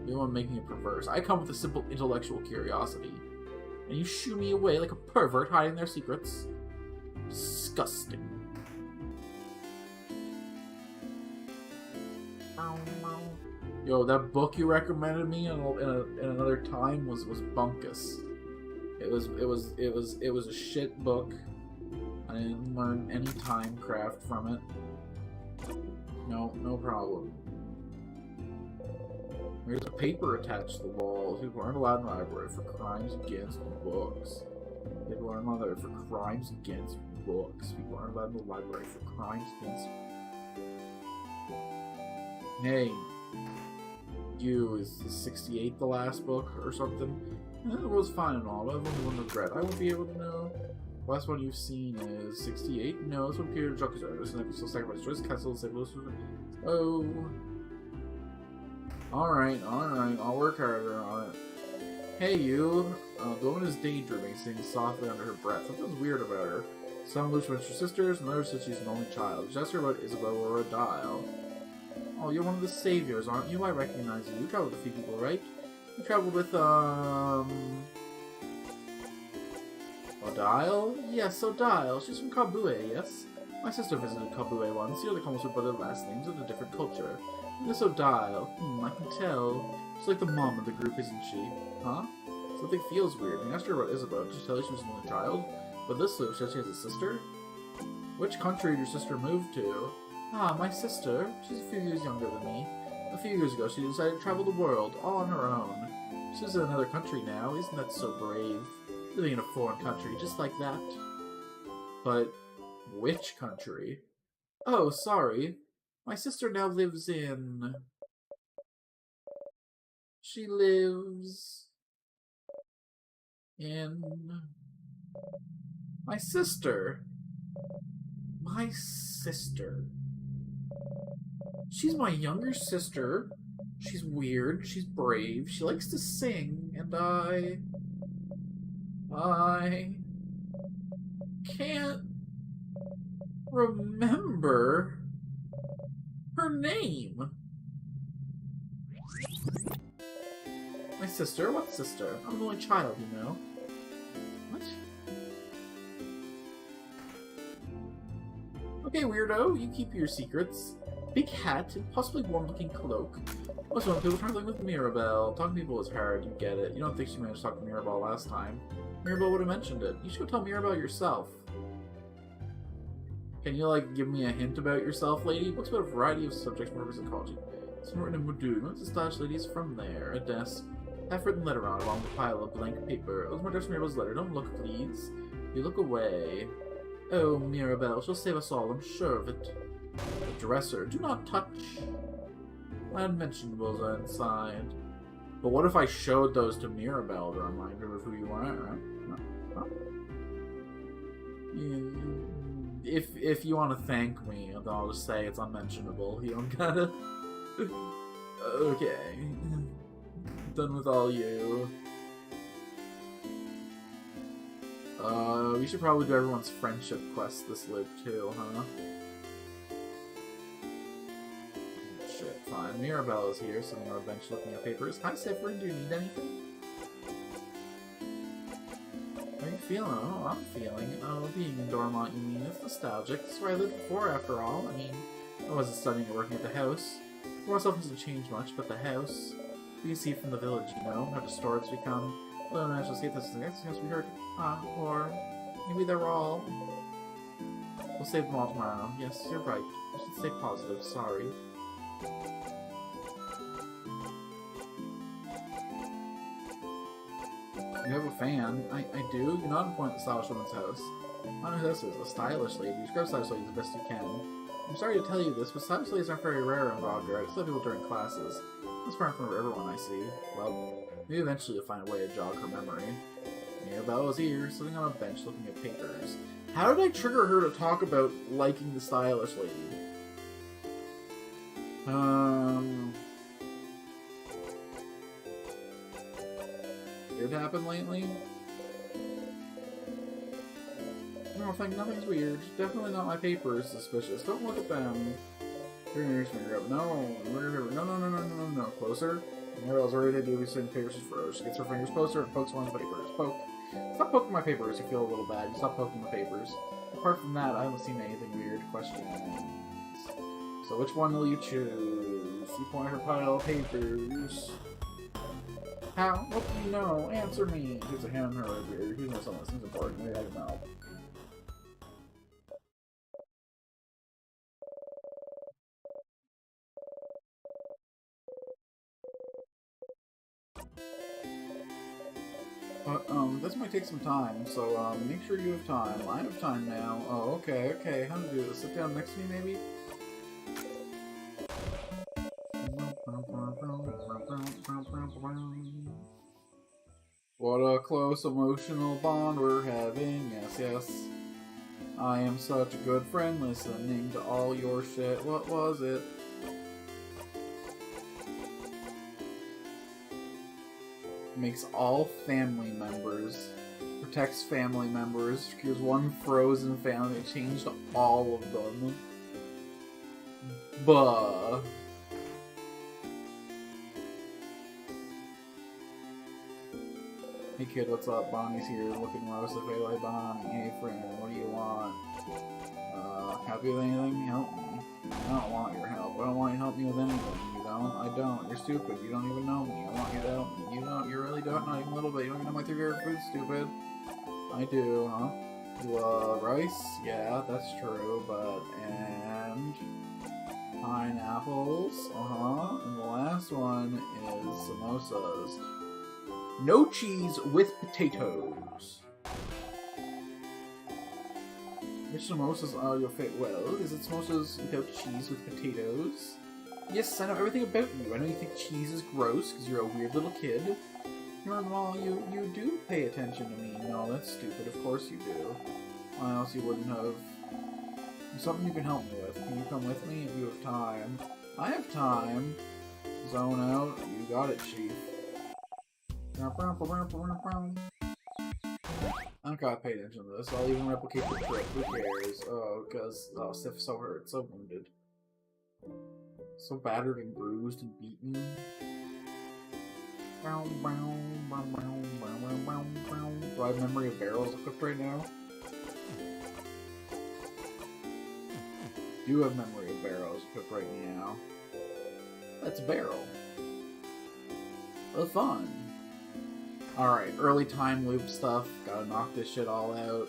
You want making it perverse. I come with a simple intellectual curiosity. And you shoo me away like a pervert hiding their secrets. Disgusting. Yo, that book you recommended me in another time was bunkus. It was a shit book. I didn't learn any time craft from it. No problem. There's a paper attached to the walls. People aren't allowed in the library for crimes against books. People aren't allowed for crimes against books. People aren't allowed in the library for crimes against... Hey, you, is 68 the last book or something? It was fine and all, but I've only one regret. I won't be able to know. The last one you've seen is 68? No, this one Peter Drucker's Artist, and so sacrifice Joyce Castle, oh. Alright, I'll work harder on it. Hey, you. The woman is daydreaming, singing softly under her breath. Something's weird about her. Some alludes to her sisters, and others said she's an only child. She asked her about Isabel or Dial. Oh, you're one of the saviors, aren't you? I recognize you. You traveled with a few people, right? You traveled with, Odile? Yes, Odile. She's from Kabue, yes? My sister visited Kabue once. The other comes with brother last names with a different culture. This Odile. I can tell. She's like the mom of the group, isn't she? Huh? Something feels weird. I asked her about Isabel. Did she tell you she was an only child? But this loop says she has a sister? Which country did your sister move to? Ah, my sister. She's a few years younger than me. A few years ago, she decided to travel the world, all on her own. She's in another country now. Isn't that so brave? Living in a foreign country, just like that. But which country? Oh, sorry. My sister now lives in... She lives... in... My sister. My sister. She's my younger sister. She's weird. She's brave. She likes to sing. And I can't remember her name. My sister? What sister? I'm the only child, you know. What? Okay, weirdo. You keep your secrets. Big hat and possibly warm-looking cloak. Most of people traveling with Mirabelle. Talking to people is hard, you get it. You don't think she managed to talk to Mirabelle last time. Mirabelle would have mentioned it. You should go tell Mirabelle yourself. Can you, like, give me a hint about yourself, lady? Books about a variety of subjects, more psychology. It's written in Moodoo. Notice the stylish ladies from there. A desk. Half-written letter on along with a pile of blank paper. It was my address Mirabelle's letter. Don't look, please. You look away. Oh, Mirabelle. She'll save us all. I'm sure of it. The dresser. Do not touch. Unmentionables inside. But what if I showed those to Mirabelle to remind her of who you are? Huh? If you want to thank me, then I'll just say it's unmentionable. You don't gotta... Okay. Done with all you. We should probably do everyone's friendship quest this loop too, huh? Shit, fine. Mirabelle is here, sitting on a bench looking at papers. Hi, Siffrin, do you need anything? How are you feeling? Oh, I'm feeling. Oh, being in Dormont, you mean? It's nostalgic. This is where I lived before, after all. I mean, I wasn't studying or working at the house. Myself doesn't change much, but the house. You can see from the village, you know, how distorted it's become. Well, I shall see this is the next house we heard. Or maybe they're all. We'll save them all tomorrow. Yes, you're right. I should stay positive. Sorry. You have a fan. I do. You're not in point at the stylish woman's house. I know who this is. A stylish lady. Describe stylish ladies the best you can. I'm sorry to tell you this, but stylish ladies aren't very rare in Bogger. I still people during classes. That's far from everyone I see. Well, maybe eventually you'll find a way to jog her memory. Mirabelle is here, sitting on a bench looking at papers. How did I trigger her to talk about liking the stylish lady? Weird happened lately? No, think nothing's weird. Definitely not my papers suspicious. Don't look at them. No, no. Closer. Mirabelle's already to do certain papers is froze. She gets her fingers closer and pokes one of the papers. Poke. Stop poking my papers. You feel a little bad. Stop poking the papers. Apart from that, I haven't seen anything weird. Questions. So which one will you choose? You point her pile of papers. How? What do you know? Answer me. Here's a hand in her ear. Here's no something. This is important. Maybe I can help. This might take some time, so, make sure you have time. I have time now. Oh, okay. How to do this? Sit down next to me, maybe? What a close emotional bond we're having. Yes. I am such a good friend listening to all your shit. What was it? Makes all family members, protects family members, cures one frozen family, it changed all of them. Buh. Hey kid, what's up? Bonnie's here, looking roast the face like Bonnie. Hey friend, what do you want? Help you with anything? Help me. I don't want your help. I don't want you to help me with anything. You don't? I don't. You're stupid. You don't even know me. I want you to help me. You don't. You really don't. Not even a little bit. You don't even know my favorite food, stupid. I do, huh? You love rice? Yeah, that's true, but... And... pineapples? Uh-huh. And the last one is samosas. No cheese with potatoes. Which samosas are your favorite? Well, is it samosas without cheese with potatoes? Yes, I know everything about you. I know you think cheese is gross because you're a weird little kid. Well, you do pay attention to me. No, that's stupid. Of course you do. Why else you wouldn't have? There's something you can help me with. Can you come with me if you have time? I have time. Zone out. You got it, Chief. I don't gotta pay attention to this. I'll even replicate the trick. Who cares? Oh, because Sif's so hurt, so wounded. So battered and bruised and beaten. Do I have memory of barrels equipped right now? Do have memory of barrels equipped right now. That's a barrel. Well, fun. Alright, early time loop stuff. Gotta knock this shit all out.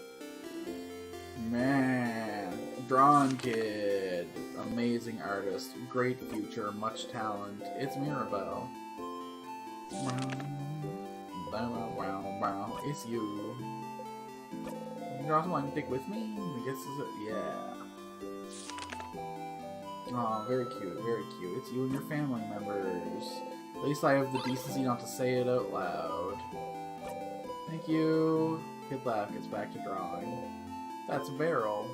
Man, drawn kid, amazing artist, great future, much talent. It's Mirabelle. It's you. You draw someone to take with me? I guess is it? Yeah. Aw, very cute, very cute. It's you and your family members. At least I have the decency not to say it out loud. Thank you. Kid laugh gets back to drawing. That's a barrel.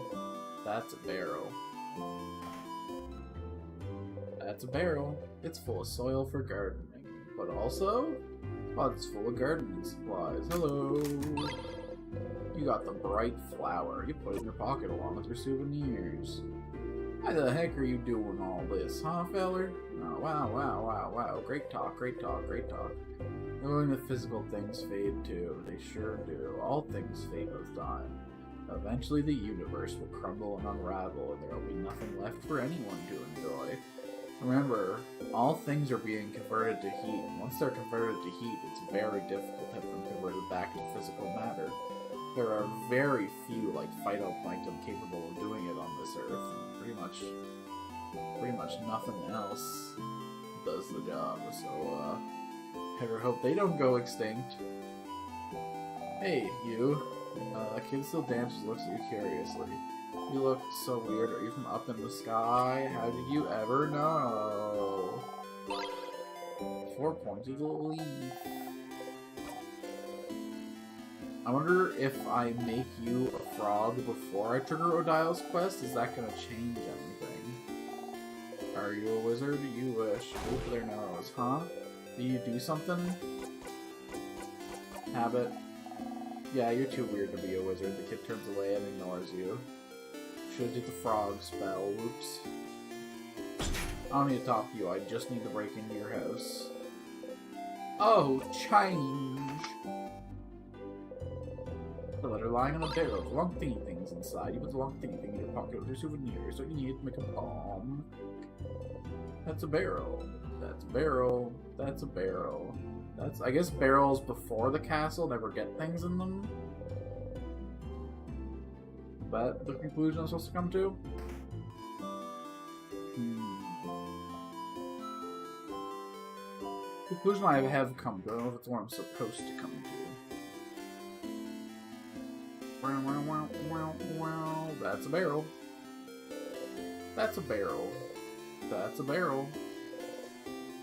That's a barrel. That's a barrel. It's full of soil for gardening. But also, oh, it's full of gardening supplies. Hello. You got the bright flower. You put it in your pocket along with your souvenirs. Why the heck are you doing all this, huh, feller? Oh, wow, wow, wow, wow. Great talk, great talk, great talk. Knowing the physical things fade too. They sure do. All things fade with time. Eventually the universe will crumble and unravel, and there will be nothing left for anyone to enjoy. Remember, all things are being converted to heat, and once they're converted to heat, it's very difficult to have them converted back to physical matter. There are very few, like, phytoplankton capable of doing it on this earth. Pretty much nothing else does the job, so, better hope they don't go extinct. Hey, you. A kid still dances, looks at you curiously. You look so weird. Are you from up in the sky? How did you ever know? 4 points of the leaf. I wonder if I make you a frog before I trigger Odile's quest, is that gonna change anything? Are you a wizard? You wish. Oop their nose, huh? Do you do something? Habit. Yeah, you're too weird to be a wizard. The kid turns away and ignores you. Should've did the frog spell. Whoops. I don't need to talk to you. I just need to break into your house. Oh, change! The letter lying on a barrel with long thingy things inside. You put the long thingy thing in your pocket with your souvenirs. So you need to make a bomb. That's a barrel. That's a barrel. That's a barrel. That's, I guess, barrels before the castle never get things in them. Is that the conclusion I'm supposed to come to? Conclusion I have come to. I don't know if it's what I'm supposed to come to. That's a barrel. That's a barrel. That's a barrel.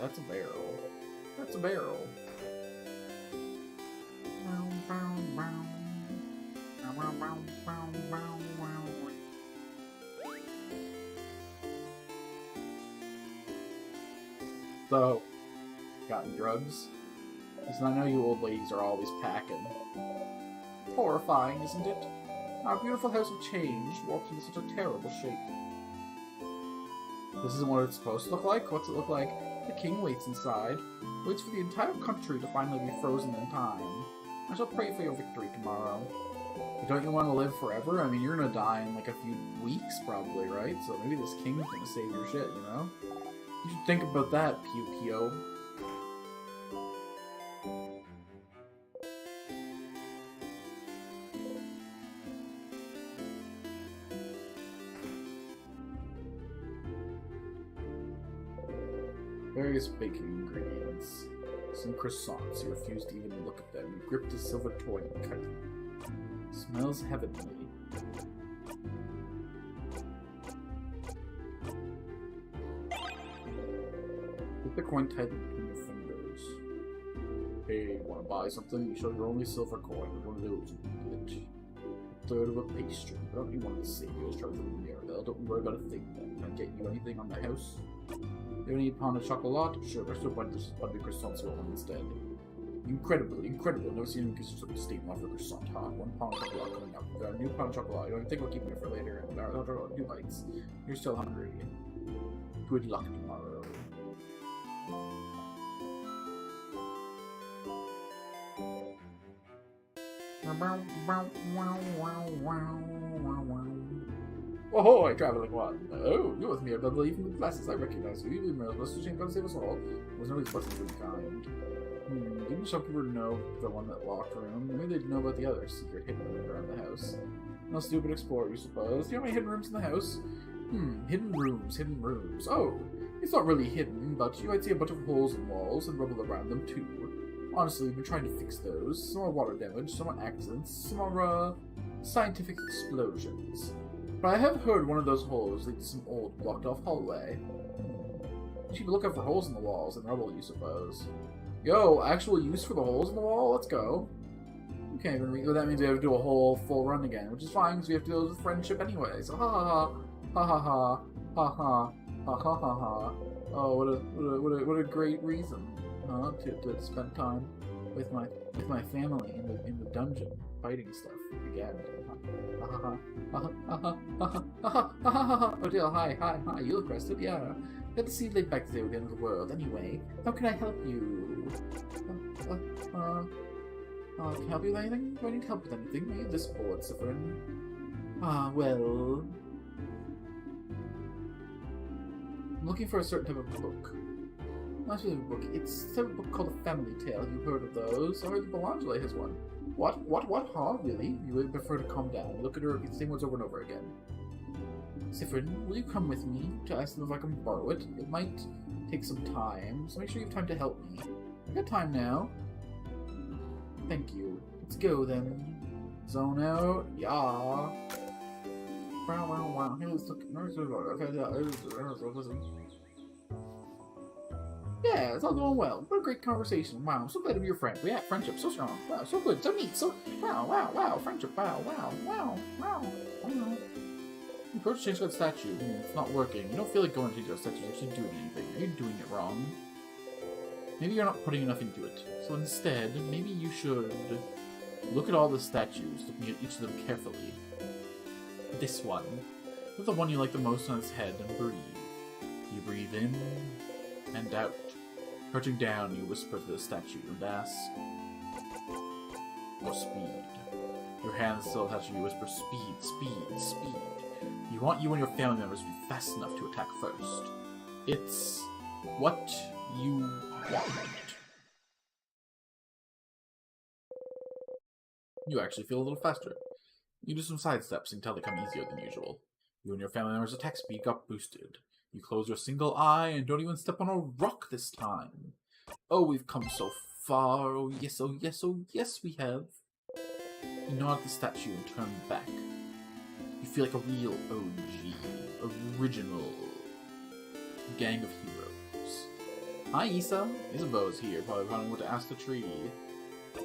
That's a barrel. That's a barrel. So, gotten drugs? Because I know you old ladies are always packing. Horrifying, isn't it? Our beautiful house of change walked into such a terrible shape. This isn't what it's supposed to look like? What's it look like? The king waits inside. Waits for the entire country to finally be frozen in time. I shall pray for your victory tomorrow. But don't you want to live forever? I mean, you're gonna die in like a few weeks, probably, right? So maybe this king's gonna save your shit, you know? You should think about that, Pew-Pew. Various baking ingredients. Some croissants. You refuse to even look at them. You gripped a silver toy and cut it. Smells heavenly. Put the coin tightly between your fingers. Hey, wanna buy something? You show your only silver coin. One of those would be it. A third of a pastry. I don't need one of the saviors. Try with a Mirabelle. Don't worry about a thing then. Can I get you anything on the house? You need pound of chocolate? Sure, there's still plenty of croissants rolling instead. Incredible, incredible. Never seen him because he's steam off a croissant, huh? 1 pound of chocolate coming up. Got a new pound of chocolate. You don't think we'll keep it for later. New bites. You're still hungry. Good luck tomorrow. Oh, I traveling one. Oh, you're with me, I believe in the glasses. I recognize you. You must have changed to save us all. It was no blessings to be kind. Didn't the shopkeeper know the one that locked room? Maybe they'd know about the other secret hidden room around the house. No stupid explorer, you suppose. Do you have any hidden rooms in the house? Hidden rooms, hidden rooms. Oh, it's not really hidden, but you might see a bunch of holes in walls and rubble around them too. Honestly, we've been trying to fix those. Some are water damage, some are accidents, some are, scientific explosions. But I have heard one of those holes leads to some old, blocked-off hallway. You should look out for holes in the walls and rubble, you suppose. Yo, actual use for the holes in the wall? Let's go. Okay, that means we have to do a whole full run again, which is fine because we have to deal with friendship anyway. So ha ha ha ha ha ha ha ha ha ha ha. Oh, what a great reason, to spend time with my family in the dungeon fighting stuff again. Ha ha ha ha ha ha ha ha ha ha. Oh dear, hi, you look rested, yeah. Good to see you laid back today with the end of the world. Anyway, how can I help you? Can I help you with anything? Do I need help with anything? Are you this bored, Siffrin? Well... I'm looking for a certain type of book. Not really a book. It's a type of book called a family tale. You've heard of those? I heard that Belangele has one. What? Huh? Really? You would prefer to calm down. Look at her, repeat the same words over and over again. Siffrin, will you come with me to ask them if I can borrow it? It might take some time, so make sure you have time to help me. I got time now. Thank you. Let's go then. Zone out. Yeah. Wow. Yeah, it's all going well. What a great conversation. Wow, I'm so glad to be your friend. Yeah, friendship, so strong. Wow, so good, so neat, so... Wow, friendship, wow. You approach to change that statue. It's not working. You don't feel like going to change that statue. You're actually doing anything. Are you doing it wrong? Maybe you're not putting enough into it. So instead, maybe you should look at all the statues, looking at each of them carefully. This one. Put the one you like the most on its head and breathe. You breathe in and out. Crouching down, you whisper to the statue and ask, more speed. Your hands still attached to you, whisper, speed. You want you and your family members to be fast enough to attack first. It's what you want. You actually feel a little faster. You do some side steps and tell they come easier than usual. You and your family members' attack speed got boosted. You close your single eye and don't even step on a rock this time. Oh, we've come so far. Oh yes, we have. You nod at the statue and turn back. You feel like a real OG, original gang of heroes. Hi, Issa. Isabeau's here, probably wondering what to ask the tree.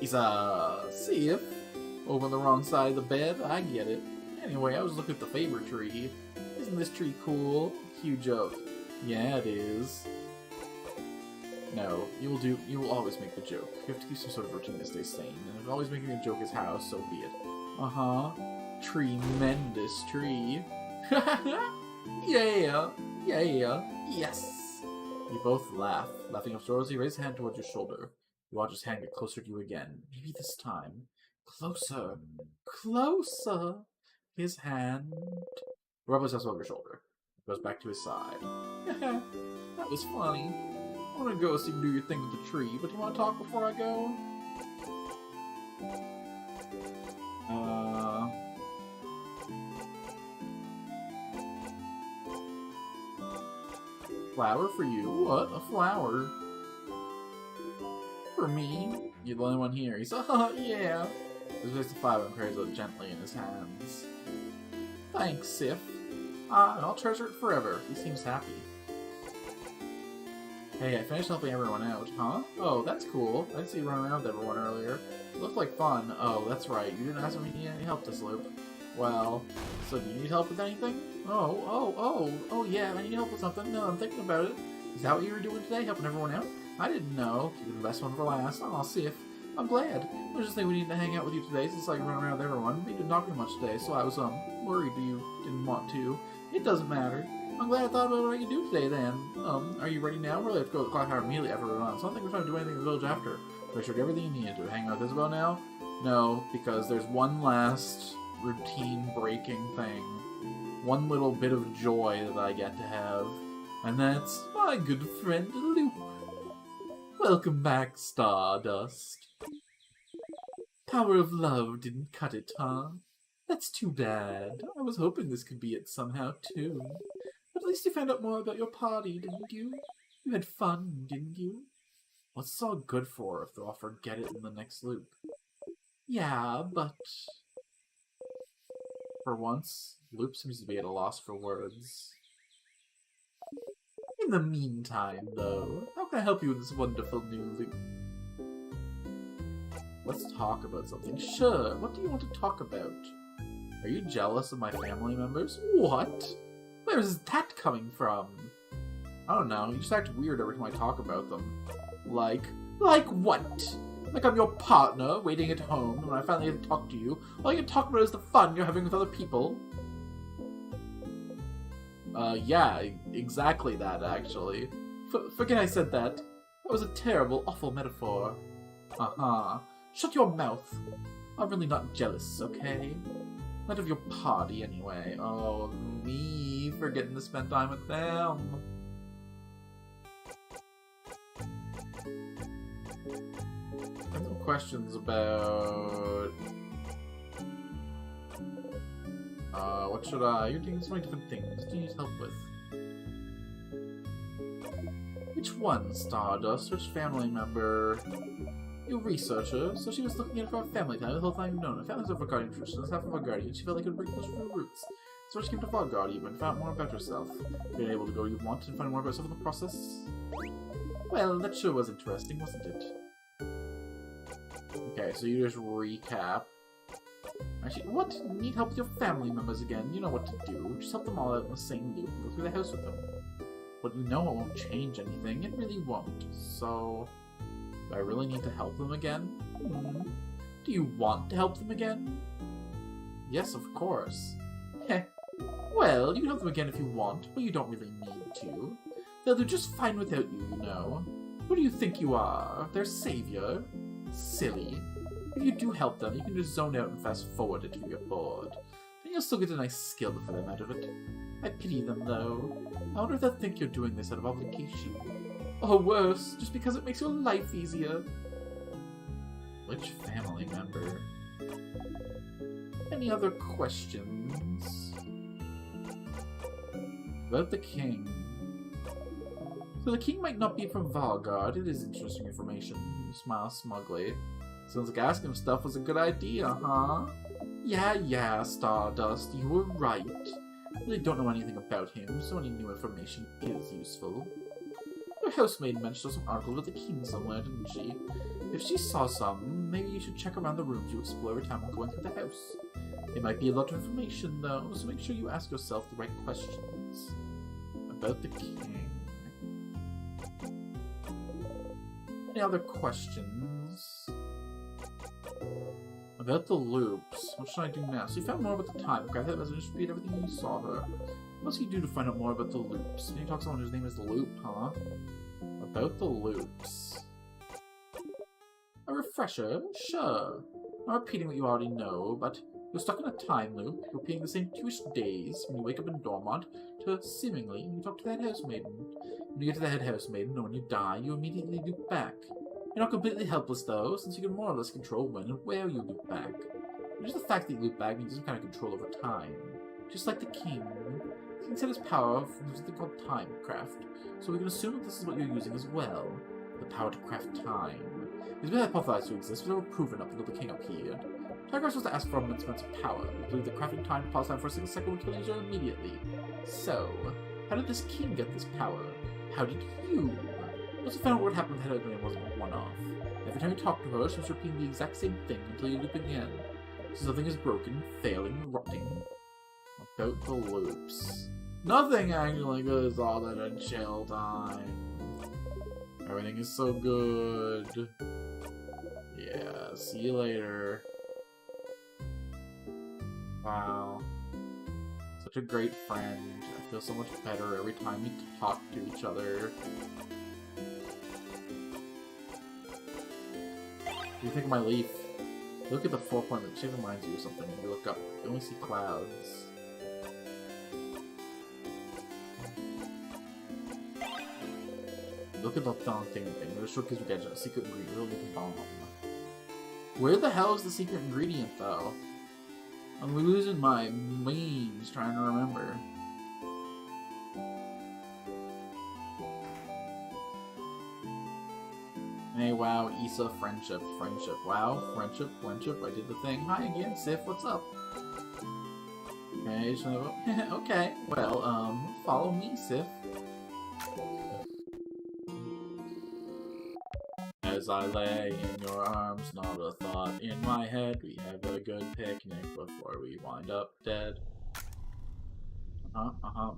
Issa, see if over on the wrong side of the bed. I get it. Anyway, I was looking at the favorite tree. Isn't this tree cool? Cue joke. Yeah, it is. No, you will always make the joke. You have to keep some sort of routine to stay sane, and if always making a joke is how, so be it. Tremendous tree. Yeah, yes. You both laugh. Laughing up slowly, you raise a hand towards your shoulder. You watch his hand get closer to you again. Maybe this time. Closer. His hand rubs us over your shoulder. Goes back to his side. That was funny. I want to go so you can do your thing with the tree, but do you want to talk before I go? Flower for you? What? A flower? For me? You're the only one here. He's yeah. He places the flower and carries it gently in his hands. Thanks, Sif. I'll treasure it forever. He seems happy. Hey, I finished helping everyone out, huh? Oh, that's cool. I didn't see you run around with everyone earlier. It looked like fun. Oh, that's right. You didn't ask if we need any help this loop. Well, so do you need help with anything? Oh, yeah, I need help with something. No, I'm thinking about it. Is that what you were doing today, helping everyone out? I didn't know. Keeping the best one for last. Oh, see if I'm glad. I was just thinking we needed to hang out with you today since I run around with everyone. We didn't talk too much today, so I was, worried you didn't want to. It doesn't matter. I'm glad I thought about what I could do today then. Are you ready now? We're really have to go to the clock tower immediately after we're done. So I don't think we're trying to do anything in the village after. Make sure everything you need to hang out with Isabel now? No, because there's one last routine breaking thing. One little bit of joy that I get to have. And that's my good friend Loop. Welcome back, Stardust. Power of love didn't cut it, huh? That's too bad. I was hoping this could be it somehow, too. But at least you found out more about your party, didn't you? You had fun, didn't you? What's this all good for if they'll all forget it in the next loop? Yeah, but... For once, Loop seems to be at a loss for words. In the meantime, though, how can I help you in this wonderful new loop? Let's talk about something. Sure, what do you want to talk about? Are you jealous of my family members? What? Where is that coming from? I don't know, you just act weird every time I talk about them. Like what? Like I'm your partner, waiting at home, and when I finally get to talk to you, all you can talk about is the fun you're having with other people? Yeah, exactly that, actually. Forget I said that. That was a terrible, awful metaphor. Uh-huh. Shut your mouth. I'm really not jealous, okay? Not of your party, anyway. Oh, me for getting to spend time with them. I have some questions about... what should I... You're doing so many different things. What do you need help with? Which one, Stardust? Which family member? You researcher, so she was looking at her family time the whole time you've known her. Families of Varguardian traditions, half of Varguardian. She felt like it would bring closer to her roots. So she came to Varguardia and found out more about herself. Being able to go where you want and find more about yourself in the process. Well, that sure was interesting, wasn't it? Okay, so you just recap. Actually, what? Need help with your family members again? You know what to do. Just help them all out in the same loop and go through the house with them. But you know it won't change anything. It really won't. So... do I really need to help them again? Do you want to help them again? Yes, of course. Heh. Well, you can help them again if you want, but you don't really need to. They'll do just fine without you, you know. Who do you think you are? Their savior? Silly. If you do help them, you can just zone out and fast forward it if you're bored. And you'll still get a nice skill for them out of it. I pity them, though. I wonder if they'll think you're doing this out of obligation. Or worse, just because it makes your life easier. Which family member? Any other questions? About the king. So the king might not be from Valgard. It is interesting information. You smile smugly. Sounds like asking him stuff was a good idea, huh? Yeah, Stardust, you were right. I really don't know anything about him, so any new information is useful. Your housemaid mentioned some article about the king somewhere, didn't she? If she saw some, maybe you should check around the rooms you explore every time going through the house. It might be a lot of information, though, so make sure you ask yourself the right questions. About the king. Any other questions? About the loops. What should I do now? So you found more about the time. Okay, that message repeat everything you saw her. What else can you do to find out more about the loops? Can you talk to someone whose name is Loop, huh? About the loops. A refresher? Sure. Not repeating what you already know, but you're stuck in a time loop. You're repeating the same 2-ish days when you wake up in Dormont to seemingly when you talk to the head housemaiden. When you get to the head housemaiden, or when you die, you immediately loop back. You're not completely helpless, though, since you can more or less control when and where you loop back. Just the fact that you loop back means some kind of control over time. Just like the king. The king set his power from something called timecraft, so we can assume that this is what you're using as well. The power to craft time. It's been hypothesized to exist, but never proven up until the king appeared. Timecraft was supposed to ask for immense amounts of power. We believe that crafting time to pause time for a single second will kill the user immediately. So, how did this king get this power? How did you? We also found out what happened with the head housemaiden wasn't a one-off. Every time you talked to her, she was repeating the exact same thing until you loop again. So something is broken, failing, rotting. About the loops. Nothing actually good is all that in chill time. Everything is so good. Yeah, see you later. Wow. Such a great friend. I feel so much better every time we talk to each other. What do you think of my leaf? Look at the 4-point. It reminds you of something. You look up, you only see clouds. Look at the thing. The showcase we get a secret ingredient. Really good bomb. Where the hell is the secret ingredient, though? I'm losing my means trying to remember. Hey, wow, Issa, friendship. Wow, friendship. I did the thing. Hi again, Sif. What's up? Okay, so okay. Well, follow me, Sif. As I lay in your arms, not a thought in my head. We have a good picnic before we wind up dead.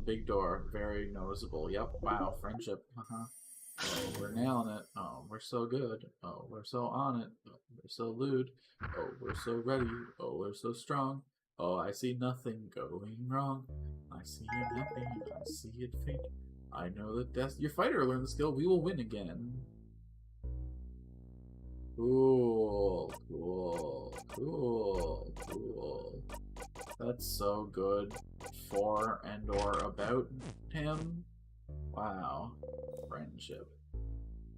Big door, very noticeable. Yep, wow, friendship. Oh, we're nailing it. Oh, we're so good. Oh, we're so on it. Oh, we're so lewd. Oh, we're so ready. Oh, we're so strong. Oh, I see nothing going wrong. I see nothing. I see it fade. I know that your fighter learned the skill. We will win again. Cool. That's so good for and or about him. Wow. Friendship.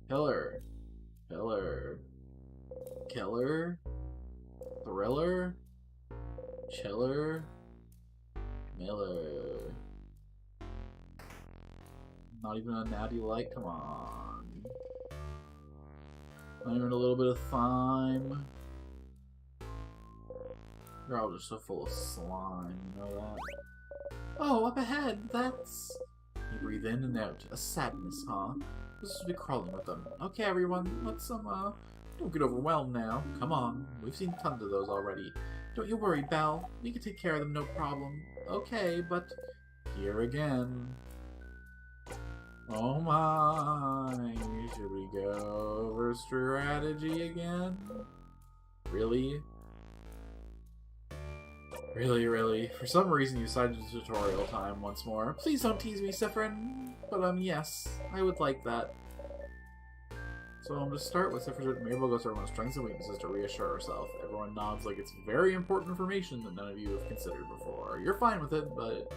Killer. Thriller. Chiller. Miller. Not even a natty light, come on. Not even a little bit of thyme. They're all just so full of slime, you know that? Oh, up ahead, that's... You breathe in and out. A sadness, huh? This should be crawling with them. Okay, everyone, let's, don't get overwhelmed now. Come on, we've seen tons of those already. Don't you worry, Belle. We can take care of them, no problem. Okay, but... Here again. Oh my, should we go over strategy again? Really? Really? For some reason you decided to tutorial time once more. Please don't tease me, Siffrin. But, yes, I would like that. So I'm going to start with Siffrin. Mabel goes through everyone's strengths and weaknesses to reassure herself. Everyone nods like it's very important information that none of you have considered before. You're fine with it, but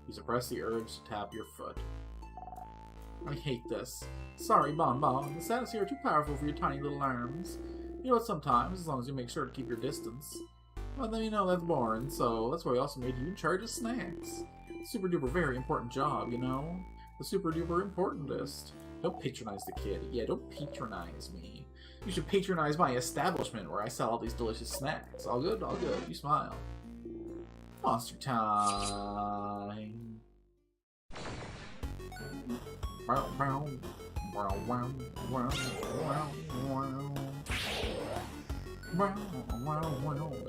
you suppress the urge to tap your foot. I hate this. Sorry, Bon. The status here are too powerful for your tiny little arms. You know what, sometimes, as long as you make sure to keep your distance. Well, then you know that's boring, so that's why we also made you in charge of snacks. Super duper very important job, you know? The super duper importantest. Don't patronize the kid. Yeah, don't patronize me. You should patronize my establishment where I sell all these delicious snacks. All good? All good. You smile. Monster time.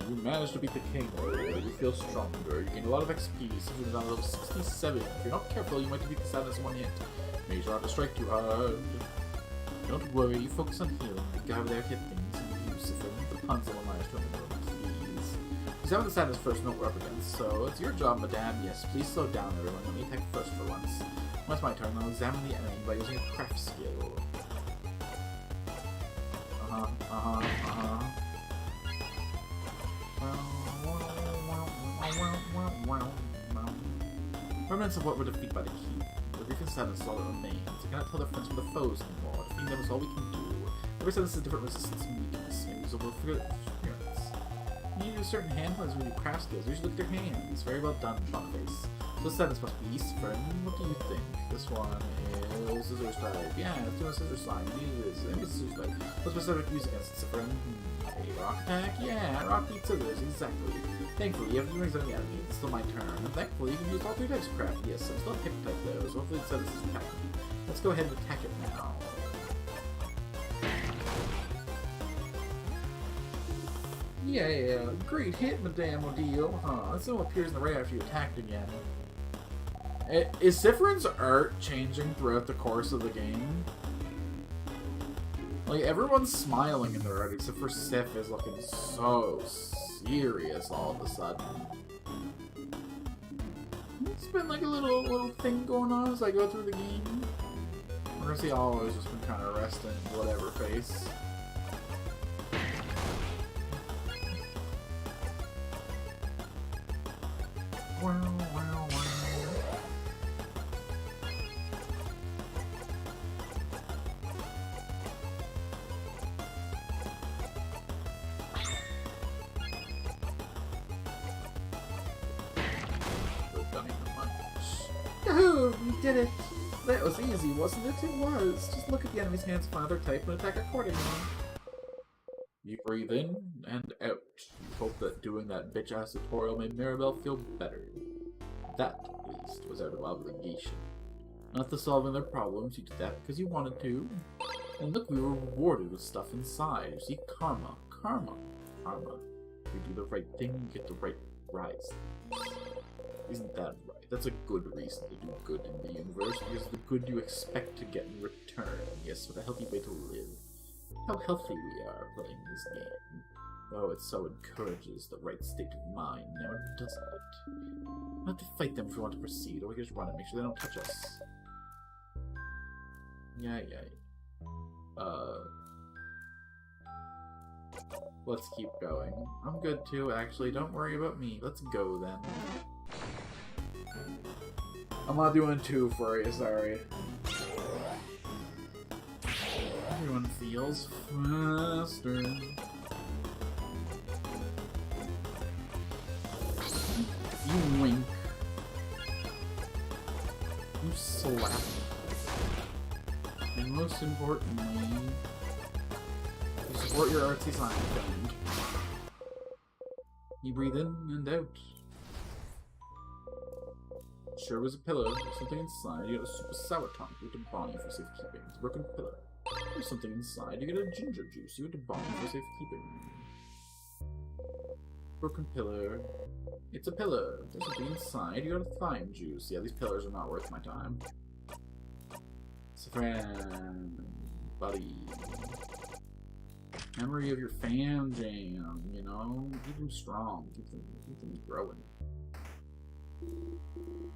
You managed to beat the king. You feel stronger. You gain a lot of XP. Siffrin is on level 67. If you're not careful, you might defeat the sadness in one hit. Make sure not to strike too hard. Don't worry, focus on healing. The guy over there hit things and you, Siffrin. The puns will allow us to remember, please. Examine the sadness first, note we're up against. So, it's your job, madame. Yes, please slow down, everyone. Let me attack first for once. When it's my turn, I'll examine the enemy by using a craft skill. Remnants of what were defeated by the key. The brief and sadness is all that remains. You cannot tell the friends from the foes anymore. Defeating them is all we can do. Every sadness is a different resistance and weakness. Maybe it's over appearance. You need to do certain hand plans when you craft skills. You should look at your hands. Very well done, Shotface. So this sadness must be Siffrin. What do you think? This one is scissors type. Yeah, let's do a scissors slide. It is. Maybe it's scissors type. What's specific use against Siffrin? A rock attack? Yeah, rock beats scissors, exactly. Thankfully, you have to use any enemy. It's still my turn. And thankfully, you can use all three types of craft. Yes, I'm still pick type though, so hopefully it says this is attacking. Let's go ahead and attack it now. Yeah, great hit, Madame Odile. That still appears in the ray after you attacked again. Is Siffrin's art changing throughout the course of the game? Like, everyone's smiling in their art, except for Sif is looking so serious all of a sudden. It's been like a little thing going on as I go through the game. We're gonna see Oliver's just been kind of resting whatever face. did it! That was easy, wasn't it? It was. Just look at the enemy's hands, find their type, and attack accordingly. You breathe in and out. You hope that doing that bitch-ass tutorial made Maribel feel better. That, at least, was out of obligation. Not to solving their problems, you did that because you wanted to. And look, we were rewarded with stuff inside. You see, karma. Karma. Karma. If you do the right thing, you get the right prize. Isn't that right? That's a good reason to do good in the universe, because the good you expect to get in return. Yes, with a healthy way to live. How healthy we are playing this game. Oh, it so encourages the right state of mind now, doesn't it? We have to fight them if we want to proceed, or we can just run and make sure they don't touch us. Yeah. Let's keep going. I'm good too, actually. Don't worry about me. Let's go then. I'm not doing 2 for you, sorry. Everyone feels faster. You wink. You slap. And most importantly, you support your artsy science band. You breathe in and out. Sure was a pillow. There's something inside. You got a super sour tonic. You get a Bonnie for safekeeping. It's a broken pillow. There's something inside. You get a ginger juice. You get a Bonnie for safekeeping. Broken pillar. It's a pillar. There's something inside. You got a thyme juice. Yeah, these pillars are not worth my time. Siffrin, buddy. Memory of your fan jam, you know? Keep them strong. Keep them growing.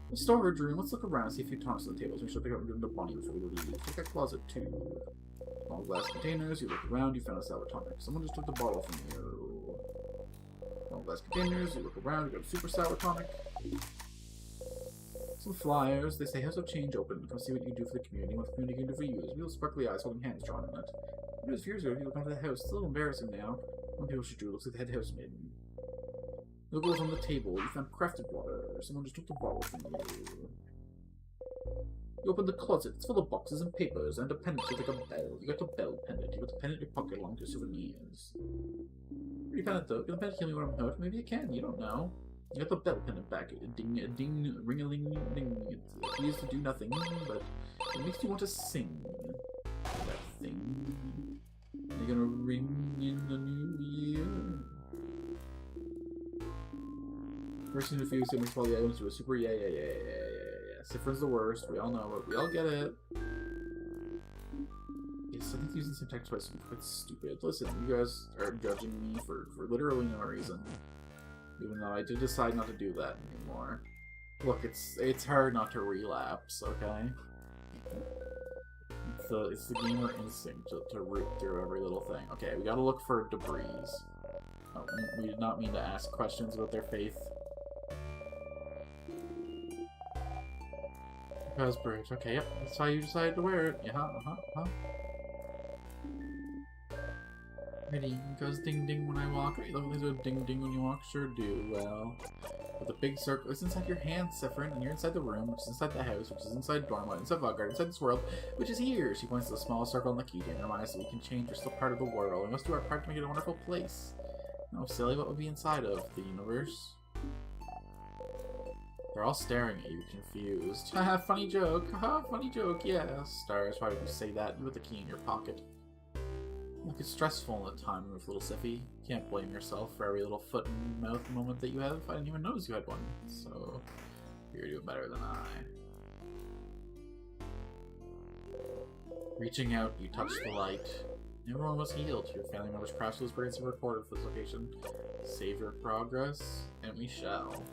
The storage room. Let's look around, see if you toss the tables. Make sure they got rid of the bunny before we leave. Check that closet too. Small glass containers. You look around, you found a sour tonic. Someone just took the bottle from you. Small glass containers. You look around, you got a super sour tonic. Some flyers. They say House of Change open. Come see what you do for the community. What the community can do for you. There's real sparkly eyes holding hands drawn in it. It was years ago. People come to the house. It's a little embarrassing now. One people should do. Looks like the head housemaid. The goes on the table. You found crafted water. Someone just took the bottle from you. You opened the closet. It's full of boxes and papers and a pendant shaped like a bell. You got the bell pendant. You got the pendant in your pocket along with your souvenirs. Pretty pendant though. Can the pendant heal me when I'm hurt? Maybe it can. You don't know. You got the bell pendant back. Ding, ding, ring-a-ling, ding. It appears to do nothing, but it makes you want to sing. That thing. You're gonna ring in the new year. First in the few siblings follow the items to a super yeah. Siffrin's the worst, we all know it, we all get it. Yes, I think using some text twice would be quite stupid. Listen, you guys are judging me for literally no reason. Even though I did decide not to do that anymore. Look, it's hard not to relapse, okay? It's the gamer instinct to root through every little thing. Okay, we gotta look for debris. Oh, we did not mean to ask questions about their faith. Bridge. Okay, yep, that's how you decided to wear it. Yeah, Ready, it goes ding ding when I walk. Right, there's a ding ding when you walk. Sure do. Well, with a big circle, it's inside your hand, Siffrin, and you're inside the room, which is inside the house, which is inside Dormont, inside Vaugarde, inside this world, which is here. She points to the small circle on the key and reminds us that we can change. We're still part of the world. We must do our part to make it a wonderful place. No, silly, what would be inside of the universe? They're all staring at you, confused. Haha, funny joke. Haha, funny joke, yeah. Stars, why would you say that? You with the key in your pocket. Look, it's stressful at time with little Siffy. Can't blame yourself for every little foot and mouth moment that you have. I didn't even notice you had one, so you're doing better than I. Reaching out, you touch the light. Everyone was healed. Your family members crashed those brains and recorded for this location. Save your progress, and we shall.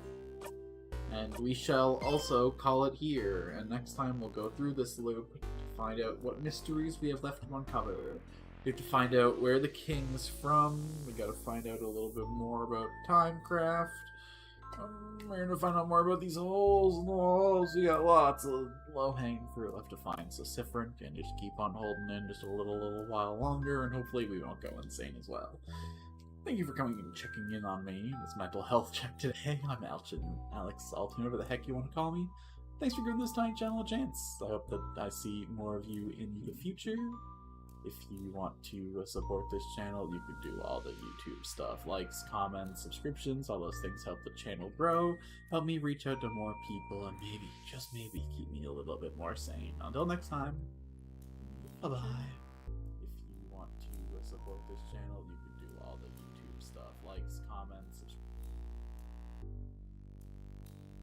And we shall also call it here, and next time we'll go through this loop to find out what mysteries we have left to uncover. We have to find out where the king's from, we gotta find out a little bit more about Timecraft, we're gonna find out more about these holes in the walls. We got lots of low-hanging fruit left to find, so Siffrin can just keep on holding in just a little while longer, and hopefully we won't go insane as well. Thank you for coming and checking in on me, this mental health check today. I'm Alex Alton, whatever the heck you want to call me. thanks for giving this tiny channel a chance. I hope that I see more of you in the future. If you want to support this channel, you can do all the YouTube stuff. Likes, comments, subscriptions, all those things help the channel grow, help me reach out to more people, and maybe, just maybe, keep me a little bit more sane. Until next time, bye-bye. If you want to support this channel, you